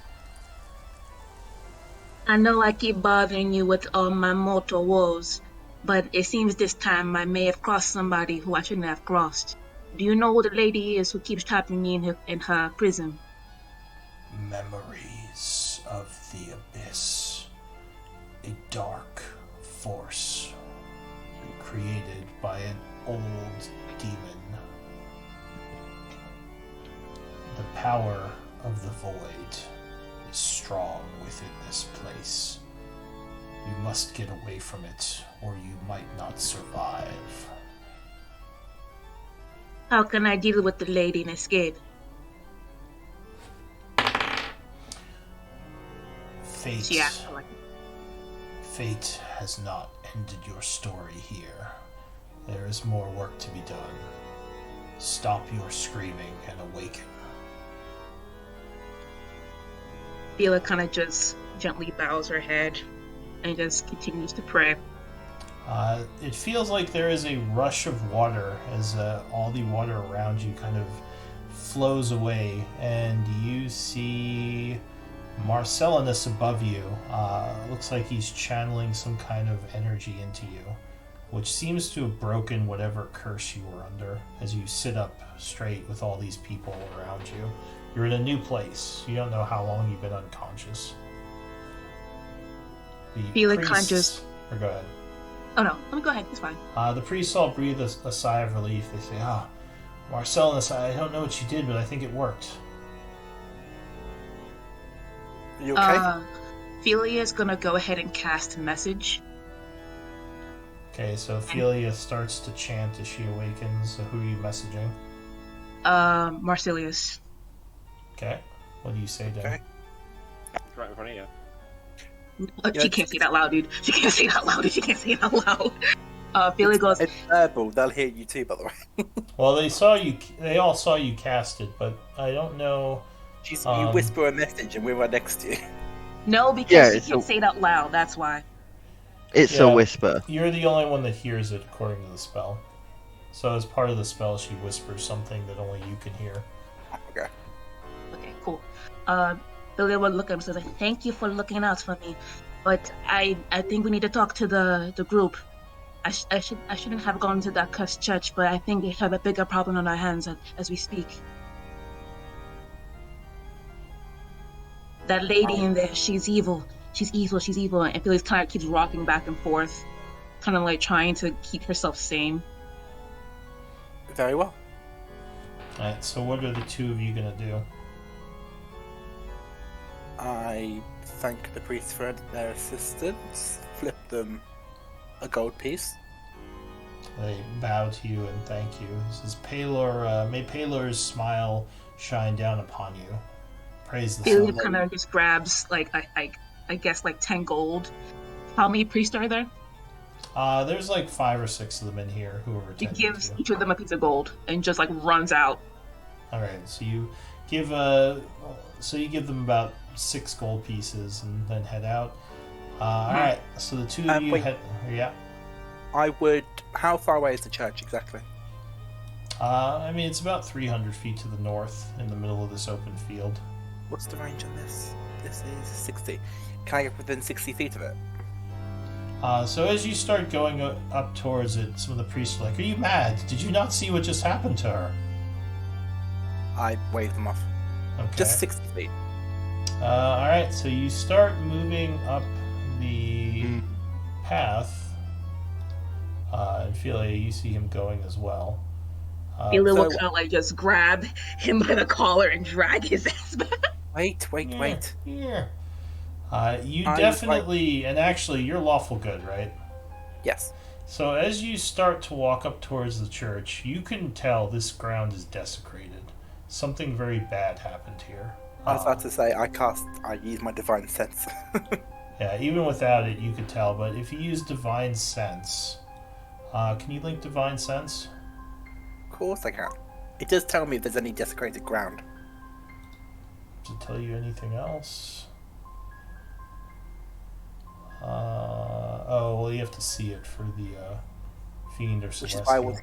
I know I keep bothering you with all my mortal woes, but it seems this time I may have crossed somebody who I shouldn't have crossed. Do you know who the lady is who keeps trapping me in her prison? Memories of the abyss. A dark force created by an old demon. The power of the void is strong within this place. You must get away from it, or you might not survive. How can I deal with the lady and escape? Fate has not ended your story here. There is more work to be done. Stop your screaming and awaken. Bela kind of just gently bows her head and just continues to pray. It feels like there is a rush of water as all the water around you kind of flows away, and you see Marcellinus above you. Looks like he's channeling some kind of energy into you, which seems to have broken whatever curse you were under as you sit up straight with all these people around you. You're in a new place. You don't know how long you've been unconscious. Feel conscious. Or go ahead. Oh no, go ahead, it's fine. The priests all breathe a sigh of relief. They say, Marcellus, I don't know what you did, but I think it worked. Are you okay? Ophelia's gonna go ahead and cast message. Okay, so Ophelia starts to chant as she awakens. So who are you messaging? Marcellus. Okay. What do you say to him? Okay. It's right in front of you. She can't say it out loud, dude. She can't say it out loud. She can't say it out loud. Ophelia goes, It's verbal. They'll hear you too, by the way. Well, they saw you. They all saw you cast it, but I don't know. You whisper a message, and we're right next to you. no, because Yeah, she it's can't a- say it out loud. That's why. It's Yeah. a whisper. You're the only one that hears it, according to the spell. So as part of the spell, she whispers something that only you can hear. Okay. Okay, cool. Ophelia will look at him and says, "Thank you for looking out for me, but I think we need to talk to the group. I shouldn't have gone to that cursed church, but I think we have a bigger problem on our hands as we speak. That lady in there, she's evil. She's evil. She's evil." And Phyllis kind of keeps rocking back and forth, kind of like trying to keep herself sane. Very well. Alright, so what are the two of you gonna do? I thank the priest for their assistance. Flip them a gold piece. They bow to you and thank you. He says, Palor, may Palor's smile shine down upon you. Praise the Phyllis sun. kind of just grabs I guess like 10 gold. How many priests are there? There's like 5 or 6 of them in here who are She attending gives to you. each of them a piece of gold and just like runs out. Alright, so you give them about 6 gold pieces and then head out. Alright, so the two of you wait. head. Yeah. How far away is the church exactly? I mean, it's about 300 feet to the north in the middle of this open field. What's the range on this? This is 60. Can I get within 60 feet of it? So as you start going up towards it, some of the priests are like, "Are you mad? Did you not see what just happened to her?" I wave them off. Okay. Just 60 feet. Alright, so you start moving up the path. And Ophelia, you see him going as well. Phyllis will so- kind of like just grab him by the collar and drag his ass back. Wait. Here. You I definitely, and actually, you're lawful good, right? Yes. So as you start to walk up towards the church, you can tell this ground is desecrated. Something very bad happened here. I was about to say, I use my divine sense. Yeah, even without it, you could tell. But if you use divine sense, can you link divine sense? Of course I can. It does tell me if there's any desecrated ground. Does it tell you anything else? Well, you have to see it for the fiend or Which celestial. is why I want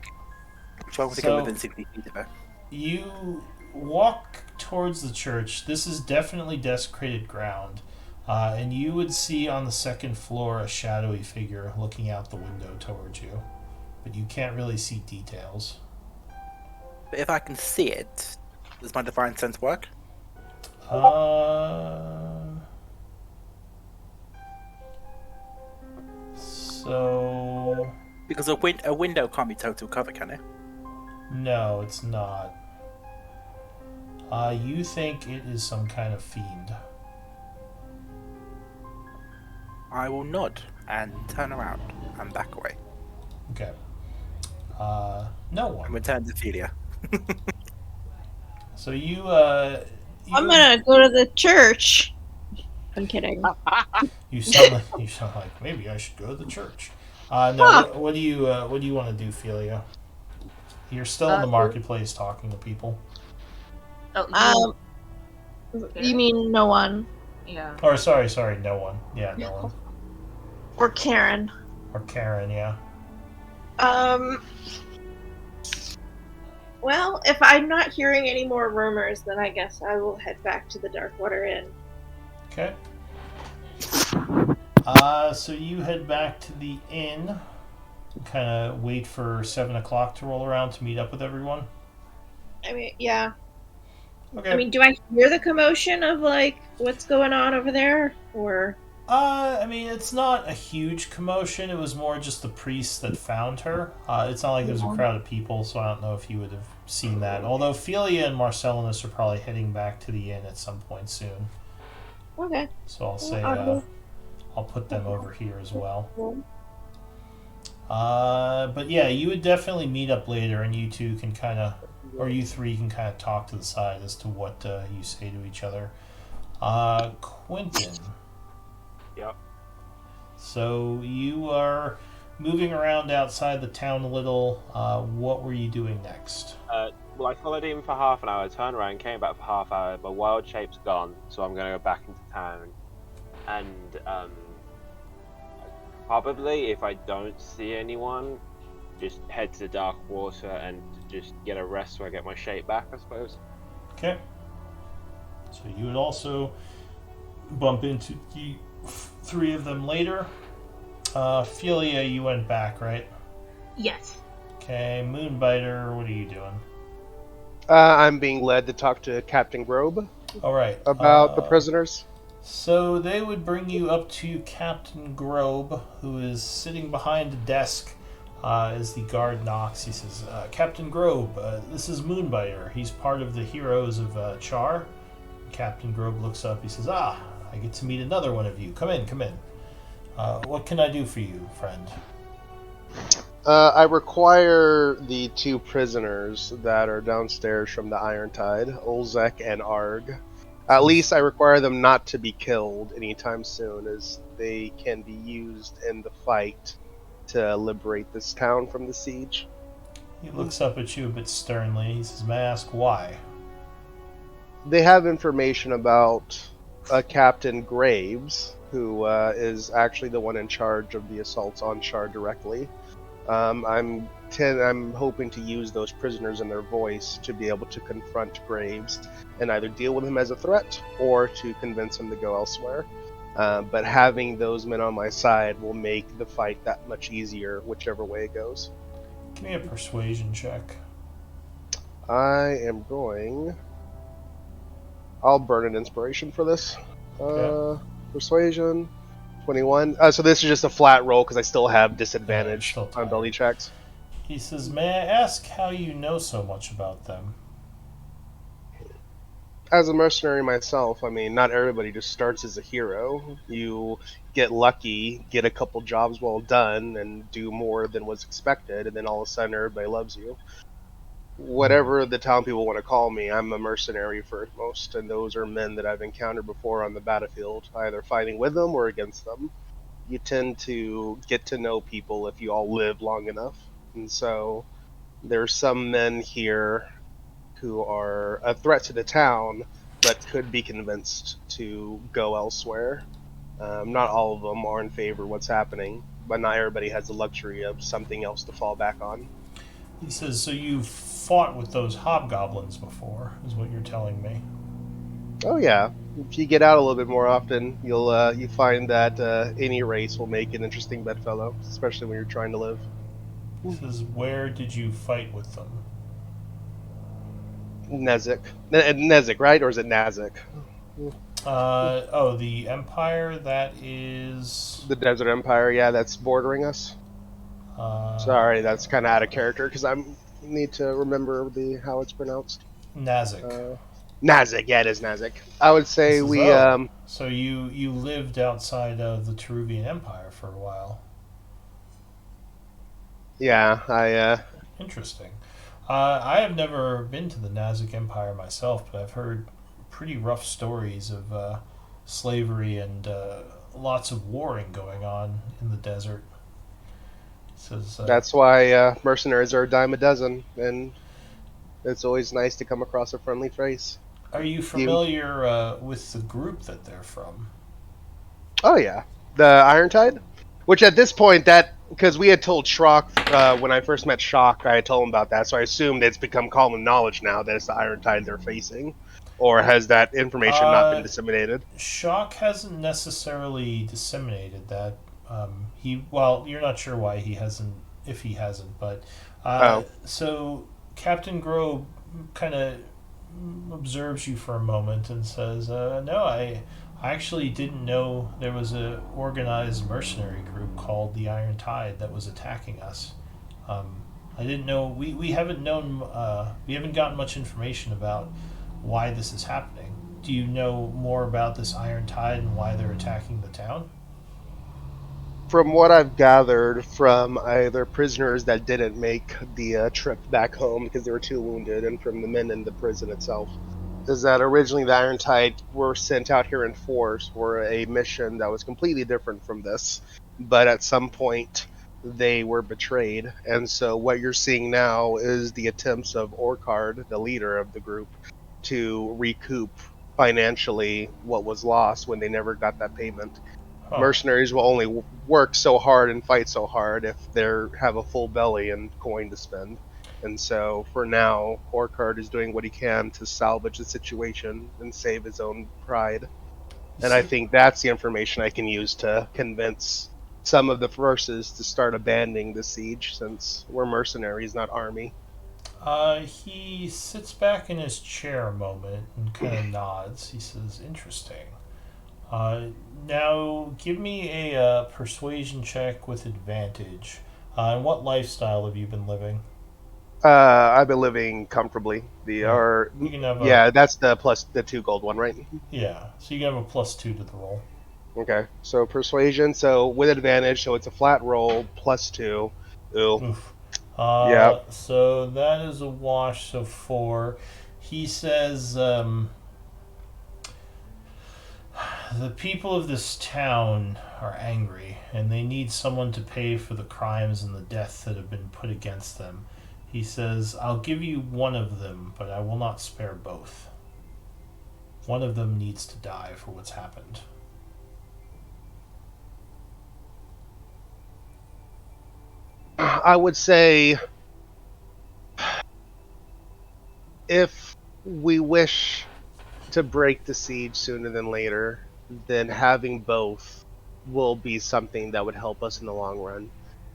to go within 60 feet of it. You walk towards the church. This is definitely desecrated ground. And you would see on the second floor a shadowy figure looking out the window towards you. But you can't really see details. But if I can see it, does my divine sense work? So... Because a window can't be total cover, can it? No, it's not. You think it is some kind of fiend. I will nod and turn around and back away. Okay. No And one. return to Ophelia. So you, I'm gonna go to the church. I'm kidding. You sound like maybe I should go to the church. No. Huh. What do you want to do, Philia? You're still in the marketplace talking to people. Oh, You mean no one yeah. Or sorry, no one. Yeah, no one. or Karen? Or Karen, yeah. Well, if I'm not hearing any more rumors, then I guess I will head back to the Darkwater Inn. Okay. So you head back to the inn. Kind of wait for 7 o'clock to roll around to meet up with everyone. I mean, yeah. Okay. I mean, do I hear the commotion of, like, what's going on over there? Or... I mean, it's not a huge commotion. It was more just the priests that found her. It's not like there's a crowd of people, so I don't know if you would have seen that. Although Ophelia and Marcellinus are probably heading back to the inn at some point soon. Okay. So I'll say I'll put them over here as well. But yeah, you would definitely meet up later, and you two can kind of, or you three can kind of talk to the side as to what you say to each other. Quentin. Yep. So you are moving around outside the town a little. What were you doing next? Well, I followed him for half an hour, turned around, came back for half hour. My wild shape's gone, so I'm going to go back into town. And probably, if I don't see anyone, just head to the dark water and just get a rest so I get my shape back, I suppose. Okay. So you would also bump into the three of them later. Ophelia, you went back, right? Yes. Okay, Moonbiter, what are you doing? I'm being led to talk to Captain Grobe All right. about the prisoners. So they would bring you up to Captain Grobe, who is sitting behind a desk. As the guard knocks, he says, Captain Grobe, this is Moonbiter. He's part of the heroes of Chaur. Captain Grobe looks up. He says, I get to meet another one of you. Come in, come in. What can I do for you, friend? I require the two prisoners that are downstairs from the Iron Tide, Olzek and Arg. At least I require them not to be killed anytime soon, as they can be used in the fight to liberate this town from the siege. He looks up at you a bit sternly. He says, may I ask why? They have information about a Captain Graves, who is actually the one in charge of the assaults on Chaur directly. I'm hoping to use those prisoners and their voice to be able to confront Graves and either deal with him as a threat or to convince him to go elsewhere. But having those men on my side will make the fight that much easier, whichever way it goes. Give me a persuasion check. I am going... I'll burn an inspiration for this. Okay. Persuasion, 21. So this is just a flat roll because I still have disadvantage still on ability checks. He says, may I ask how you know so much about them? As a mercenary myself, I mean, not everybody just starts as a hero. You get lucky, get a couple jobs well done, and do more than was expected, and then all of a sudden everybody loves you. Whatever the town people want to call me, I'm a mercenary for most, and those are men that I've encountered before on the battlefield, either fighting with them or against them. You tend to get to know people if you all live long enough, and so there's some men here who are a threat to the town, but could be convinced to go elsewhere. Not all of them are in favor of what's happening, but not everybody has the luxury of something else to fall back on. He says, so you've fought with those hobgoblins before, is what you're telling me. Oh yeah, if you get out a little bit more often, you'll you find that any race will make an interesting bedfellow, especially when you're trying to live. He says, where did you fight with them? Nezik. Nezik, right? Or is it Nazik? The Empire, that is... The Desert Empire, yeah, that's bordering us. Sorry, that's kind of out of character, because I need to remember how it's pronounced. Nazik. Nazik, yeah, it is Nazik. I would say So you lived outside of the Teruvian Empire for a while. Yeah, Interesting. I have never been to the Nazik Empire myself, but I've heard pretty rough stories of slavery and lots of warring going on in the desert. Says, that's why mercenaries are a dime a dozen, and it's always nice to come across a friendly face. Are you familiar with the group that they're from? Oh yeah, the Iron Tide? Which at this point, because we had told Schrock when I first met Shock, I had told him about that, so I assumed it's become common knowledge now that it's the Iron Tide they're facing. Or has that information not been disseminated? Shock hasn't necessarily disseminated that. You're not sure why he hasn't, if he hasn't, but so Captain Grobe kind of observes you for a moment and says, "No, I actually didn't know there was a organized mercenary group called the Iron Tide that was attacking us. I didn't know. We haven't known. We haven't gotten much information about why this is happening. Do you know more about this Iron Tide and why they're attacking the town? From what I've gathered from either prisoners that didn't make the trip back home because they were too wounded, and from the men in the prison itself, is that originally the Iron Tide were sent out here in force for a mission that was completely different from this, but at some point they were betrayed, and so what you're seeing now is the attempts of Orcard, the leader of the group, to recoup financially what was lost when they never got that payment. Huh. Mercenaries will only work so hard and fight so hard if they have a full belly and coin to spend. And so for now, Orcard is doing what he can to salvage the situation and save his own pride. And I See, think that's the information I can use to convince some of the forces to start abandoning the siege, since we're mercenaries, not army. he sits back in his chair a moment and kind of nods. He says, "Interesting. Uh, now give me a persuasion check with advantage. And what lifestyle have you been living?" I've been living comfortably. Yeah. You can have a Yeah, that's the plus the 2 gold one, right? yeah. So you can have a +2 to the roll. Okay, so persuasion, so with advantage, so it's a flat roll +2. Ooh, Oof. yeah. So that is a wash. So 4. He says, the people of this town are angry, and they need someone to pay for the crimes and the deaths that have been put against them. He says, I'll give you one of them, but I will not spare both. One of them needs to die for what's happened. I would say if we wish to break the siege sooner than later, then having both will be something that would help us in the long run.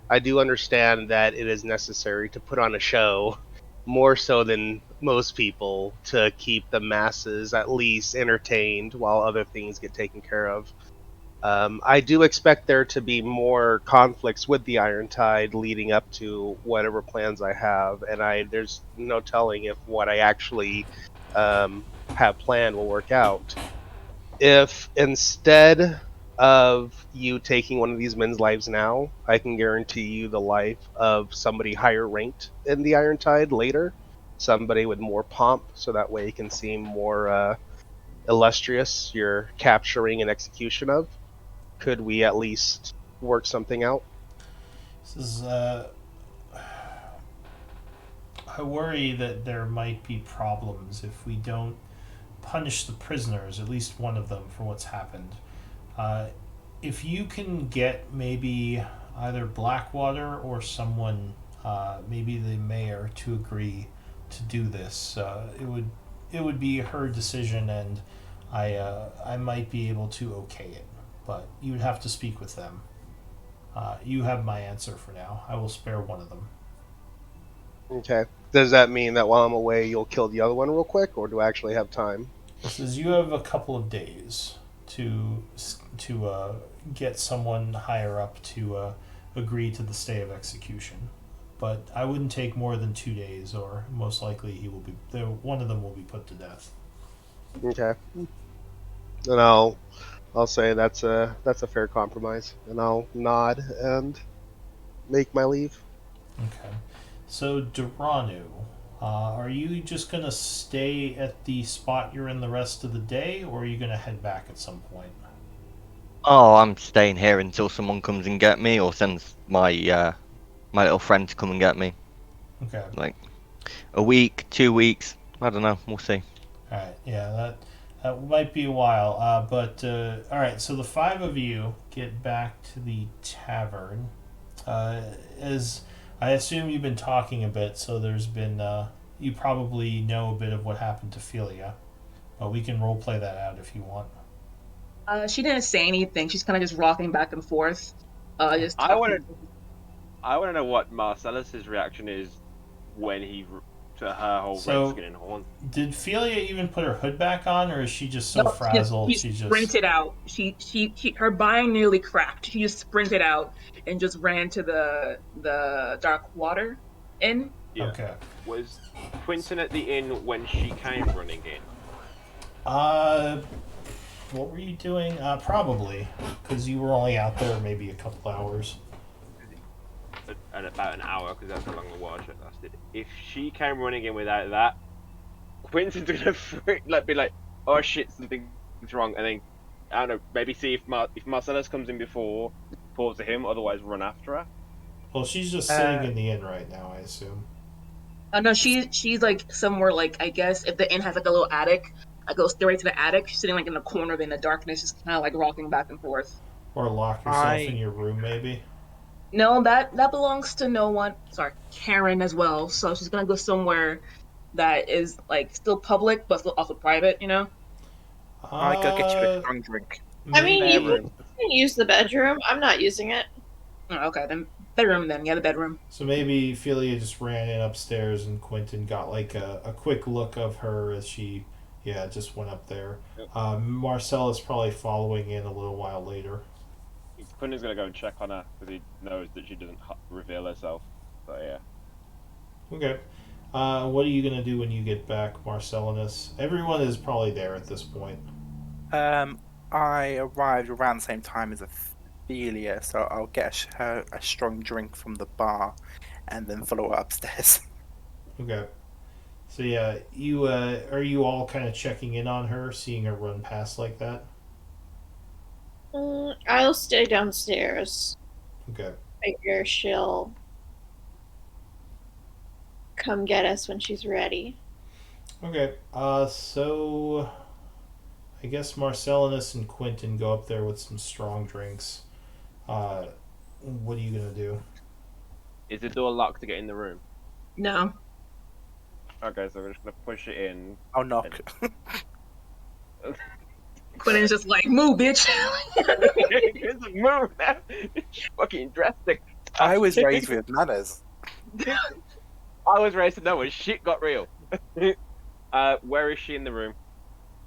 I do understand that it is necessary to put on a show, more so than most people, to keep the masses at least entertained while other things get taken care of. I do expect there to be more conflicts with the Iron Tide leading up to whatever plans I have, and there's no telling if what I actually have planned will work out. If instead of you taking one of these men's lives now, I can guarantee you the life of somebody higher ranked in the Iron Tide later, somebody with more pomp, so that way it can seem more illustrious you're capturing and execution of. Could we at least work something out? This is, I worry that there might be problems if we don't punish the prisoners, at least one of them, for what's happened. Uh, if you can get maybe either Blackwater or someone, maybe the mayor, to agree to do this, it would be her decision, and I might be able to okay it. But you would have to speak with them. You have my answer for now. I will spare one of them. Okay. Does that mean that while I'm away, you'll kill the other one real quick, or do I actually have time? It says you have a couple of days to get someone higher up to agree to the stay of execution, but I wouldn't take more than 2 days, or most likely he will be there. One of them will be put to death. Okay. Then I'll say that's a fair compromise, and I'll nod and make my leave. Okay. So Duranu, are you just gonna stay at the spot you're in the rest of the day, or are you gonna head back at some point? Oh, I'm staying here until someone comes and get me, or sends my my little friend to come and get me. Okay. Like a week, 2 weeks. I don't know. We'll see. All right. Yeah, that might be a while. But all right. So the 5 of you get back to the tavern. As I assume you've been talking a bit, so there's been you probably know a bit of what happened to Philia, but we can role play that out if you want. She didn't say anything. She's kind of just rocking back and forth, just I talking. I want to know what Marcellus's reaction is when to her whole So- red skin and horn. Did Philia even put her hood back on, or is she just so No, frazzled? she She just sprinted out. Her bind nearly cracked. She just sprinted out and just ran to the dark water. inn. Yeah. Okay. Was Quinton at the inn when she came running in? What were you doing? Probably, because you were only out there maybe a couple hours. At about an hour, because that's how long the water check lasted. If she came running in without that, Quinton's gonna be like, oh shit, something's wrong, and then I don't know, maybe see if Marcellus comes in before, pause to him, otherwise run after her. Well, she's just sitting in the inn right now, I assume. Oh no, she's like somewhere like I guess if the inn has like a little attic, I go straight to the attic, she's sitting like in the corner in the darkness, just kind of like rocking back and forth. Or lock yourself in your room, maybe. No, that belongs to no one. Sorry, Karen as well. So she's gonna go somewhere that is like still public but still also private. You know. I go get you a Uh, strong drink. I mean, maybe. you can use the bedroom. I'm not using it. Oh, okay, then bedroom. Then yeah, the bedroom. So maybe Philia just ran in upstairs and Quentin got like a quick look of her as she, yeah, just went up there. Yep. Marcella's probably following in a little while later. Quinton's gonna go and check on her because he knows that she doesn't reveal herself. So yeah. Okay. What are you going to do when you get back, Marcellinus? Everyone is probably there at this point. I arrived around the same time as Ophelia, so I'll get her a strong drink from the bar, and then follow her upstairs. Okay. So yeah, you are you all kind of checking in on her, seeing her run past like that? I'll stay downstairs. Okay. Figure she'll come get us when she's ready. Okay. So I guess Marcellinus and Quentin go up there with some strong drinks. What are you gonna do? Is the door locked to get in the room? No. Okay, so we're just gonna push it in. I'll knock. Quentin's just like move, bitch. It's a move now. It's fucking drastic. I was raised with manners. I was raised to know when shit got real. Where is she in the room?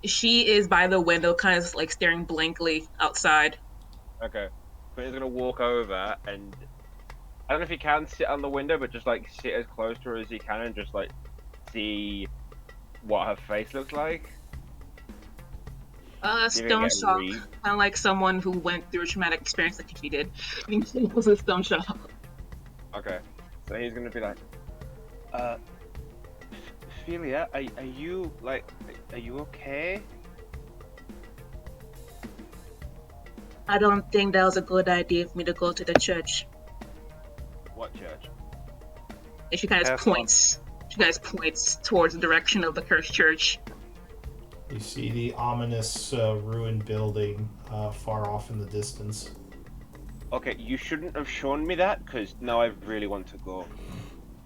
She is by the window, kind of like staring blankly outside. Okay. Quentin's gonna walk over and I don't know if he can sit on the window, but just like sit as close to her as he can and just like see what her face looks like. Stone shock. Kind of like someone who went through a traumatic experience like she did. I think she was a stone shock. Okay. So he's gonna be like, Ophelia, are you okay? I don't think that was a good idea for me to go to the church. What church? And she kind of points. She kind of points towards the direction of the cursed church. You see the ominous ruined building far off in the distance. Okay, you shouldn't have shown me that because now I really want to go.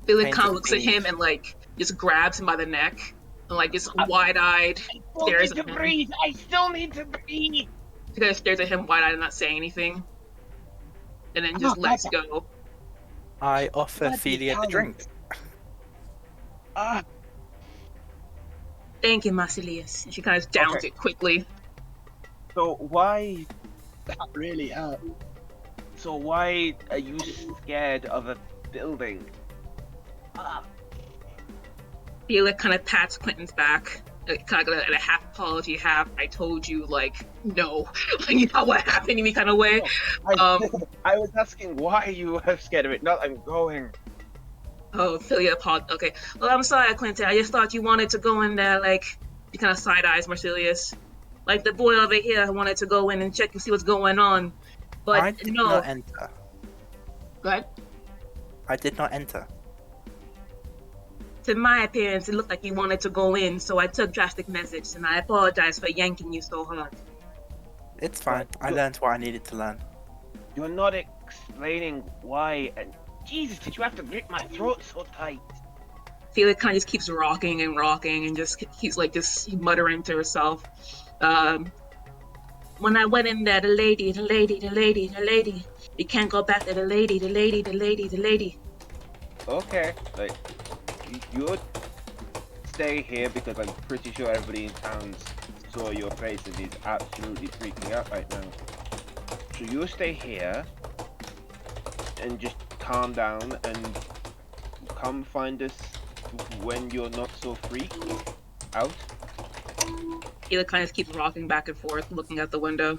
Billy kind of looks at him and like just grabs him by the neck and like just wide-eyed stares at him. I still need to breathe. She kind of stares at him wide-eyed and not saying anything, and then just lets go. I offer Ophelia the drink. Thank you, Marcellus. And she kind of downs it quickly. So why? Really? So why are you scared of a building? Felix kind of pats Quentin's back, kind of like a half apology, half I told you, like, no, you know what happened to me kind of way. I was asking why you were scared of it, not I'm going. Oh, Philia apologized. Okay, well, I'm sorry, Quentin. I just thought you wanted to go in there, like, you kind of side eyes Marcellus. Like, the boy over here wanted to go in and check and see what's going on. But I did no. not enter. Go ahead. I did not enter. To my appearance, it looked like you wanted to go in, so I took drastic measures, and I apologize for yanking you so hard. It's fine. I learned what I needed to learn. You're not explaining why. And Jesus, did you have to grip my throat so tight? Felix kind of just keeps rocking and just keeps like just muttering to herself. When I went in there, the lady, you can't go back there, the lady. Okay, like, you stay here because I'm pretty sure everybody in town saw your face and is absolutely freaking out right now. So you stay here and just calm down and come find us when you're not so freaked out? Hila kind of keeps rocking back and forth, looking out the window,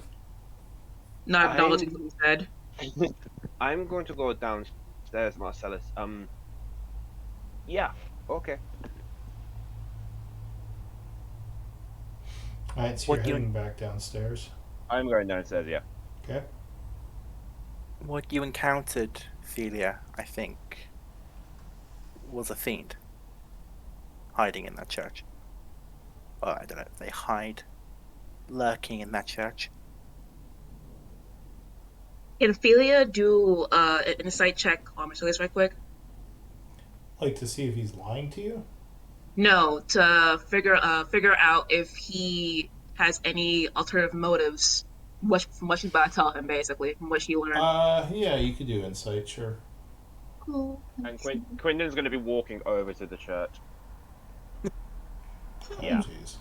not I'm acknowledging what he said. I'm going to go downstairs, Marcellus. Yeah, okay. Alright, so you're What you heading back downstairs. I'm going downstairs. Yeah. Okay. what you encountered, Philia, I think, was a fiend hiding in that church. Well, I don't know if they hide, lurking in that church. Can Ophelia do an insight check on Marcellus right quick? Like to see if he's lying to you? No, to figure out if he has any alternative motives. From what she's about to tell him, basically, from what she learned. Yeah, you could do insight, sure. Cool. And Quinton's going to be walking over to the church. Oh, Yeah. jeez.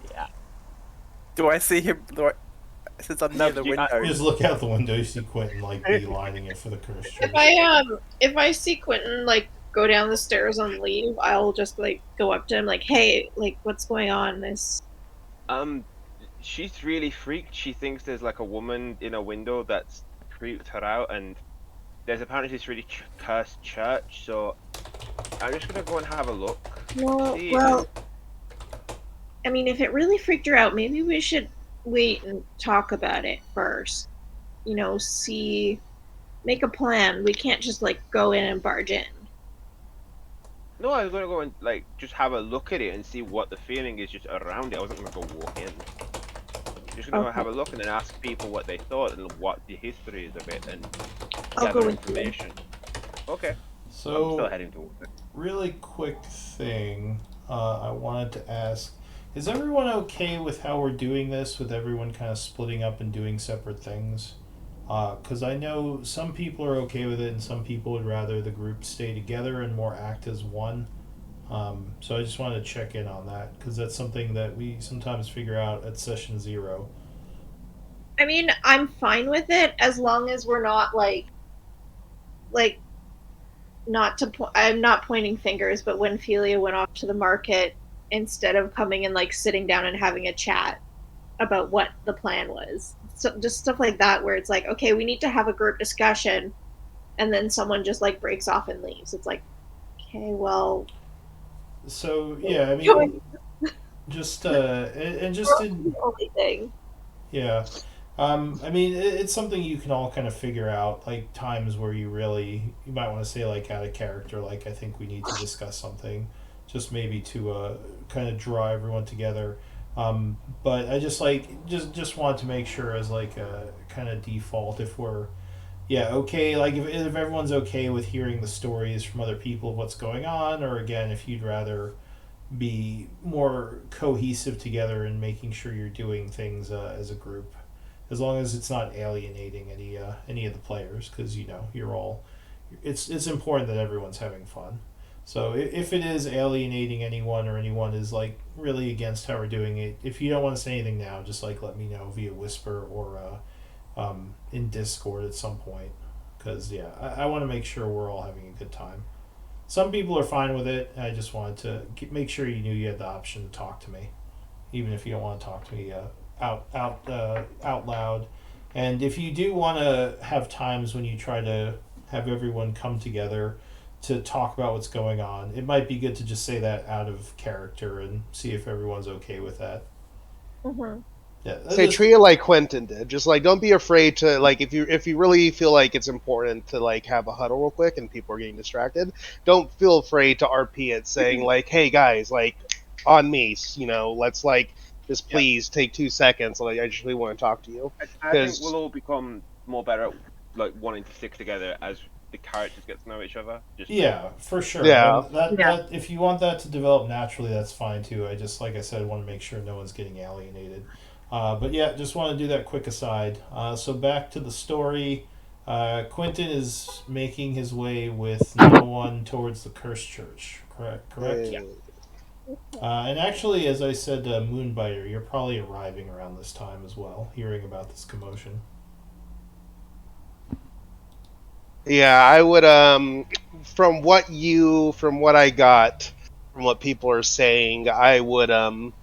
Yeah. Do I see him? Since I'm No, near the window. You just look out the window, you see Quentin like beelining it for the cursed church. If I see Quentin like go down the stairs and leave, I'll just like go up to him like, hey, like what's going on? She's really freaked. She thinks there's like a woman in a window that's creeped her out, and there's apparently this really cursed church. So I'm just gonna go and have a look. Well, I mean, if it really freaked her out, maybe we should wait and talk about it first. You know, make a plan. We can't just like go in and barge in. No, I was gonna go and like just have a look at it and see what the feeling is just around it. I wasn't gonna go walk in. Just gonna go have a look and then ask people what they thought and what the history is of it and I'll go gather with information. Okay. I'm So, still heading towards it. really quick thing I wanted to ask. Is everyone okay with how we're doing this, with everyone kind of splitting up and doing separate things? Because I know some people are okay with it and some people would rather the group stay together and more act as one. So I just wanted to check in on that because that's something that we sometimes figure out at session 0. I mean, I'm fine with it as long as we're not like not to I'm not pointing fingers, but when Philia went off to the market, instead of coming and like sitting down and having a chat about what the plan was, so just stuff like that where it's like, okay, we need to have a group discussion, and then someone just like breaks off and leaves. It's like, okay, well, So yeah, I mean, just and just in the only thing. yeah. I mean, it's something you can all kind of figure out, like times where you might want to say, like, out of character, like, I think we need to discuss something, just maybe to kind of draw everyone together. But I just want to make sure as, like, a kind of default if we're, yeah, okay, like, if everyone's okay with hearing the stories from other people of what's going on, or again, if you'd rather be more cohesive together and making sure you're doing things as a group, as long as it's not alienating any of the players, because you're all. It's important that everyone's having fun. So if it is alienating anyone or anyone is like really against how we're doing it, if you don't want to say anything now, just like let me know via whisper or in Discord at some point, because yeah, I want to make sure we're all having a good time. Some people are fine with it. I just wanted to make sure you knew you had the option to talk to me, even if you don't want to talk to me out loud. And if you do want to have times when you try to have everyone come together to talk about what's going on, it might be good to just say that out of character and see if everyone's okay with that. Mm-hmm. Yeah, Say treat it like Quentin did. Just like don't be afraid to like if you really feel like it's important to like have a huddle real quick and people are getting distracted, don't feel afraid to RP it saying like, hey guys, like on me, let's like just please take 2 seconds. Like I just really want to talk to you. I think we'll all become more better at like wanting to stick together as the characters get to know each other. Yeah, for sure. Yeah. And that if you want that to develop naturally, that's fine too. I just, like I said, want to make sure no one's getting alienated. But yeah, just want to do that quick aside. So back to the story. Quentin is making his way with no one towards the cursed church. Correct. Yeah. And actually, as I said, Moonbiter, you're probably arriving around this time as well, hearing about this commotion. Yeah, I would from what I got from what people are saying, I would I'm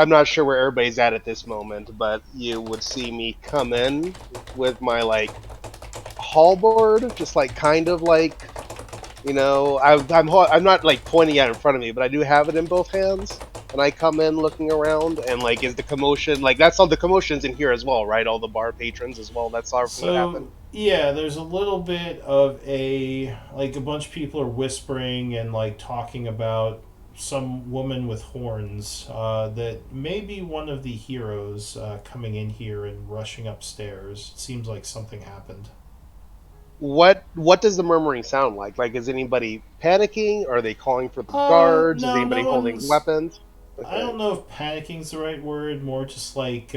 not sure where everybody's at this moment, but you would see me come in with my like halberd, just like kind of like I'm not like pointing at it in front of me, but I do have it in both hands, and I come in looking around, and like is the commotion like that's all the commotions in here as well, right? All the bar patrons as well. That's everything that happened. So yeah, there's a little bit of a bunch of people are whispering and like talking about some woman with horns that may be one of the heroes coming in here and rushing upstairs. It seems like something happened. What does the murmuring sound like? Like, is anybody panicking? Are they calling for the guards? Is No, no anybody holding one's. weapons? I Okay. don't know if panicking's the right word. More just like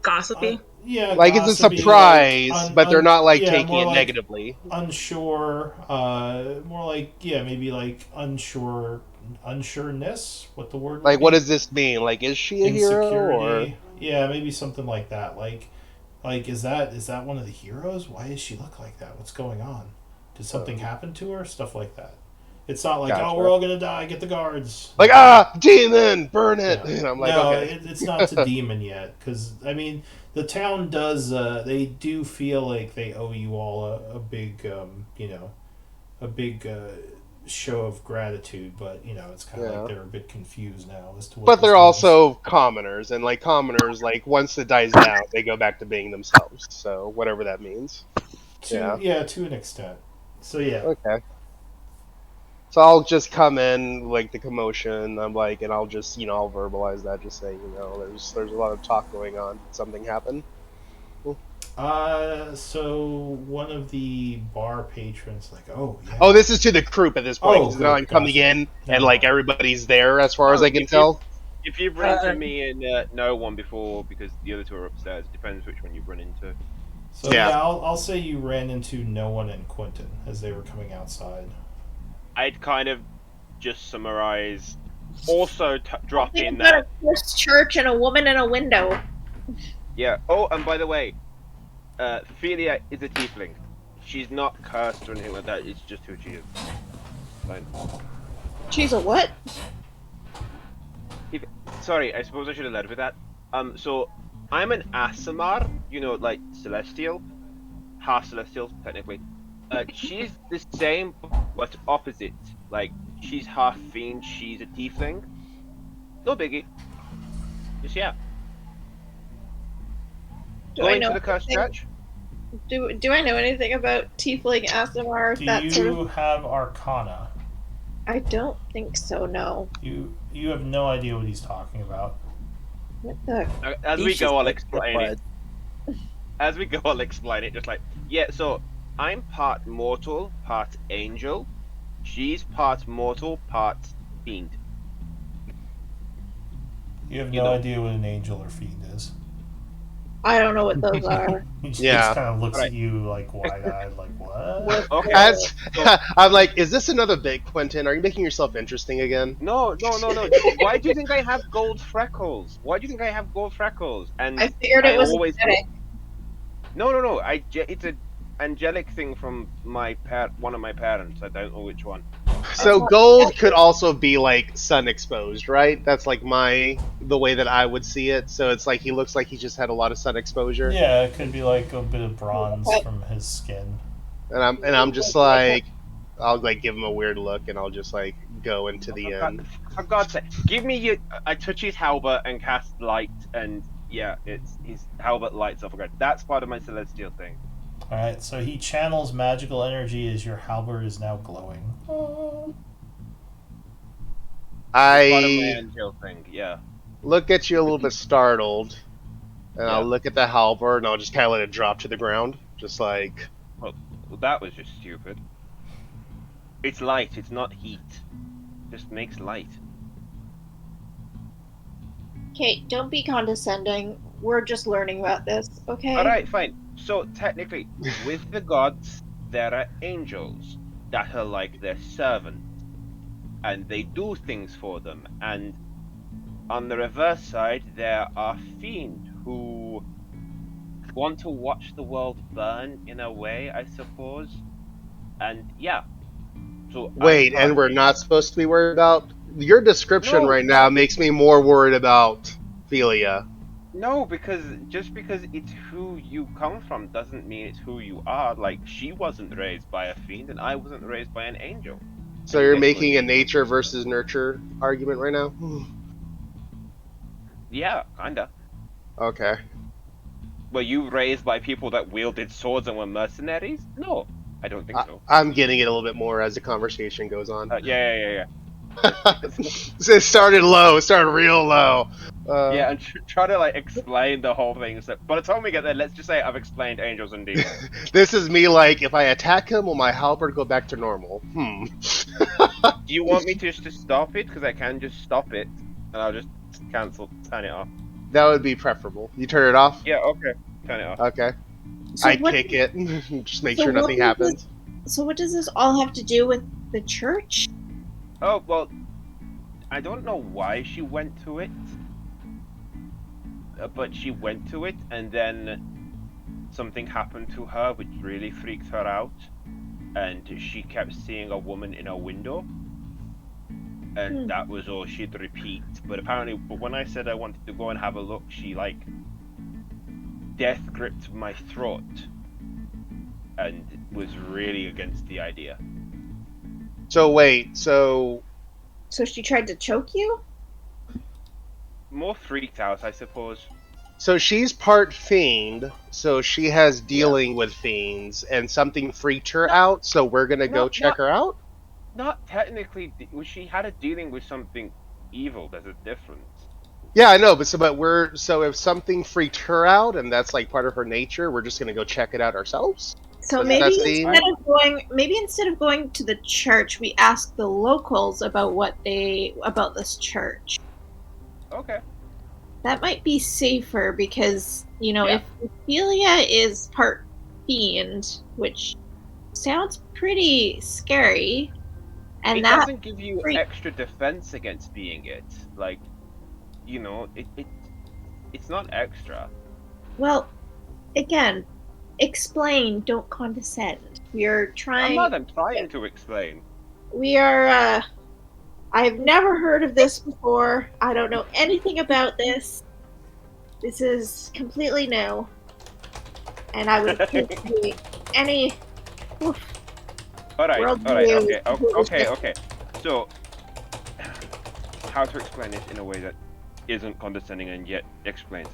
Gossipy. yeah, Like it's a gossipy, like surprise, but they're not like yeah, taking more it like negatively. unsure, more like yeah, maybe like unsure, unsureness. What the word would Like, what be? does this mean? Like, is she a hero or Insecurity. Yeah, maybe something like that. Like is that one of the heroes? Why does she look like that? What's going on? Did something happen to her? Stuff like that. It's not like oh we're gotcha? all gonna die. Get the guards. Like, No. demon, burn it! Yeah. And I'm like, No, okay, it's not to demon yet. Because, I mean, the town does, they do feel like they owe you all a big, a big show of gratitude, but, it's kind of like yeah. they're a bit confused now as to what But this they're means. also commoners, and like commoners, like once it dies down, they go back to being themselves. So whatever that means. Yeah. To an extent. So, yeah. Okay. So I'll just come in like the commotion. I'm like, and I'll just I'll verbalize that, just say there's a lot of talk going on. Did something happen? So one of the bar patrons, like, oh, Oh, yeah. this is to the group at this point Oh, because now good. I'm coming Gotcha. in and Never like mind. everybody's there as far as Oh, I can tell. if you've run into Uh, me and no one before because the other two are upstairs, it depends which one you've run into. So Yeah. yeah, I'll say you ran into no one and Quentin as they were coming outside. I'd kind of just summarize. Also, drop Something in about that. a cursed church and a woman in a window. Yeah. Oh, and by the way, Ophelia is a tiefling. She's not cursed or anything like that. It's just who she is. Fine. She's a what? Sorry, I suppose I should have led with that. So I'm an Asimar, like celestial, half celestial technically. She's the same but opposite. Like she's half fiend, she's a tiefling. No biggie. Just yeah. Do Go I into know the cursed anything? church. Do I know anything about Tiefling Asimar? Do That sort of. you have Arcana? I don't think so. No. You have no idea what he's talking about. What the? As He's we just go, I'll like explain it. As we go, I'll explain it. Just like yeah. So I'm part mortal, part angel. She's part mortal, part fiend. You have You no know. idea what an angel or fiend is. I don't know what those are. He just Yeah. kind of looks Right. at you like wide-eyed, like what? What Okay. As So I'm like, is this another bit, Quentin? Are you making yourself interesting again? no. Why do you think I have gold freckles? Why do you think I have gold freckles? And I figured it I was always aesthetic. no. It's a angelic thing from one of my parents. I don't know which one. So not gold could also be like sun exposed, right? That's like the way that I would see it. So it's like he looks like he just had a lot of sun exposure, Yeah, it could be like a bit of bronze But from his skin. and I'm just like, I'll like give him a weird look, and I'll just like go into Oh, the end. for God's sake, give me your. I touch his halberd and cast light, and yeah, it's his halberd lights up again. That's part of my celestial thing. All right, so he channels magical energy as your halberd is now glowing. It's part of my I angel thing. Yeah. look at you a little bit startled, and Yeah. I'll look at the halberd, and I'll just kind of let it drop to the ground, just like. Well, that was just stupid. It's light. It's not heat. Just makes light. okay, don't be condescending. We're just learning about this, okay? All right, fine. So technically, with the gods, there are angels that are like their servants, and they do things for them. And on the reverse side, there are fiend who want to watch the world burn in a way, I suppose. And yeah, so I'm Wait, and we're partly not supposed to be worried about your description no, right now makes me more worried about Philia. no, because just because it's who you come from doesn't mean it's who you are. Like she wasn't raised by a fiend, and I wasn't raised by an angel. So And you're this was, making a nature versus nurture argument right now? yeah, kinda. Okay. Were you raised by people that wielded swords and were mercenaries? No, I don't think so. I'm getting it a little bit more as the conversation goes on. Yeah. It started low. It started real low. Yeah, and try to like explain the whole thing. So by the time we get there, let's just say I've explained angels and demons. This is me like, if I attack him, will my halberd go back to normal? Do you want me to just to stop it? Because I can just stop it, and I'll just turn it off. That would be preferable. You turn it off? Yeah, okay, turn it off. Okay. So I what- kick it. Just make so sure what nothing is happens. So what does this all have to do with the church? Oh well, I don't know why she went to it, but she went to it, and then something happened to her which really freaked her out, and she kept seeing a woman in a window, and that was all she'd repeat. But when I said I wanted to go and have a look, she like death gripped my throat and was really against the idea. So wait, so So she tried to choke you? More freaked out, I suppose. she's part fiend, so she has dealing with fiends, and something freaked her out, so we're gonna go check her out? Not technically. She had a dealing with something evil. There's a difference. Yeah, I know, but if something freaked her out and that's like part of her nature, we're just gonna go check it out ourselves? So Does maybe that seem- instead of going to the church, we ask the locals about about this church. Okay. That might be safer because, Yeah. if Ophelia is part fiend, which sounds pretty scary, and It that doesn't give you freak- extra defense against being it. Like, it's not extra. well, again, explain, don't condescend. We are trying. I'm trying to explain. We are. I've never heard of this before. I don't know anything about this. This is completely new, and I would appreciate any. Oof. All right. Worldview. Okay. So, how to explain this in a way that isn't condescending and yet explains.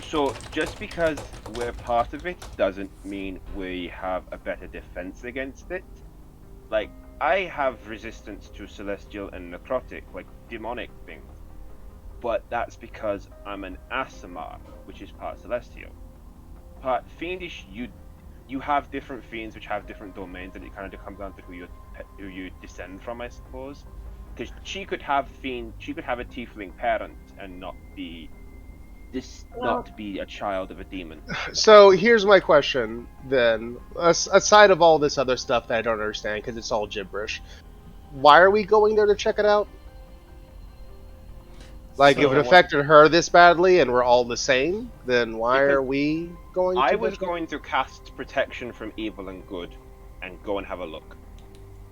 So, just because we're part of it doesn't mean we have a better defense against it. Like, I have resistance to celestial and necrotic, like demonic things. But that's because I'm an Asimar, which is part celestial. Part fiendish, you have different fiends which have different domains, and it kind of comes down to who you descend from, I suppose. Because she could have a tiefling parent and not be a child of a demon. So here's my question then. Aside of all this other stuff that I don't understand because it's all gibberish, why are we going there to check it out? Like, if it affected her this badly and we're all the same, then why are we going to I was going to cast protection from evil and good and go and have a look.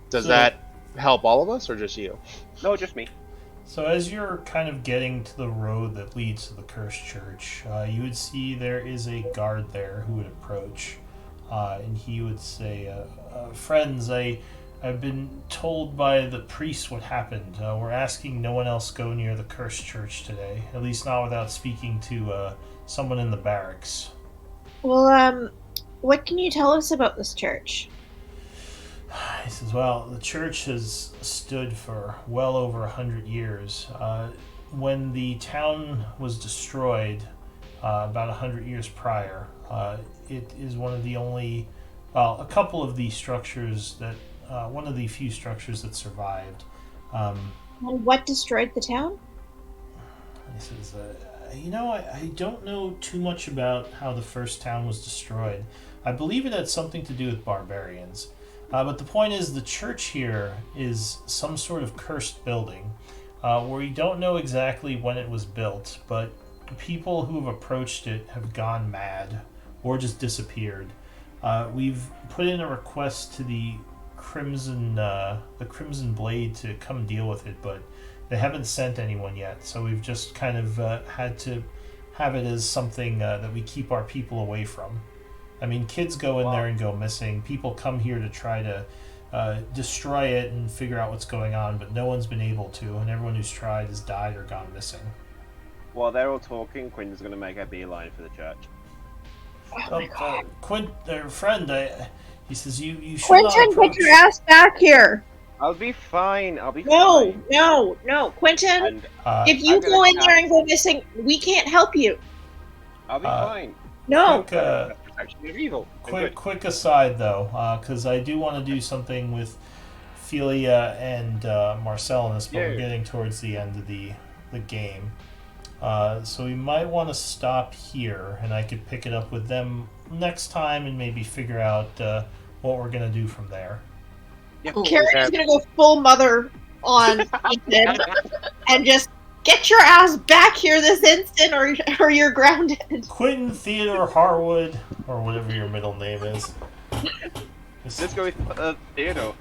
Does that help all of us or just you? No, just me. So as you're kind of getting to the road that leads to the cursed church, you would see there is a guard there who would approach, and he would say, friends, I've been told by the priest what happened. We're asking no one else go near the cursed church today, at least not without speaking to someone in the barracks. Well, what can you tell us about this church? He says, well, the church has stood for well over 100 years. When the town was destroyed about 100 years prior, it is one of the only, a couple of the structures that, one of the few structures that survived. And what destroyed the town? He says, I don't know too much about how the first town was destroyed. I believe it had something to do with barbarians. But the point is, the church here is some sort of cursed building where you don't know exactly when it was built, but people who have approached it have gone mad or just disappeared. We've put in a request to the Crimson Blade to come deal with it, but they haven't sent anyone yet. So we've just kind of had to have it as something that we keep our people away from. I mean, kids go in there and go missing. People come here to try to destroy it and figure out what's going on, but no one's been able to, and everyone who's tried has died or gone missing. While they're all talking, Quinn's going to make a beeline for the church. Oh my god. Quint, friend, he says you should Quentin, not approach. get your ass back here! I'll be fine. I'll be No, fine. no, Quentin. And If you I'm gonna go in cast- there and go missing, we can't help you. I'll be fine. No. Quick, Protection of evil. quick aside though, because I do want to do something with Philia and Marcel in this, but we're Yeah. getting towards the end of the game. So we might want to stop here, and I could pick it up with them next time and maybe figure out what we're going to do from there. Cool. Karen is gonna go full mother on Ethan and just get your ass back here this instant, or you're grounded. Quentin Theodore Harwood, or whatever your middle name is. Let's go with Theodore.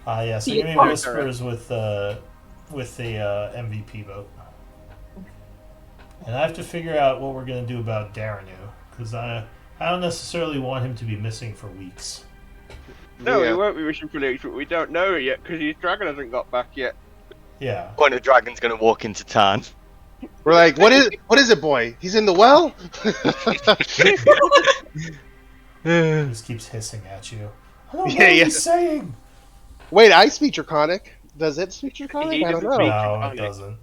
Yes, I'm giving whispers with the MVP vote. And I have to figure out what we're going to do about Darinu, because I don't necessarily want him to be missing for weeks. No, Yeah. we won't be wishing for the but we don't know yet because his dragon hasn't got back yet. Yeah. When a dragon's gonna walk into town. We're like, what is it, boy? He's in the well? He just keeps hissing at you. I don't know Yeah, what yeah. he's saying. Wait, I speak Draconic. Does it speak Draconic? He I don't doesn't know. speak. No, it Draconic. doesn't.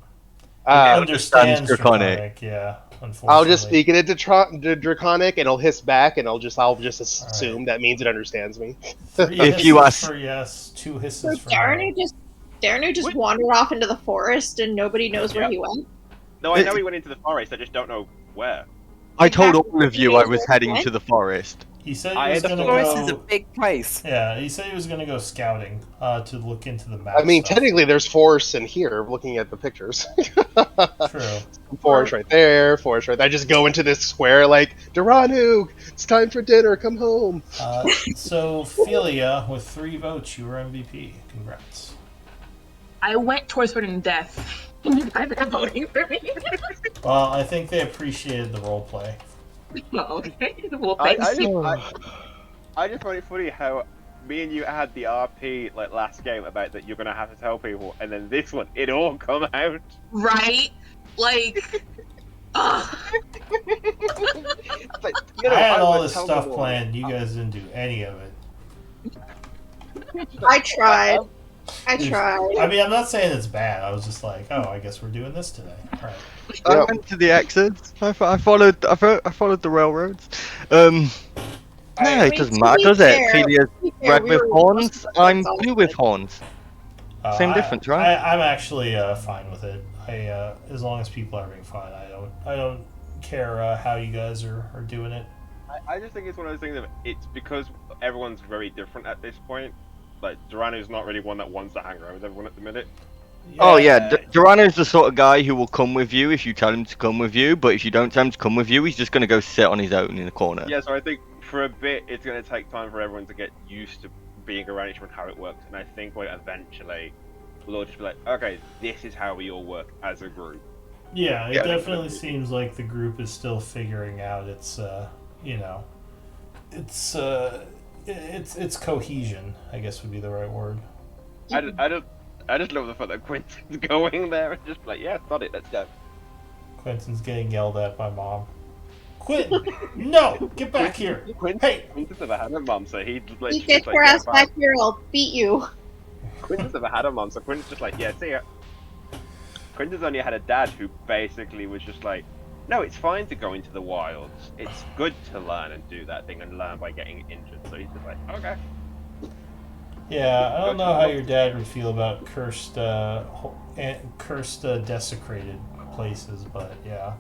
Uh, Understands Draconic. Draconic, yeah. Unfortunately. I'll just speak it into Draconic, and it'll hiss back, and I'll just assume Alright. that means it understands me. 3 If you hisses ask- for yes, 2 So hisses for Darren just What? wandered off into the forest and nobody knows where Yep. he went. No, I know he went into the forest. I just don't know where. I told Exactly. all of you I was heading to the forest. He said he I was had going to thought- Forest is a go. big place. Yeah, he said he was going to go scouting to look into the map. I mean, stuff. technically, there's forests in here. Looking at the pictures, True. forest right there, forest right there. I just go into this square like, Duranu, it's time for dinner. Come home. So, Philia, with 3 votes, you were MVP. Congrats. I went towards certain death. You guys are voting for me. Well, I think they appreciated the role play. Okay. Well, I thanks. just find it funny how me and you had the RP like last game about that you're gonna have to tell people, and then this one it all come out. Right? Like, ugh. It's like, you know, I had all would this tell stuff them all. planned. You guys didn't do any of it. I tried. I tried. I mean, I'm not saying it's bad. I was just like, oh, I guess we're doing this today. All right. I Yeah. went to the exits. I followed the railroads. No, it doesn't matter, does it? Philia's red with horns. I'm blue with horns. Same difference, right? I'm actually fine with it. As long as people are having fun, I don't care how you guys are doing it. I just think it's one of those things of it's because everyone's very different at this point. Like Durano's not really one that wants to hang around with everyone at the minute. Oh yeah, Durano's the sort of guy who will come with you if you tell him to come with you, but if you don't tell him to come with you, he's just going to go sit on his own in the corner. Yeah, so I think for a bit it's going to take time for everyone to get used to being around each other and how it works. And I think like eventually we'll all just be like, okay, this is how we all work as a group. Yeah, it Yeah. definitely seems like the group is still figuring out its its cohesion, I guess would be the right word. I just love the fact that Quinton's going there and just like, yeah, got it, let's go. Quentin's getting yelled at by Mom. Quentin, no, get back here! Hey, Quinton's never had a mom, so he just literally You get just, like, your ass yeah, back here, I'll beat you. Quinton's never had a mom, so Quinton's just like, yeah, see ya. Quinton's only had a dad who basically was just like, no, it's fine to go into the wilds. It's good to learn and do that thing and learn by getting injured. So he's just like, okay. yeah, I don't know how your dad would feel about cursed, desecrated places, but yeah.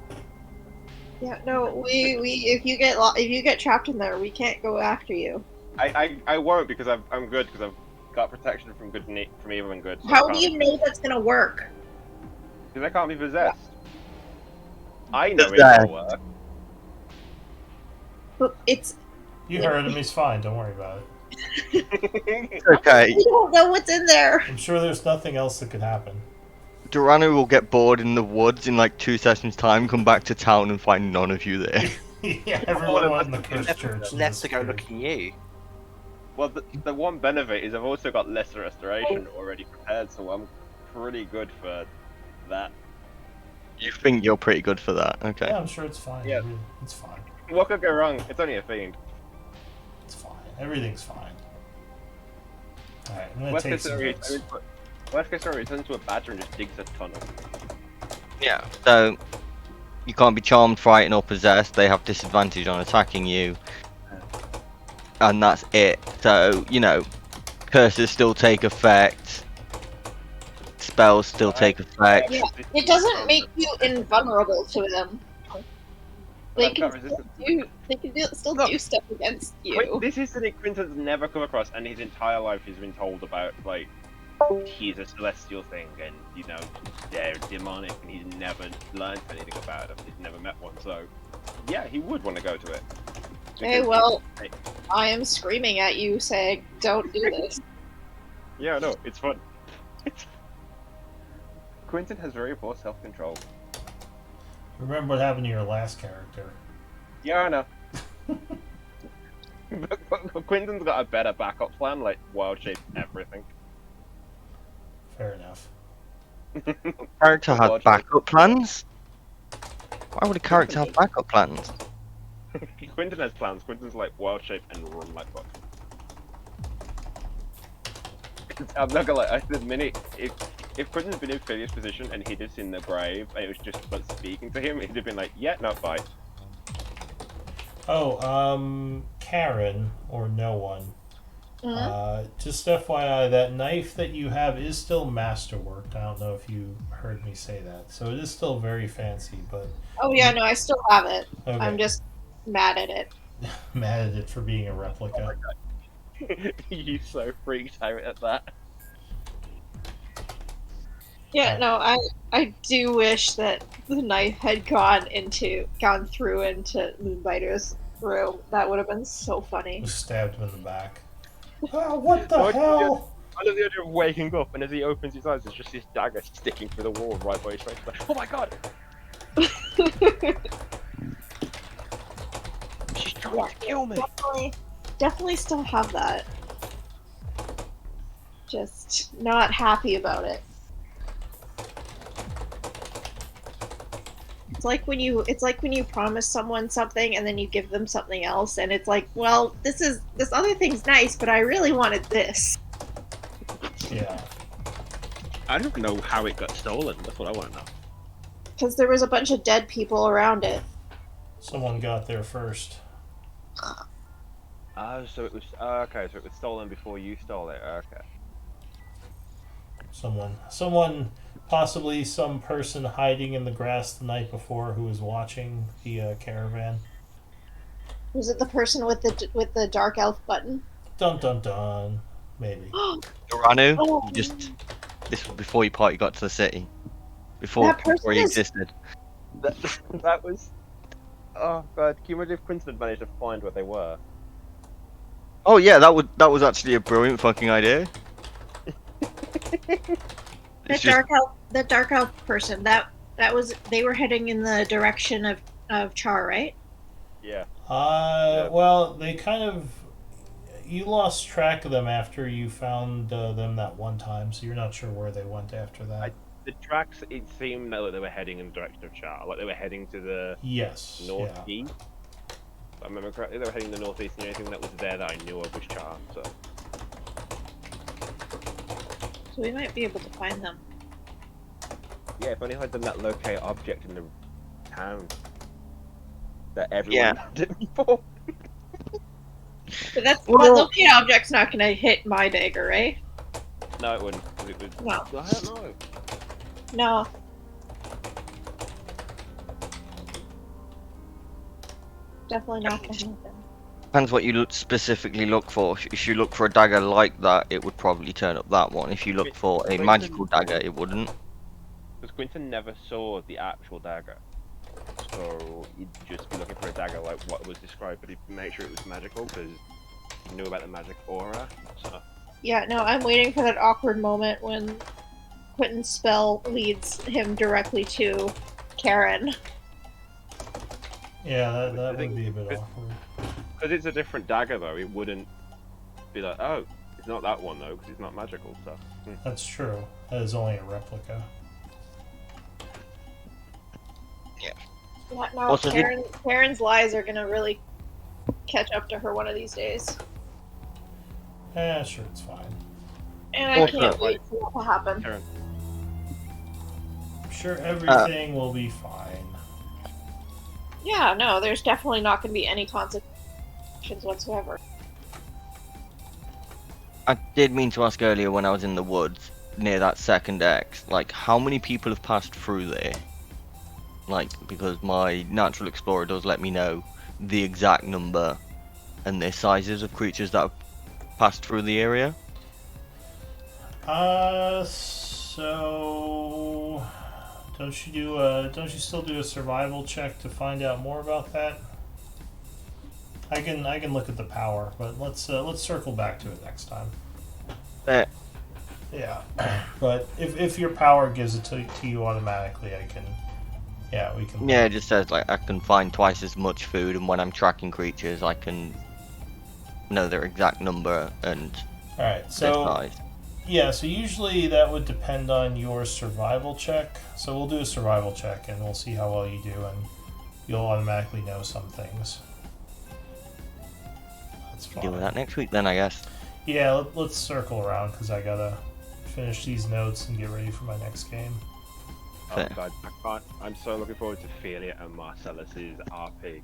Yeah, no, we if you get trapped in there, we can't go after you. I won't because I'm good because I've got protection from good from evil and good. So How do you know that's gonna work? Because I can't be possessed. I know Is that- it'll work. But it's You heard him. He's fine. Don't worry about it. Okay. we don't know what's in there. I'm sure there's nothing else that could happen. Durano will get bored in the woods in like 2 sessions' time, come back to town and find none of you there. Yeah, everyone went in the cursed church. and Left to go disappeared. looking you. Well, the one benefit is I've also got lesser restoration already prepared, so I'm pretty good for that. You think you're pretty good for that, okay. Yeah, I'm sure it's fine. Yeah. It's fine. What could go wrong? It's only a fiend. It's fine. Everything's fine. Alright, I'm gonna Worst take case some scenario, hits. he turns into a badger and just digs a tunnel. Yeah. So, you can't be charmed, frightened, or possessed. They have disadvantage on attacking you. And that's it. So, you know, curses still take effect. Spells still take effect. Yeah, it doesn't make you invulnerable to them. They I've can got still resistance. still do stuff against you. This is something Quinton's never come across, and his entire life he's been told about, like, he's a celestial thing, and, you know, they're demonic, and he's never learned anything about them. He's never met one, so, yeah, he would want to go to it. Okay, well, I am screaming at you saying, don't do this. Yeah, no, it's fun. Quinton has very poor self-control. Remember what happened to your last character. Yeah, I know. But Quinton's got a better backup plan, like wild shape everything. Fair enough. Character has Wild shape. backup plans? Why would a character have backup plans? Quinton has plans. Quinton's like wild shape and run like fuck. I'm not gonna lie, I the minute if Quinton's been in Phileas' position and hid us in the grave and it was just us speaking to him, he'd have been like, yeah, no, bye. Oh, Karen, or no one. Mhm. Just FYI, that knife that you have is still masterworked. I don't know if you heard me say that. So it is still very fancy, but Oh yeah, no, I still have it. okay. I'm just mad at it. mad at it for being a replica. He's so freaked out at that. Yeah, no, I do wish that the knife had gone through into Moonbiter's room. That would have been so funny. Just stabbed him in the back. Oh, what the Oh, hell? I love the idea of waking up and as he opens his eyes, there's just this dagger sticking through the wall right by his face. Like, oh my god! She's trying to kill me! Definitely still have that. Just not happy about it. It's like when you promise someone something and then you give them something else and it's like, well, this other thing's nice, but I really wanted this. Yeah. I don't know how it got stolen, that's what I want to know. Because there was a bunch of dead people around it. Someone got there first. Oh, so it was, okay, so it was stolen before you stole it, okay. Someone, possibly some person hiding in the grass the night before who was watching the caravan. Was it the person with the dark elf button? Dun dun dun. Maybe. Durano, Oh. you just this was before your party got to the city. Before That person before he is- existed. That was, oh god, can you imagine if Quinton had managed to find what they were? Oh yeah, that was actually a brilliant fucking idea. It's just, That dark elf person. They were heading in the direction of Chaur, right? Yeah. Well, they kind of. You lost track of them after you found them that one time, so you're not sure where they went after that. The tracks, it seemed like they were heading in the direction of Char, like they were heading to the Yes. Yeah. northeast. If I remember correctly, they were heading to the northeast, and the only thing that was there that I knew of was Char, so. So we might be able to find them. Yeah, if only I had done that locate object in the town that everyone Yeah. did before. But that Well- locate object's not gonna hit my dagger, right? No, it wouldn't. 'Cause it would. No. I don't know. No. Definitely not gonna happen. depends what you specifically look for. If you look for a dagger like that, it would probably turn up that one. If you look for a magical dagger, it wouldn't. Because Quinton never saw the actual dagger. So you'd just be looking for a dagger like what was described, but he'd make sure it was magical because he knew about the magic aura. So Yeah, no, I'm waiting for that awkward moment when Quentin's spell leads him directly to Karen. Yeah, I that think would be a bit it- awkward. because it's a different dagger though, it wouldn't be like, oh, it's not that one though because it's not magical. So That's true. That is only a replica. Yeah, no, Also, Karen's lies are gonna really catch up to her one of these days. Yeah, sure, it's fine. And I Also- can't wait for that to happen. Karen, I'm sure everything will be fine. Yeah, no, there's definitely not gonna be any consequences whatsoever. I did mean to ask earlier when I was in the woods near that second X, like how many people have passed through there? Like, because my natural explorer does let me know the exact number and the sizes of creatures that have passed through the area. So don't you still do a survival check to find out more about that? I can look at the power, but let's circle back to it next time. Yeah, but if your power gives it to you automatically, I can. Yeah, we can. Yeah, it just says like I can find twice as much food, and when I'm tracking creatures, I can know their exact number and All right, their so size. yeah, so usually that would depend on your survival check. So we'll do a survival check, and we'll see how well you do, and you'll automatically know some things. That's fine. Deal with that next week, then I guess. Yeah, let's circle around because I gotta finish these notes and get ready for my next game. oh Fair. god, I'm so looking forward to Ophelia and Marcellus's RP.